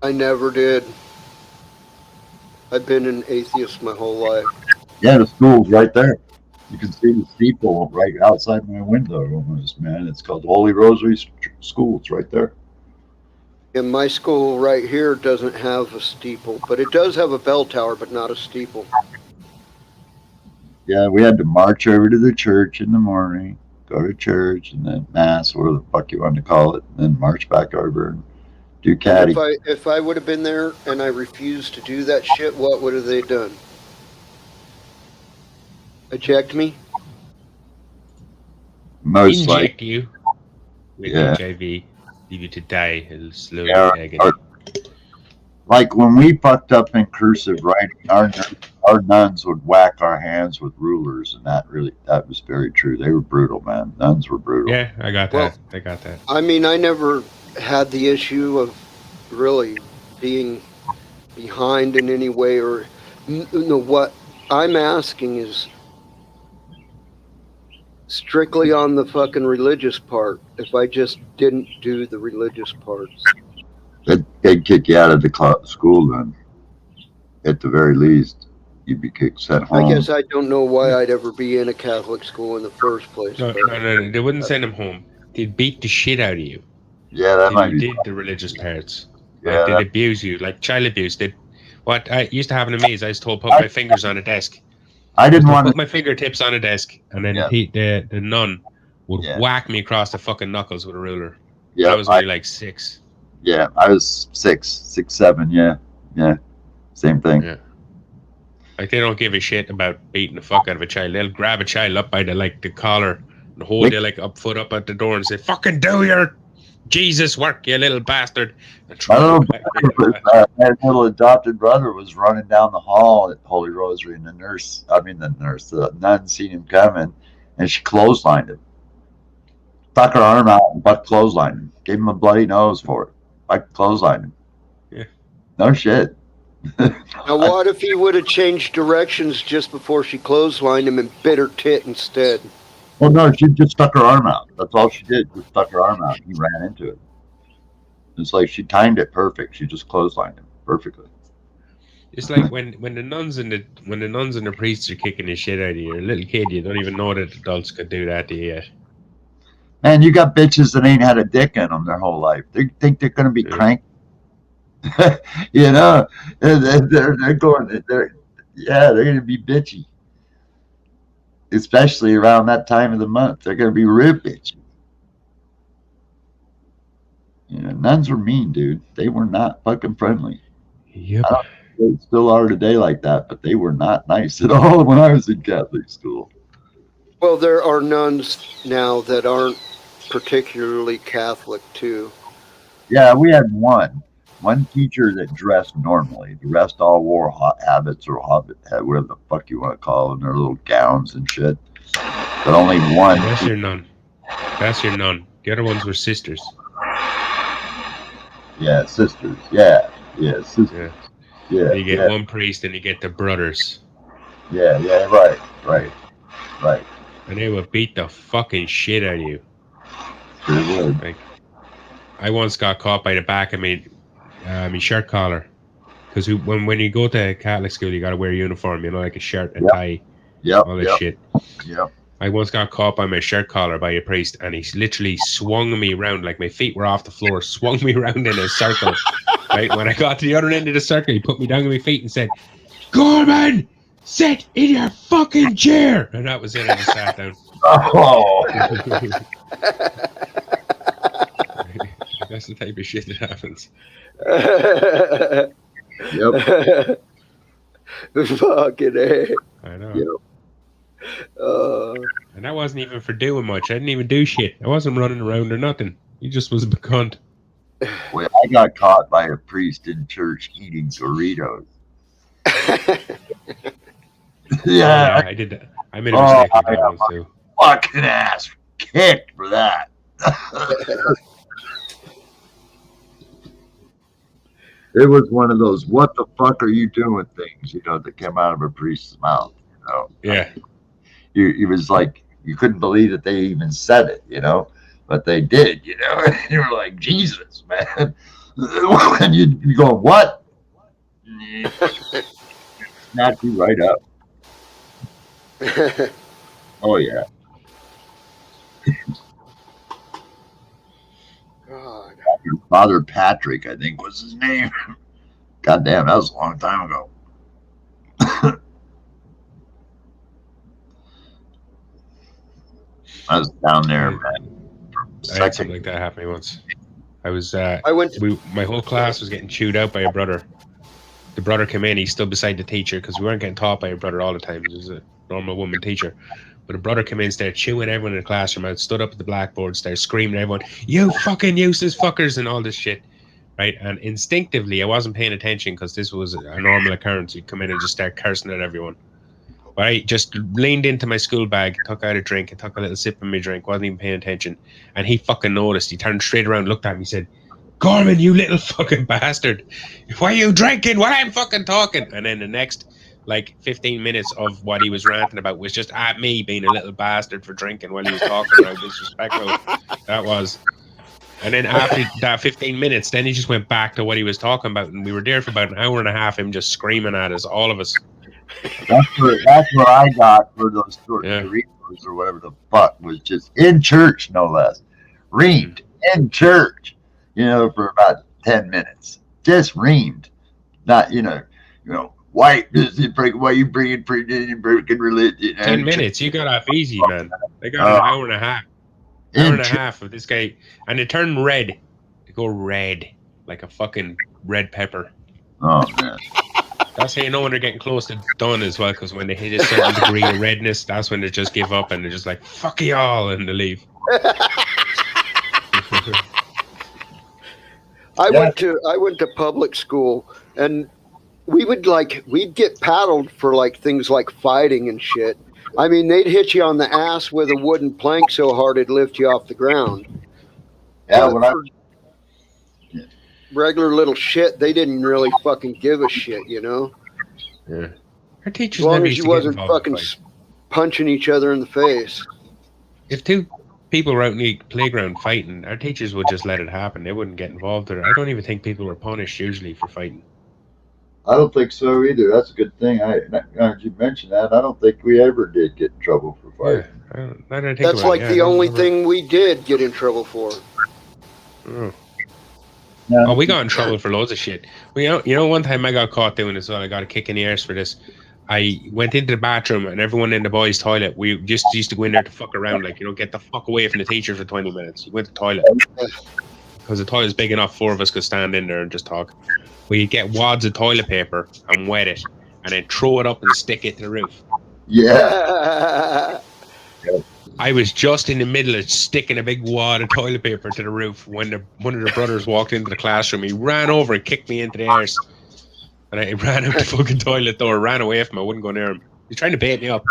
I never did. I've been an atheist my whole life. Yeah, the school's right there. You can see the steeple right outside my window almost, man. It's called Holy Rosary School. It's right there. And my school right here doesn't have a steeple, but it does have a bell tower, but not a steeple. Yeah, we had to march over to the church in the morning, go to church, and then mass, whatever the fuck you want to call it, and then march back over and do And caddy. if I would have been there and I refused to do that shit, what would have they done? Eject me? Most like, Inject you with yeah, HIV, leave you to die. It'll slowly yeah. agony. Like when we fucked up in cursive writing, our nuns would whack our hands with rulers, and that was very true. They were brutal, man. Nuns were brutal. Yeah, I got Well, that. I got that. I mean, I never had the issue of really being behind in any way, or no. What I'm asking is strictly on the fucking religious part. If I just didn't do the religious parts, They'd kick you out of the school then. At the very least, you'd be sent home. I guess I don't know why I'd ever be in a Catholic school in the first place. No, they wouldn't send him home. They'd beat the shit out of you. Yeah, that might be. Did the religious parts. Yeah, Like, they'd abuse you, like child abuse. What I used to have in a maze, I was told put my fingers on a desk. I didn't want put to my fingertips on a desk, and then the nun would whack me across the fucking knuckles with a ruler. Yeah, I was only like 6. Yeah, I was 6, 7. Yeah, same thing. Yeah, like they don't give a shit about beating the fuck out of a child. They'll grab a child up by the collar and hold you like foot up at the door and say, "Fucking do your Jesus work, you little bastard." My little adopted brother was running down the hall at Holy Rosary, and the nun seen him coming, and she clotheslined him. Stuck her arm out and butt clotheslined him. Gave him a bloody nose for it. I clotheslined him. Yeah. No shit. Now, what if he would have changed directions just before she clotheslined him and bit her tit instead? Well, no, she just stuck her arm out. That's all she did. Just stuck her arm out. He ran into it. It's like she timed it perfect. She just clotheslined him perfectly. It's like when the nuns and the priests are kicking the shit out of you. You're a little kid, you don't even know that adults could do that to you yet. Man, you got bitches that ain't had a dick in them their whole life. They think they're going to be cranky. You know, they're going to be bitchy. Especially around that time of the month. They're going to be real bitchy. You know, nuns were mean, dude. They were not fucking friendly. Yep. I don't know if they still are today like that, but they were not nice at all when I was in Catholic school. Well, there are nuns now that aren't particularly Catholic, too. Yeah, we had one teacher that dressed normally. The rest all wore habits or whatever the fuck you want to call them, their little gowns and shit. But only one. That's your nun. That's your nun. The other ones were sisters. Yeah, sisters. Yeah, sisters. Yeah. You get one priest and you get the brothers. Yeah, right. And they would beat the fucking shit out of you. Sure would. Like, I once got caught by the back of my shirt collar. Because when you go to Catholic school, you got to wear a uniform, you know, like a shirt and tie. All this shit. Yep. I once got caught by my shirt collar by a priest, and he literally swung me around, like my feet were off the floor, swung me around in a circle. Right? When I got to the other end of the circle, he put me down on my feet and said, "Gorman, sit in your fucking chair!" And that was it. I just sat down. Oh. That's the type of shit that happens. Yep. Fucking A. I know. Yep. And that wasn't even for doing much. I didn't even do shit. I wasn't running around or nothing. He just was a cunt. Well, I got caught by a priest in church eating Doritos. Yeah, I did that. I made a mistake with that one too. Fucking ass kicked for that. It was one of those "what the fuck are you doing" things, you know, that came out of a priest's mouth. You know? Yeah. It was like you couldn't believe that they even said it, you know, but they did, you know. And you were like, Jesus, man. And you go, what? Snap you right up. Oh yeah. God. Father Patrick, I think was his name. God damn, that was a long time ago. I was down there, man. I had something like that happen to me once. I was my whole class was getting chewed out by a brother. The brother came in, he stood beside the teacher because we weren't getting taught by a brother all the time. He was a normal woman teacher. But the brother came in, started chewing everyone in the classroom out, stood up at the blackboard, started screaming at everyone, "You fucking useless fuckers," and all this shit. Right? And instinctively, I wasn't paying attention because this was a normal occurrence. He'd come in and just start cursing at everyone. But I just leaned into my school bag, took out a drink, and took a little sip of my drink, wasn't even paying attention. And he fucking noticed. He turned straight around, looked at me, said, "Gorman, you little fucking bastard. Why are you drinking when I'm fucking talking?" And then the next, 15 minutes of what he was ranting about was just at me being a little bastard for drinking while he was talking. How disrespectful that was. And then after that 15 minutes, then he just went back to what he was talking about. And we were there for about an hour and a half, him just screaming at us, all of us. That's where I got for those Doritos or whatever the fuck was just in church, no less. Reamed in church, for about 10 minutes. Just reamed. Not, why you bringing freaking religion? 10 minutes, you got off easy, man. They got an hour and a half. Hour and a half of this guy, and it turned red. It go red, like a fucking red pepper. Oh man. That's how you know when they're getting close to done as well, because when they hit a certain degree of redness, that's when they just give up and they're just like, "Fuck y'all," and they leave. I went to public school, and we'd get paddled for things like fighting and shit. I mean, they'd hit you on the ass with a wooden plank so hard it'd lift you off the ground. Yeah, regular little shit, they didn't really fucking give a shit, Yeah. Our teachers as long never as used you to wasn't fucking punching each other in the face. If two people were out in the playground fighting, our teachers would just let it happen. They wouldn't get involved with it. I don't even think people were punished usually for fighting. I don't think so either. That's a good thing. Now you mentioned that, I don't think we ever did get in trouble for fighting. Yeah, that's the only thing we did get in trouble for. Oh. Oh, we got in trouble for loads of shit. Well, one time I got caught doing this, well, I got a kick in the arse for this. I went into the bathroom and everyone in the boys' toilet, we just used to go in there to fuck around, get the fuck away from the teacher for 20 minutes. You went to the toilet. Because the toilet's big enough, 4 of us could stand in there and just talk. We'd get wads of toilet paper and wet it, and then throw it up and stick it to the roof. Yeah. I was just in the middle of sticking a big wad of toilet paper to the roof when one of the brothers walked into the classroom. He ran over and kicked me into the arse. And I ran out the fucking toilet door, ran away from him. I wouldn't go near him. He's trying to bait me up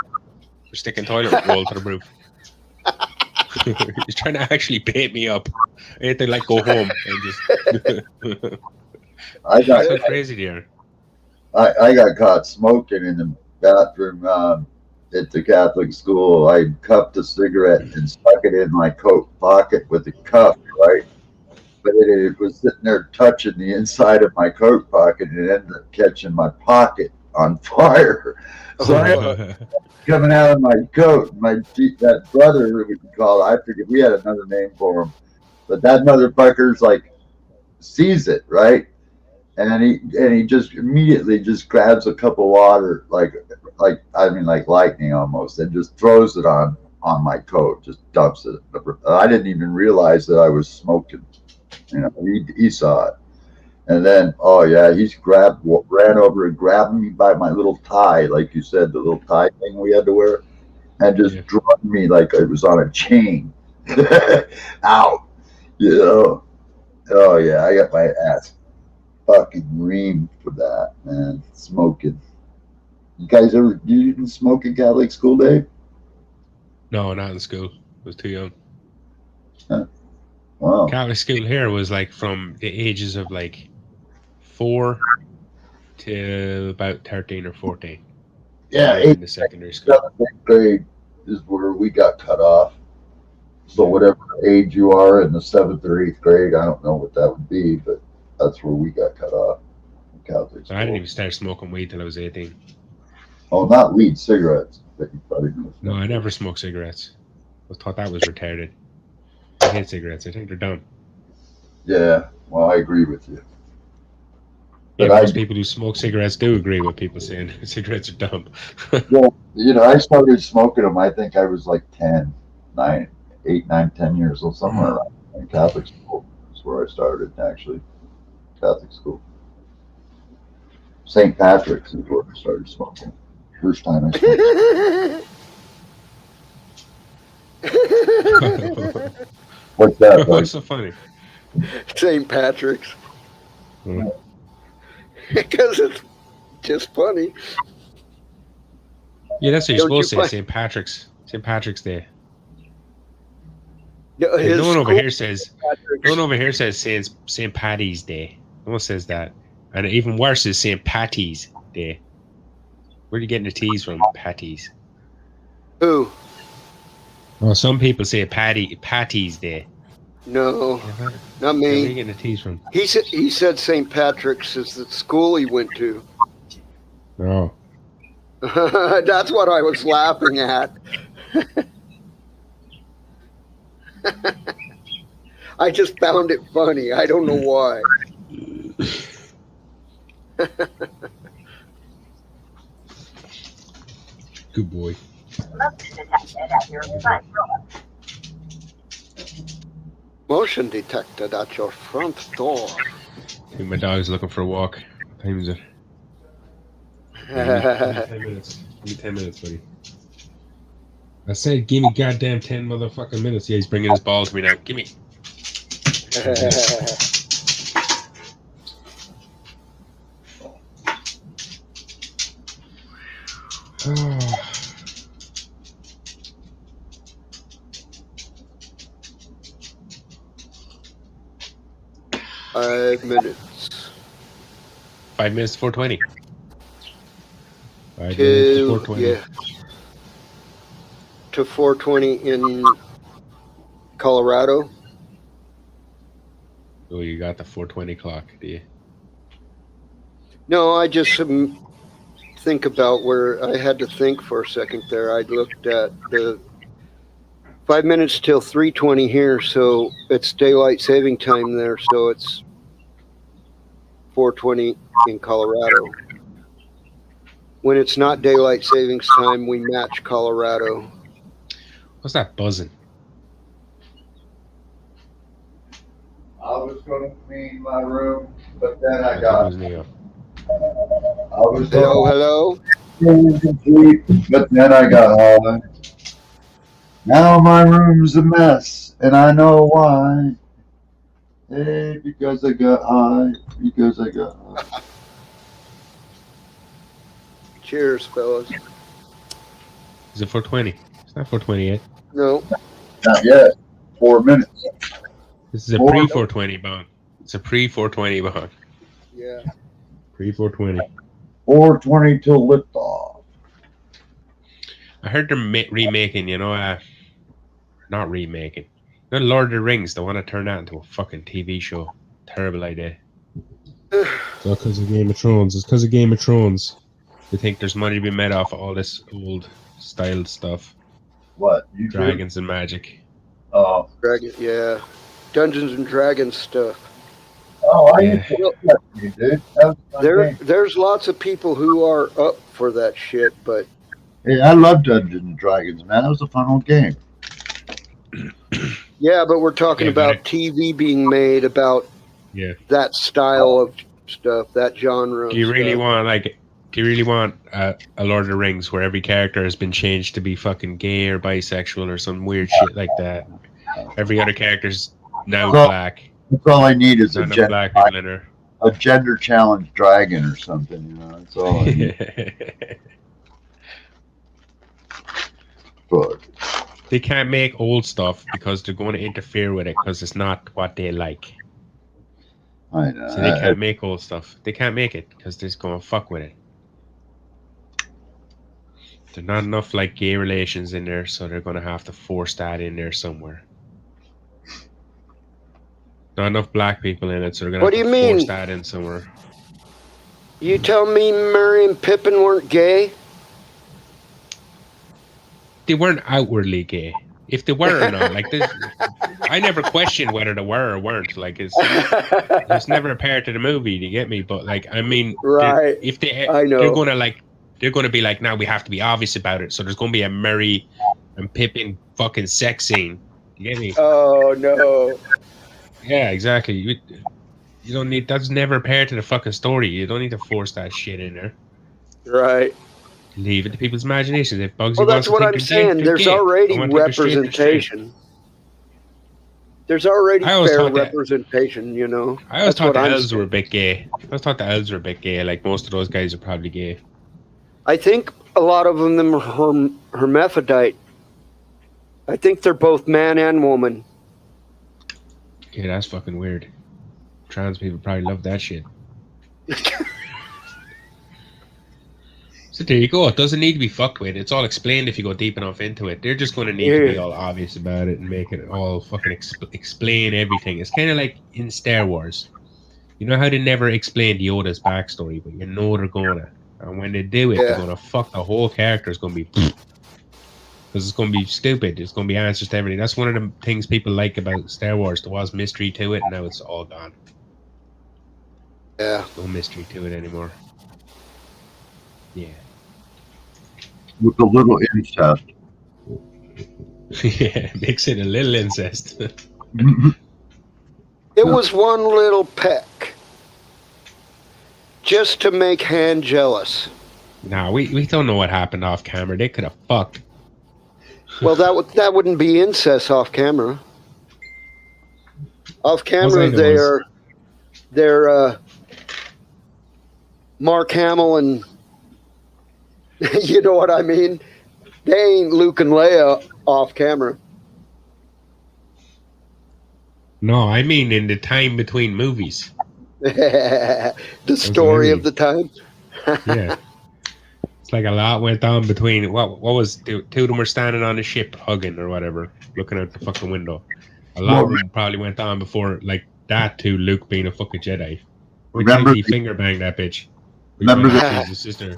for sticking toilet roll to the roof. He's trying to actually bait me up. I had to go home and just... I got so crazy there. I got caught smoking in the bathroom at the Catholic school. I cupped a cigarette and stuck it in my coat pocket with the cup, right? But it was sitting there touching the inside of my coat pocket and it ended up catching my pocket on fire. So I coming out of my coat, that brother, we could call it, I forget, we had another name for him, but that motherfucker's sees it, right? And he just immediately just grabs a cup of water, like lightning almost, and just throws it on my coat, just dumps it. I didn't even realize that I was smoking. He saw it. And then, he's ran over and grabbed me by my little tie, like you said, the little tie thing we had to wear, and just dragged me like it was on a chain out, Oh yeah, I got my ass fucking reamed for that, man. Smoking. You guys you didn't smoke in Catholic school, Dave? No, not in school. I was too young. Huh. Wow. Catholic school here was from the ages of 4 to about 13 or 14. Yeah, in the secondary school. 7th, 8th grade is where we got cut off. So whatever age you are in the 7th or 8th grade, I don't know what that would be, but that's where we got cut off. Catholic school. I didn't even start smoking weed till I was 18. Oh, not weed, cigarettes. That you probably know. No, I never smoked cigarettes. I thought that was retarded. I hate cigarettes. I think they're dumb. Yeah, well, I agree with you. Yeah, most people who smoke cigarettes do agree with people saying cigarettes are dumb. Well, I started smoking them, I think I was 10. 8, 9, 10 years old, somewhere around in Catholic school. That's where I started, actually. Catholic school. St. Patrick's is where I started smoking. First time I smoked. What's that? What's so funny? St. Patrick's. Hmm. Because it's just funny. Yeah, that's what you're Don't supposed you to say. St. Patrick's Day. No, Like, his no one over school- here says. Patrick's. No one over here says St. Patty's Day. No one says that. And even worse is St. Patty's Day. Where are you getting the T's from? Patty's. Who? Well, some people say Patty's Day. No, Yeah, not where are you me. getting the T's from? He said St. Patrick's is the school he went to. Oh. That's what I was laughing at. I just found it funny. I don't know why. Good boy. Motion detected at your front door. I think my dog's looking for a walk. What time is it? Give me 10 minutes. Give me 10 minutes, buddy. I said, give me goddamn 10 motherfucking minutes. Yeah, he's bringing his ball to me now. Give me. Oh. 5 minutes. 5 minutes to 4:20. 5 minutes to To 4:20. yeah. To 4:20 in Colorado. Oh, you got the 4:20 clock, do you? No, I just think about where I had to think for a second there. I looked at the 5 minutes till 3:20 here, so it's daylight saving time there, so it's 4:20 in Colorado. When it's not daylight savings time, we match Colorado. What's that buzzing? I was going to clean my room, but then I That got. was Neo. I was Hello, hello. going to sleep, but then I got high. Now my room's a mess, and I know why. Hey, because I got high. Because I got high. Cheers, fellas. Is it 4:20? It's not 4:20 yet. No, Not yet. 4 minutes. This is a Four- pre-420 bong. It's a pre-420 bong. yeah. Pre-420. 4:20 till liftoff. I heard they're remaking, not remaking. The Lord of the Rings, they want to turn that into a fucking TV show. Terrible idea. It's all because of Game of Thrones. It's because of Game of Thrones. They think there's money to be made off of all this old style stuff. What? You do? Dragons and magic. Oh, Dragon, yeah. Dungeons and Dragons stuff. I Yeah. used to look at you, dude. That was my game. There's lots of people who are up for that shit, but Hey, I love Dungeons and Dragons, man. That was a fun old game. yeah, but we're talking Yeah, about but TV being made about Yeah. that style of stuff, that genre. Do you of really stuff. want a Lord of the Rings where every character has been changed to be fucking gay or bisexual or some weird shit like that? Every other character's now Well, black. That's all I need is Not enough black people in her. a gender challenged dragon or something, you know. That's all I need. But They can't make old stuff because they're going to interfere with it because it's not what they like. I know. So they can't make old stuff. They can't make it because they're just going to fuck with it. There's not enough like gay relations in there, so they're going to have to force that in there somewhere. Not enough black people in it, so they're going What to do have you to force mean? that in somewhere. You tell me Merry and Pippin weren't gay? They weren't outwardly gay. If they were or not, like this, I never questioned whether they were or weren't. Like it's never a part of the movie. Do you get me? But like, I mean, Right. if I know. they're gonna be like, now we have to be obvious about it. So there's gonna be a Merry and Pippin fucking sex scene. You get me? Oh no. Yeah, exactly. You don't need. That's never part of the fucking story. You don't need to force that shit in there. Right. Leave it to people's imaginations. If Bugsy Well, wants that's to what think I'm they're gay, saying. they're There's gay. I already want to think they're straight, they're straight. representation. There's already I always fair thought that. representation, you know. I always That's thought what the I'm elves were a saying. bit gay. I always thought the elves were a bit gay. Like most of those guys are probably gay. I think a lot of them are hermaphrodite. I think they're both man and woman. Okay, that's fucking weird. Trans people probably love that shit. So there you go. It doesn't need to be fucked with. It's all explained if you go deep enough into it. They're just going to need to be all obvious about it and make it all fucking explain everything. It's kind of like in Star Wars. You know how they never explained Yoda's backstory, but you know they're gonna. And when they do it, they're Yeah. gonna fuck the whole character. It's gonna be because it's gonna be stupid. It's gonna be answers to everything. That's one of the things people like about Star Wars. There was mystery to it, and now it's all gone. Yeah. No mystery to it anymore. Yeah. With a little incest. Yeah, mix it a little incest. It was one little peck. Just to make Han jealous. Nah, we don't know what happened off camera. They could have fucked. Well, that wouldn't be incest off camera. Off camera, they're Mark Hamill and you know what I mean. They ain't Luke and Leia off camera. No, I mean in the time between movies. The story of the time. Yeah. It's like a lot went on between what was two of them were standing on the ship hugging or whatever, looking out the fucking window. A lot of them probably went on before like that to Luke being a fucking Jedi. Remember he finger banged that bitch. Remember his sister.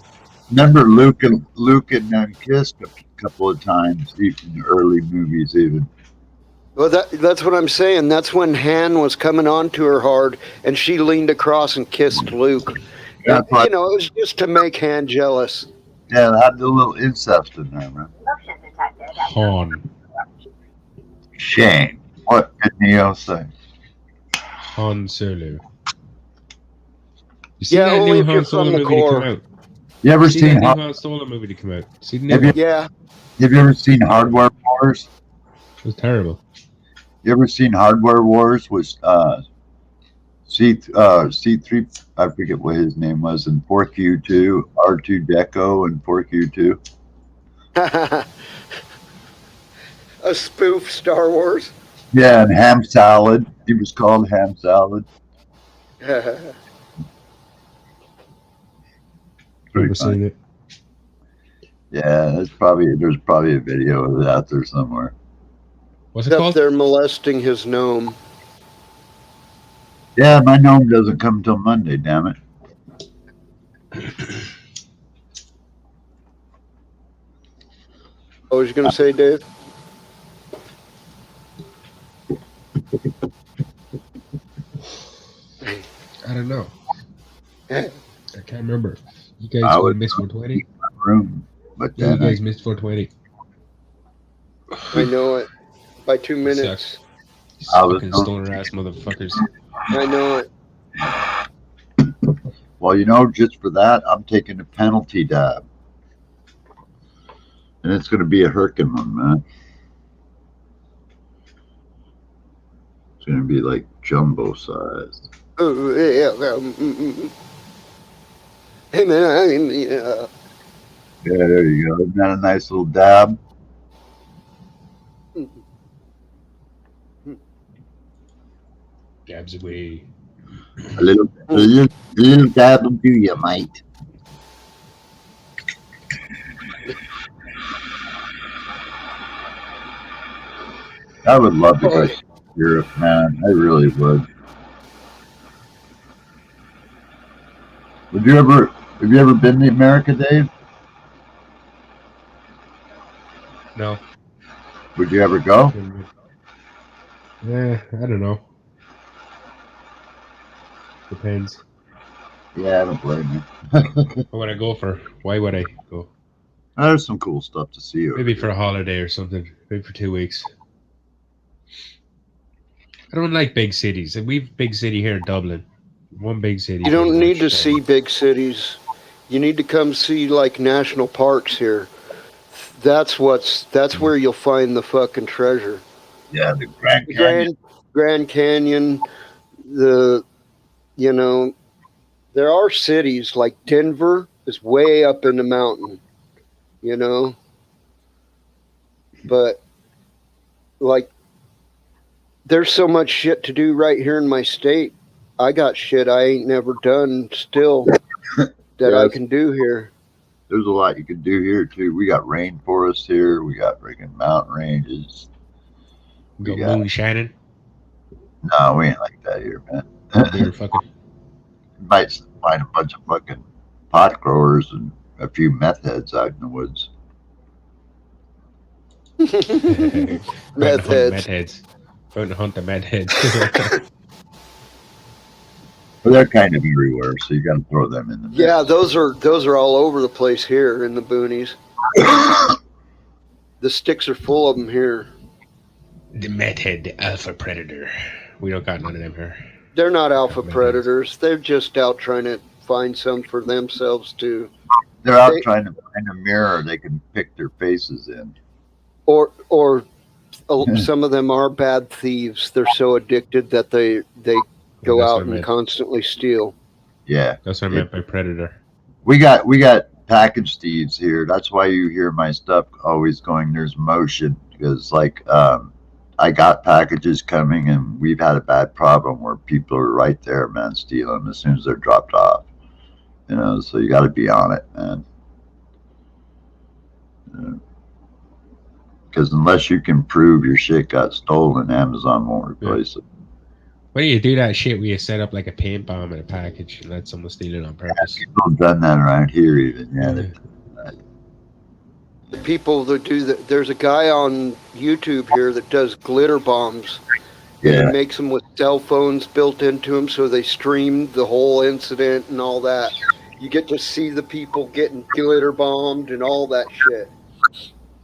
Remember Luke and them kissed a couple of times, even in the early movies, even. Well, that's what I'm saying. That's when Han was coming on to her hard, and she leaned across and kissed Luke. And, you know, it was just to make Han jealous. Yeah, it had a little incest in there, man. Han. Shame. What did Neo say? Han Solo. You see Yeah, that only new if you're Han Solo from the movie to core. come out? You ever See seen that new Han Solo movie to come out? See the new Have you- one? Yeah. Have you ever seen Hardware Wars? It was terrible. You ever seen Hardware Wars with C3? I forget what his name was in 4Q2, R2 Deco and 4Q2. A spoof Star Wars. Yeah, and Ham Salad. He was called Ham Salad. Never seen it. Yeah, there's probably a video of it out there somewhere. What's it Except called? they're molesting his gnome. Yeah, my gnome doesn't come till Monday. Damn it! What was you going to say, Dave? I don't know. I can't remember. You guys I go would miss 420? room, but Yeah, you then guys missed 420. I know it. By 2 minutes. I was Fucking going- stoner ass motherfuckers. I know it. well, you know, just for that, I'm taking a penalty dab, and it's going to be a Herkin one, man. It's going to be like jumbo sized. Oh, yeah. Hey, man. Yeah, there you go. Isn't that a nice little dab? Dabs away. A little dab will do you, mate. I would love to go to Europe, man. I really would. Have you ever been to America, Dave? No. Would you ever go? Yeah, I don't know. Depends. Yeah, I don't blame you. What would I go for? Why would I go? There's some cool stuff to see. Maybe for a holiday or something. Maybe for 2 weeks. I don't like big cities. And we've big city here in Dublin. One big city. You don't need to see big cities. You need to come see like national parks here. That's where you'll find the fucking treasure. Yeah, the Grand Canyon. Grand Canyon. There are cities like Denver is way up in the mountain, but like there's so much shit to do right here in my state. I got shit I ain't never done still that I can do here. There's a lot you can do here too. We got rainforest here. We got freaking mountain ranges. We got moonshining. No, we ain't like that here, man. They're fucking. You might find a bunch of fucking pot growers and a few meth heads out in the woods. Meth heads. Going to hunt the meth heads. But they're kind of everywhere, so you got to throw them in the mix. Yeah, those are all over the place here in the boonies. The sticks are full of them here. The meth head, the alpha predator. We don't got none of them here. They're not alpha predators. They're just out trying to find some for themselves too. They're out trying to find a mirror they can pick their faces in. Or some of them are bad thieves. They're so addicted that they go out and constantly steal. Yeah, that's what I meant by predator. We got package thieves here. That's why you hear my stuff always going. There's motion because I got packages coming, and we've had a bad problem where people are right there, man, stealing as soon as they're dropped off. So you got to be on it, man. Because unless you can prove your shit got stolen, Amazon won't replace it. Why do you do that shit where you set up like a paint bomb in a package and let someone steal it on purpose? Yeah, people have done that around here even. The people that do that, there's a guy on YouTube here that does glitter bombs. Yeah. He makes them with cell phones built into them, so they stream the whole incident and all that. You get to see the people getting glitter bombed and all that shit.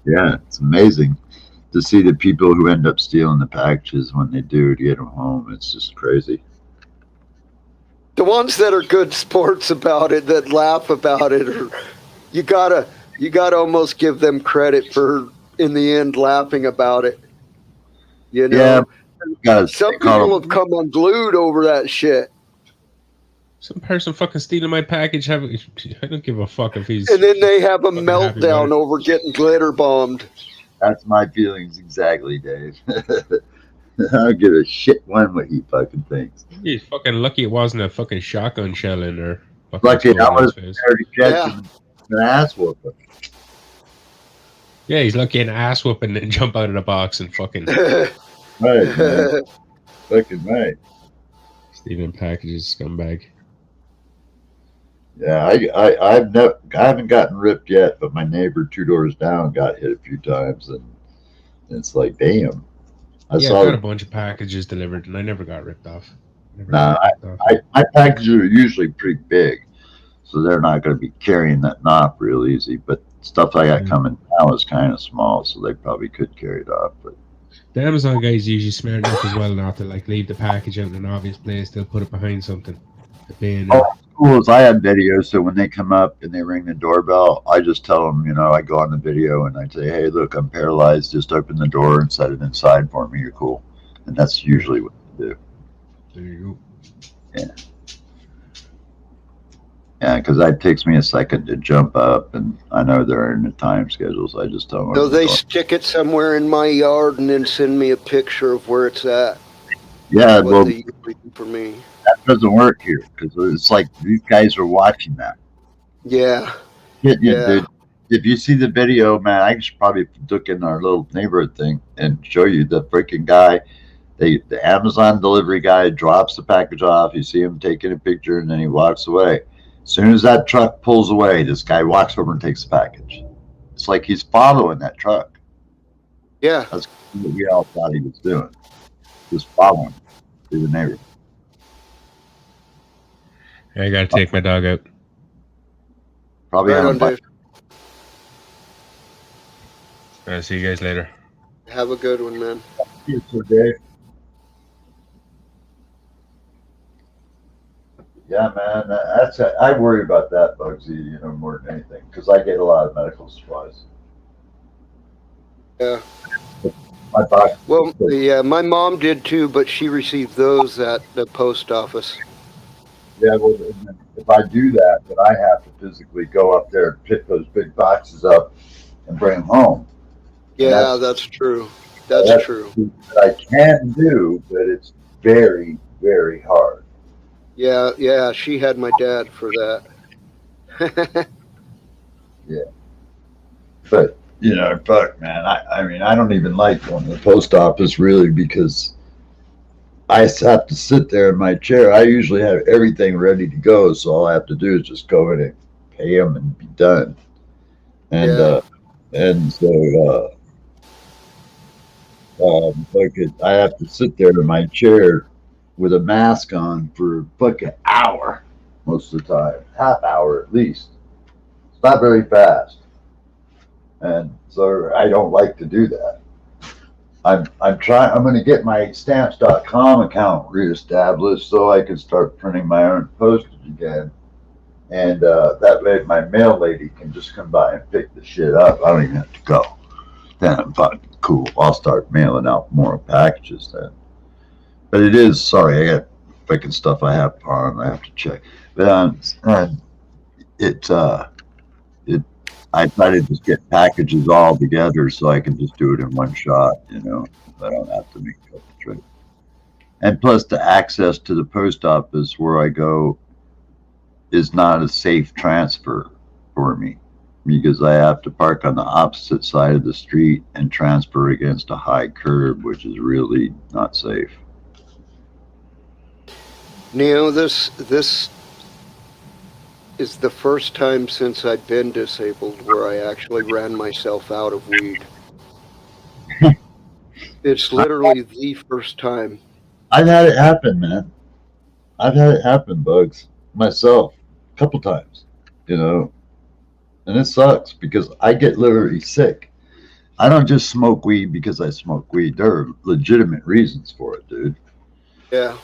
Yeah, it's amazing to see the people who end up stealing the packages when they do to get them home. It's just crazy. The ones that are good sports about it, that laugh about it, you gotta almost give them credit for, in the end, laughing about it. Yeah. Some people have come unglued over that shit. Some person fucking stealing my package. I don't give a fuck if he's. And then they have a meltdown over getting glitter bombed. That's my feelings exactly, Dave. I don't give a shit what he fucking thinks. He's fucking lucky it wasn't a fucking shotgun shell in there. Lucky I was there to catch him an ass whooping. Yeah, he's lucky an ass whooping and jump out of the box and fucking. Right, man. Fucking right. Stealing packages, scumbag. Yeah, I haven't gotten ripped yet, but my neighbor 2 doors down got hit a few times, and it's like, damn. I got a bunch of packages delivered, and I never got ripped off. My packages are usually pretty big, so they're not going to be carrying that knob real easy. But stuff I got coming now is kind of small, so they probably could carry it off. But the Amazon guys usually smart enough as well not to like leave the package out in an obvious place. They'll put it behind something. Cool is I have videos, so when they come up and they ring the doorbell, I just tell them, I go on the video and I say, hey, look, I'm paralyzed. Just open the door and set it inside for me. You're cool. And that's usually what they do. There you go. Yeah. Yeah, because that takes me a second to jump up, and I know they're in the time schedules. I just tell them. So they stick it somewhere in my yard and then send me a picture of where it's at. Yeah, well, they usually do for me. That doesn't work here because it's like these guys are watching that. Yeah. Dude. If you see the video, man, I should probably look in our little neighborhood thing and show you the freaking guy. The Amazon delivery guy drops the package off. You see him taking a picture, and then he walks away. As soon as that truck pulls away, this guy walks over and takes the package. It's like he's following that truck. Yeah. That's what we all thought he was doing. Just following through the neighborhood. I gotta take my dog out. Probably right on, Dave. I'll see you guys later. Have a good one, man. You too, Dave. Yeah, man. I worry about that, Bugsy, more than anything, because I get a lot of medical supplies. Yeah. My doctor. Well, yeah, my mom did too, but she received those at the post office. Yeah, well, if I do that, then I have to physically go up there and pick those big boxes up and bring them home. Yeah, that's true. That's true. That I can do, but it's very, very hard. Yeah, she had my dad for that. Yeah. But, fuck, man. I mean, I don't even like going to the post office really because I have to sit there in my chair. I usually have everything ready to go, so all I have to do is just go in and pay them and be done. And Yeah. and so I have to sit there in my chair with a mask on for a fucking hour most of the time, half hour at least. It's not very fast, and so I don't like to do that. I'm trying. I'm going to get my stamps.com account reestablished so I can start printing my own postage again, and that way my mail lady can just come by and pick the shit up. I don't even have to go. Then I'm fucking cool. I'll start mailing out more packages then. But it is, sorry, I got fucking stuff I have on. I have to check. But I try to just get packages all together so I can just do it in one shot. I don't have to make a couple trips. And plus, the access to the post office where I go is not a safe transfer for me because I have to park on the opposite side of the street and transfer against a high curb, which is really not safe. Neo, this is the first time since I've been disabled where I actually ran myself out of weed. It's literally the first time. I've had it happen, man. I've had it happen, Bugs, myself, a couple times, and it sucks because I get literally sick. I don't just smoke weed because I smoke weed. There are legitimate reasons for it, dude. Yeah.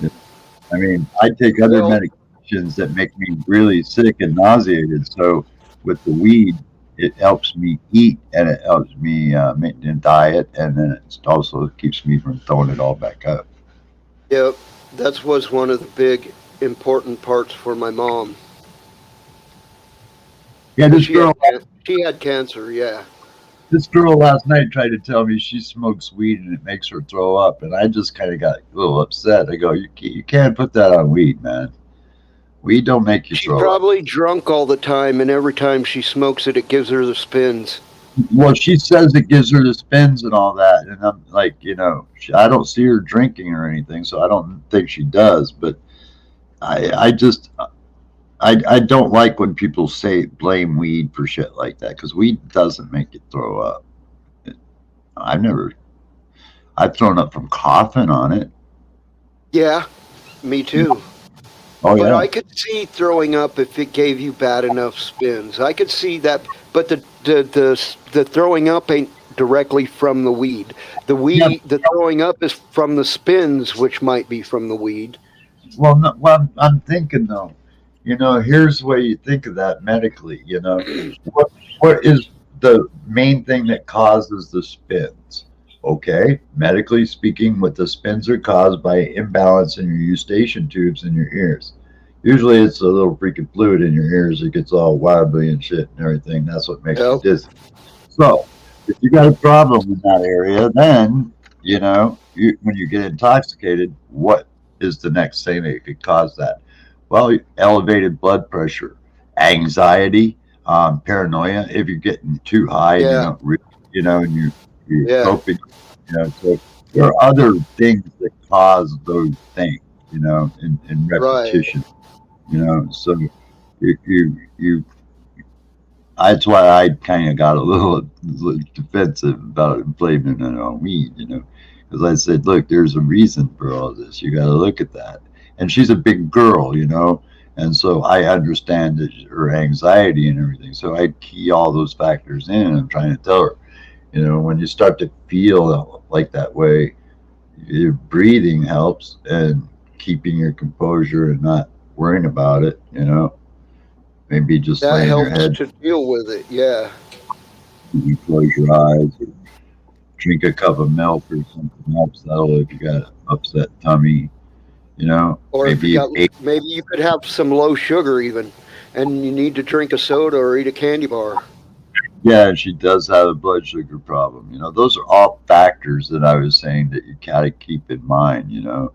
I mean, I take other medications that make me really sick and nauseated. So with the weed, it helps me eat and it helps me maintain diet, and then it also keeps me from throwing it all back up. Yep. That was one of the big important parts for my mom. Yeah, this girl. She had cancer. Yeah. This girl last night tried to tell me she smokes weed and it makes her throw up, and I just kind of got a little upset. I go, you can't put that on weed, man. Weed don't make you throw up. She's probably drunk all the time, and every time she smokes it, it gives her the spins. Well, she says it gives her the spins and all that, and I'm like, I don't see her drinking or anything, so I don't think she does. But I don't like when people blame weed for shit like that, because weed doesn't make you throw up. I've thrown up from coughing on it. Yeah, me too. Oh, but yeah. I could see throwing up if it gave you bad enough spins. I could see that, but the throwing up ain't directly from the weed. The throwing up is from the spins, which might be from the weed. Well, no, well, I'm thinking though. Here's the way you think of that medically. What is the main thing that causes the spins? Okay, medically speaking, what the spins are caused by imbalance in your eustachian tubes in your ears. Usually it's a little freaking fluid in your ears. It gets all wobbly and shit and everything. That's what makes you dizzy. So if you got a problem in that area, then, when you get intoxicated, what is the next thing that could cause that? Well, elevated blood pressure, anxiety, paranoia. If you're getting too high, and you don't really, and you're coping, so there are other things that cause those things, in repetition, so if you that's why I kind of got a little defensive about blaming it on weed, because I said, look, there's a reason for all this. You got to look at that. And she's a big girl, and so I understand her anxiety and everything. So I key all those factors in, and I'm trying to tell her, You know, when you start to feel like that way, your breathing helps and keeping your composure and not worrying about it, you know. Maybe just That laying your helps head, to deal with it. Yeah. you close your eyes, or drink a cup of milk or something else. That'll, if you got an upset tummy, you know, Or if you maybe got, maybe you could have some low sugar even, and you need to drink a soda or eat a candy bar. yeah, she does have a blood sugar problem. You know, those are all factors that I was saying that you gotta keep in mind. You know,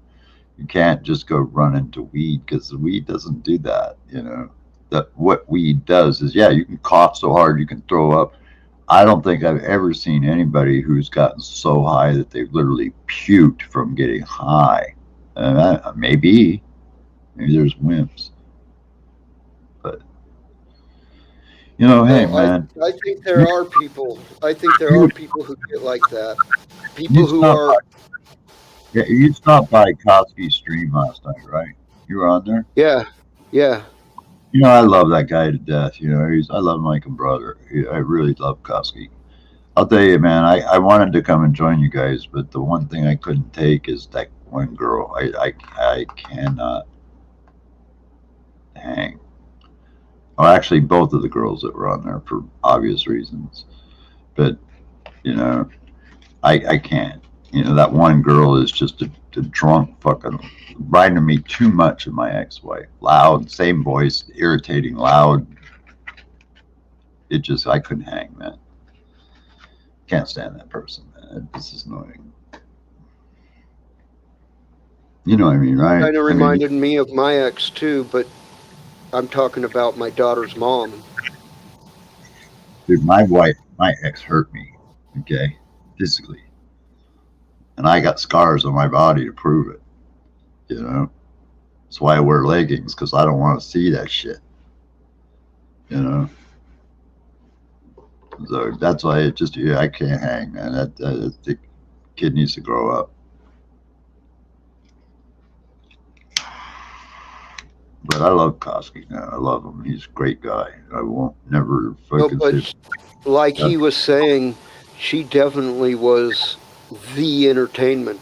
you can't just go run into weed because the weed doesn't do that. You know, that what weed does is, yeah, you can cough so hard you can throw up. I don't think I've ever seen anybody who's gotten so high that they've literally puked from getting high. Maybe there's wimps, but you know, hey No, man, I think there are people. I think there are you people who get like that. you People who stopped are, by, yeah, you stopped by Koski's stream last night, right? You were on there. yeah, yeah. You know, I love that guy to death. You know, I love him like a brother. I really love Koski. I'll tell you, man, I wanted to come and join you guys, but the one thing I couldn't take is that one girl. I cannot hang. Well, actually, both of the girls that were on there for obvious reasons. But, you know, I can't. You know, that one girl is just a drunk fucking riding me too much of my ex-wife. Loud, same voice, irritating, loud. It just, I couldn't hang, man. Can't stand that person, man. This is annoying. You know what I mean, right? Kind of I mean, reminded me of my ex too, but I'm talking about my daughter's mom. dude, my ex hurt me, okay, physically. And I got scars on my body to prove it, you know? That's why I wear leggings, because I don't want to see that shit, you know? So that's why it just, yeah, I can't hang, man. The kid needs to grow up. But I love Koski, man. I love him. He's a great guy. I won't never No, fucking but say. like he was saying, she definitely was the entertainment.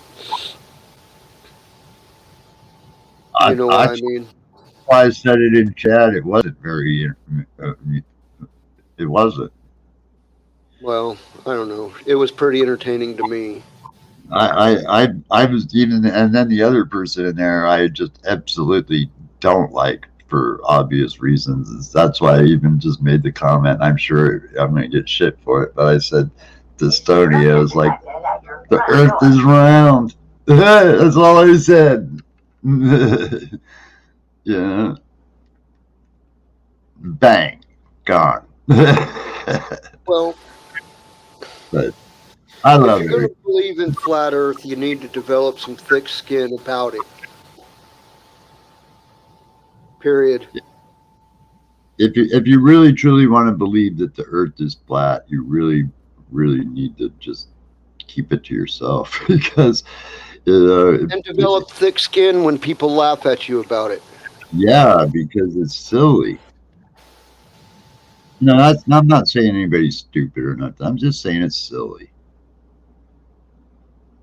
You know what I mean? I said it in chat. It wasn't very. It wasn't. Well, I don't know. It was pretty entertaining to me. I was even, and then the other person in there, I just absolutely don't like for obvious reasons. That's why I even just made the comment. I'm sure I'm going to get shit for it, but I said to Stony, I was like, the Earth is round. That's all I said. Yeah. Bang, gone. Well, But I love if you're going it. to believe in flat Earth, you need to develop some thick skin about it. Period. If you really truly want to believe that the Earth is flat, you really need to just keep it to yourself because And develop thick skin when people laugh at you about it. yeah, because it's silly. No, I'm not saying anybody's stupid or nothing. I'm just saying it's silly.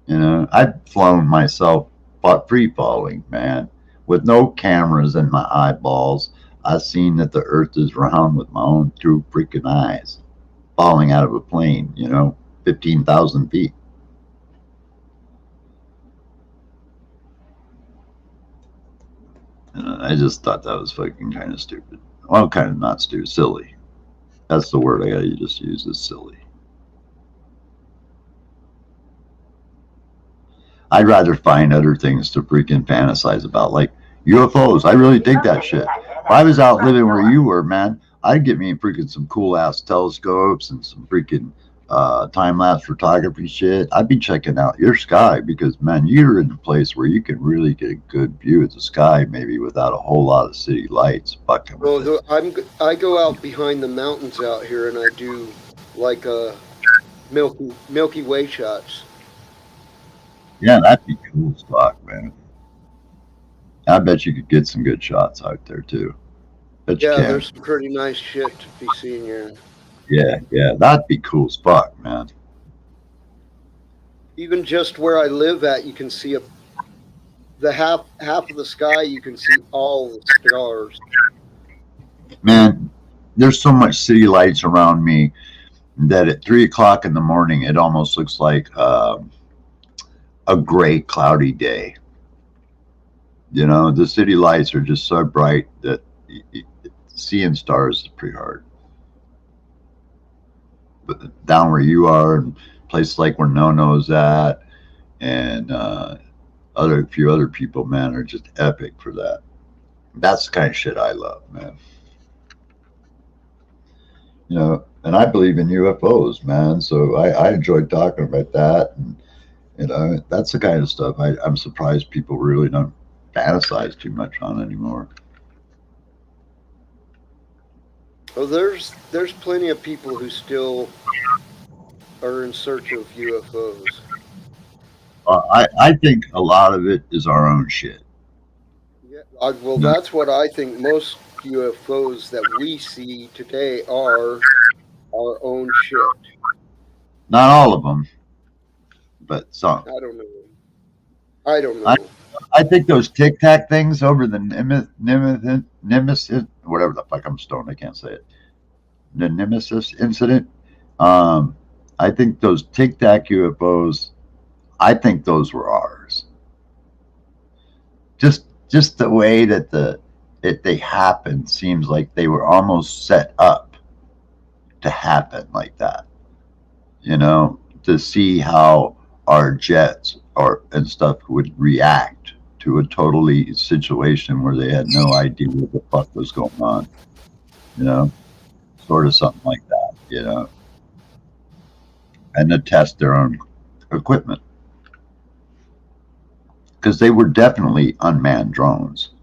You know, I've flown myself free falling, man, with no cameras in my eyeballs. I've seen that the Earth is round with my own two freaking eyes, falling out of a plane. You know, 15,000 feet. I just thought that was fucking kind of stupid. Well, kind of not stupid, silly. That's the word I gotta just use is silly. I'd rather find other things to freaking fantasize about, like UFOs. I really dig that shit. If I was out living where you were, man, I'd get me freaking some cool ass telescopes and some freaking time lapse photography shit. I'd be checking out your sky because, man, you're in a place where you can really get a good view of the sky, maybe without a whole lot of city lights fucking with it. I go out behind the mountains out here and I do like Milky Way shots. Yeah, that'd be cool as fuck, man. I bet you could get some good shots out there too. Bet you Yeah, can. there's some pretty nice shit to be seen here. Yeah, that'd be cool as fuck, man. even just where I live at, you can see the half of the sky. You can see all the stars. Man, there's so much city lights around me that at 3 o'clock in the morning, it almost looks like a gray, cloudy day. You know, the city lights are just so bright that seeing stars is pretty hard. But down where you are, and places like where No-No's at, and a few other people, man, are just epic for that. That's the kind of shit I love, man. You know, and I believe in UFOs, man. So I enjoyed talking about that, and you know, that's the kind of stuff I'm surprised people really don't fantasize too much on anymore. Oh, there's plenty of people who still are in search of UFOs. I think a lot of it is our own shit. Yeah, well, that's what I think. Most UFOs that we see today are our own shit. Not all of them, but some. I don't know. I think those Tic Tac things over the Nemesis, whatever the fuck, I'm stoned, I can't say it. The Nemesis incident. I think those Tic Tac UFOs, I think those were ours. Just the way that they happened seems like they were almost set up to happen like that. You know, to see how our jets and stuff would react to a totally situation where they had no idea what the fuck was going on. You know, sort of something like that. You know, and to test their own equipment, because they were definitely unmanned drones,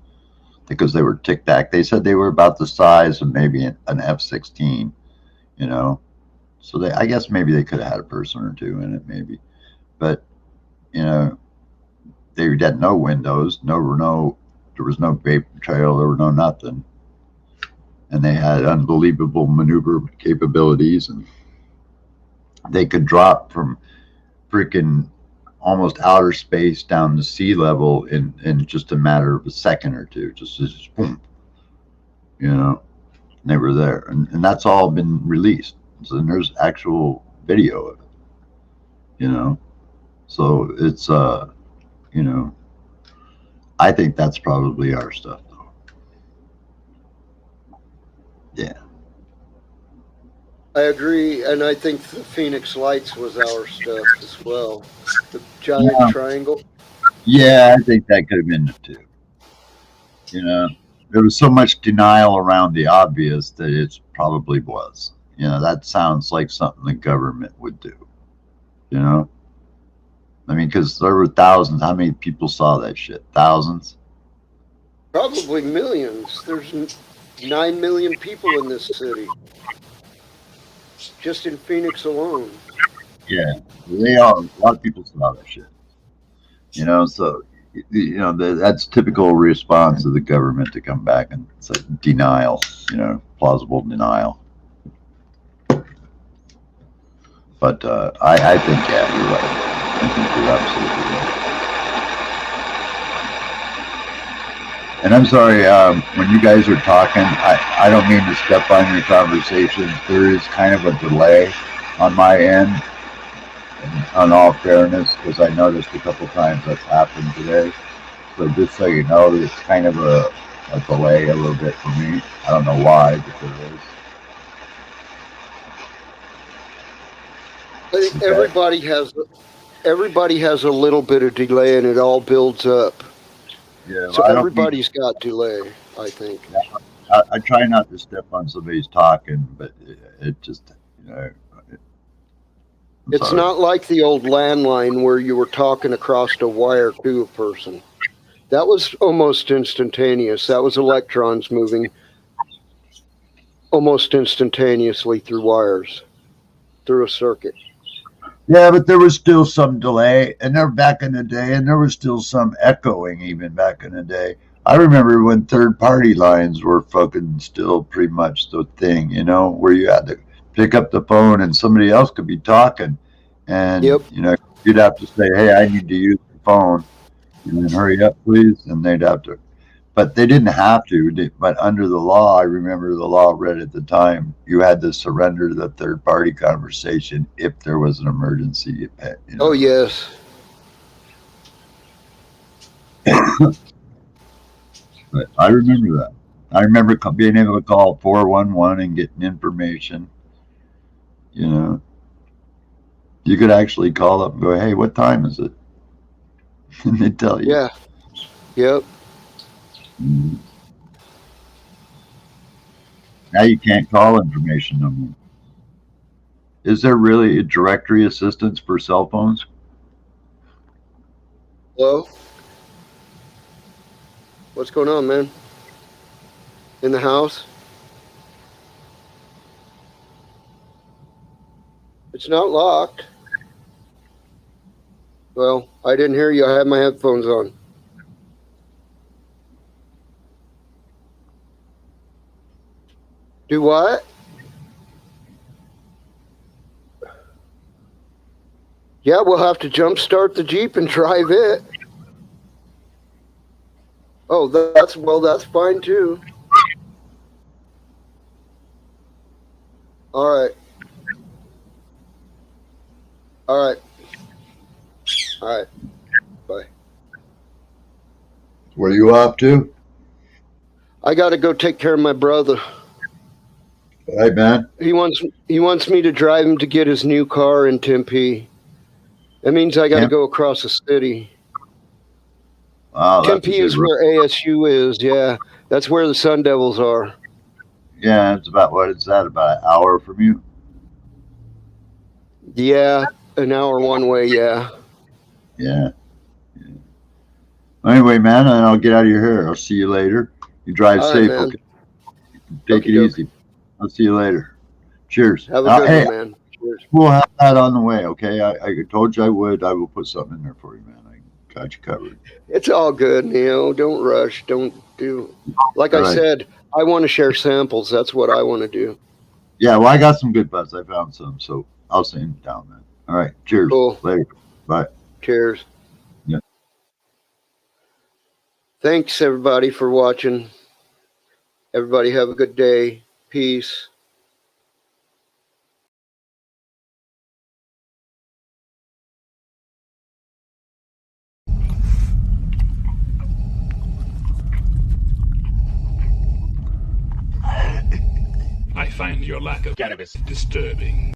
because they were Tic Tac. They said they were about the size of maybe an F-16, you know. So I guess maybe they could have had a person or two in it, maybe. But, you know, they had no windows, there was no vapor trail, there were no nothing. And they had unbelievable maneuver capabilities, and they could drop from freaking almost outer space down to sea level in just a matter of a second or two. Just boom. You know, they were there. And that's all been released. So there's actual video of it. You know? So it's you know, I think that's probably our stuff though. Yeah. I agree, and I think the Phoenix Lights was our stuff as well. The giant triangle. Yeah, I think that could have been it too. You know, there was so much denial around the obvious that it probably was. You know, that sounds like something the government would do. You know? I mean, because there were thousands. How many people saw that shit? Thousands? Probably millions. There's 9 million people in this city. Just in Phoenix alone. Yeah, they are. A lot of people saw that shit. You know, so, you know, that's typical response of the government to come back and say denial, you know, plausible denial. But I think, yeah, you're right. I think you're absolutely right. And I'm sorry, when you guys are talking, I don't mean to step on your conversation. There is kind of a delay on my end, in all fairness, because I noticed a couple times that's happened today. So just so you know, it's kind of a delay a little bit for me. I don't know why, but there is. I think everybody has a little bit of delay, and it all builds up. Yeah, so everybody's got delay, I think. I try not to step on somebody's talking, but it just, you know. It's not like the old landline where you were talking across a wire to a person. That was almost instantaneous. That was electrons moving almost instantaneously through wires, through a circuit. Yeah, but there was still some delay, and there back in the day, and there was still some echoing even back in the day. I remember when third-party lines were fucking still pretty much the thing, you know, where you had to pick up the phone and somebody else could be talking, And, Yep. you'd have to say, hey, I need to use the phone, and then hurry up, please. And they'd have to, but they didn't have to. But under the law, I remember the law read at the time, you had to surrender the third party conversation if there was an emergency. Oh, yes. But I remember that. I remember being able to call 411 and getting information. You could actually call up and go, hey, what time is it? And they'd tell you. Yeah. Yep. Mhm. Now you can't call information no more. Is there really a directory assistance for cell phones? Hello? What's going on, man? In the house? It's not locked. Well, I didn't hear you. I had my headphones on. Do what? Yeah, we'll have to jump start the Jeep and drive it. Oh, that's fine too. All right. All right. All right. Bye. Where you off to? I got to go take care of my brother. Hey, man. He wants me to drive him to get his new car in Tempe. That means I got to go across the city. Wow, Tempe is where ASU is. Yeah, that's where the Sun Devils are. Yeah, it's about, what is that, about an hour from you? Yeah, an hour one way. Yeah. Yeah. Anyway, man, I'll get out of your hair. I'll see you later. You drive All right, safe, man. okay? Take it easy. I'll see you later. Cheers. Have a good one, man. Cheers. We'll have that on the way, okay? I told you I would. I will put something in there for you, man. I got you covered. It's all good, Neo. Don't rush. Don't do. Like I said, I want to share samples. That's what I want to do. Yeah, well, I got some good buds. I found some, so I'll send them down, man. All right. Cheers. Cool. Later. Bye. Cheers. Yeah. Thanks, everybody, for watching. Everybody have a good day. Peace. I find your lack of cannabis disturbing.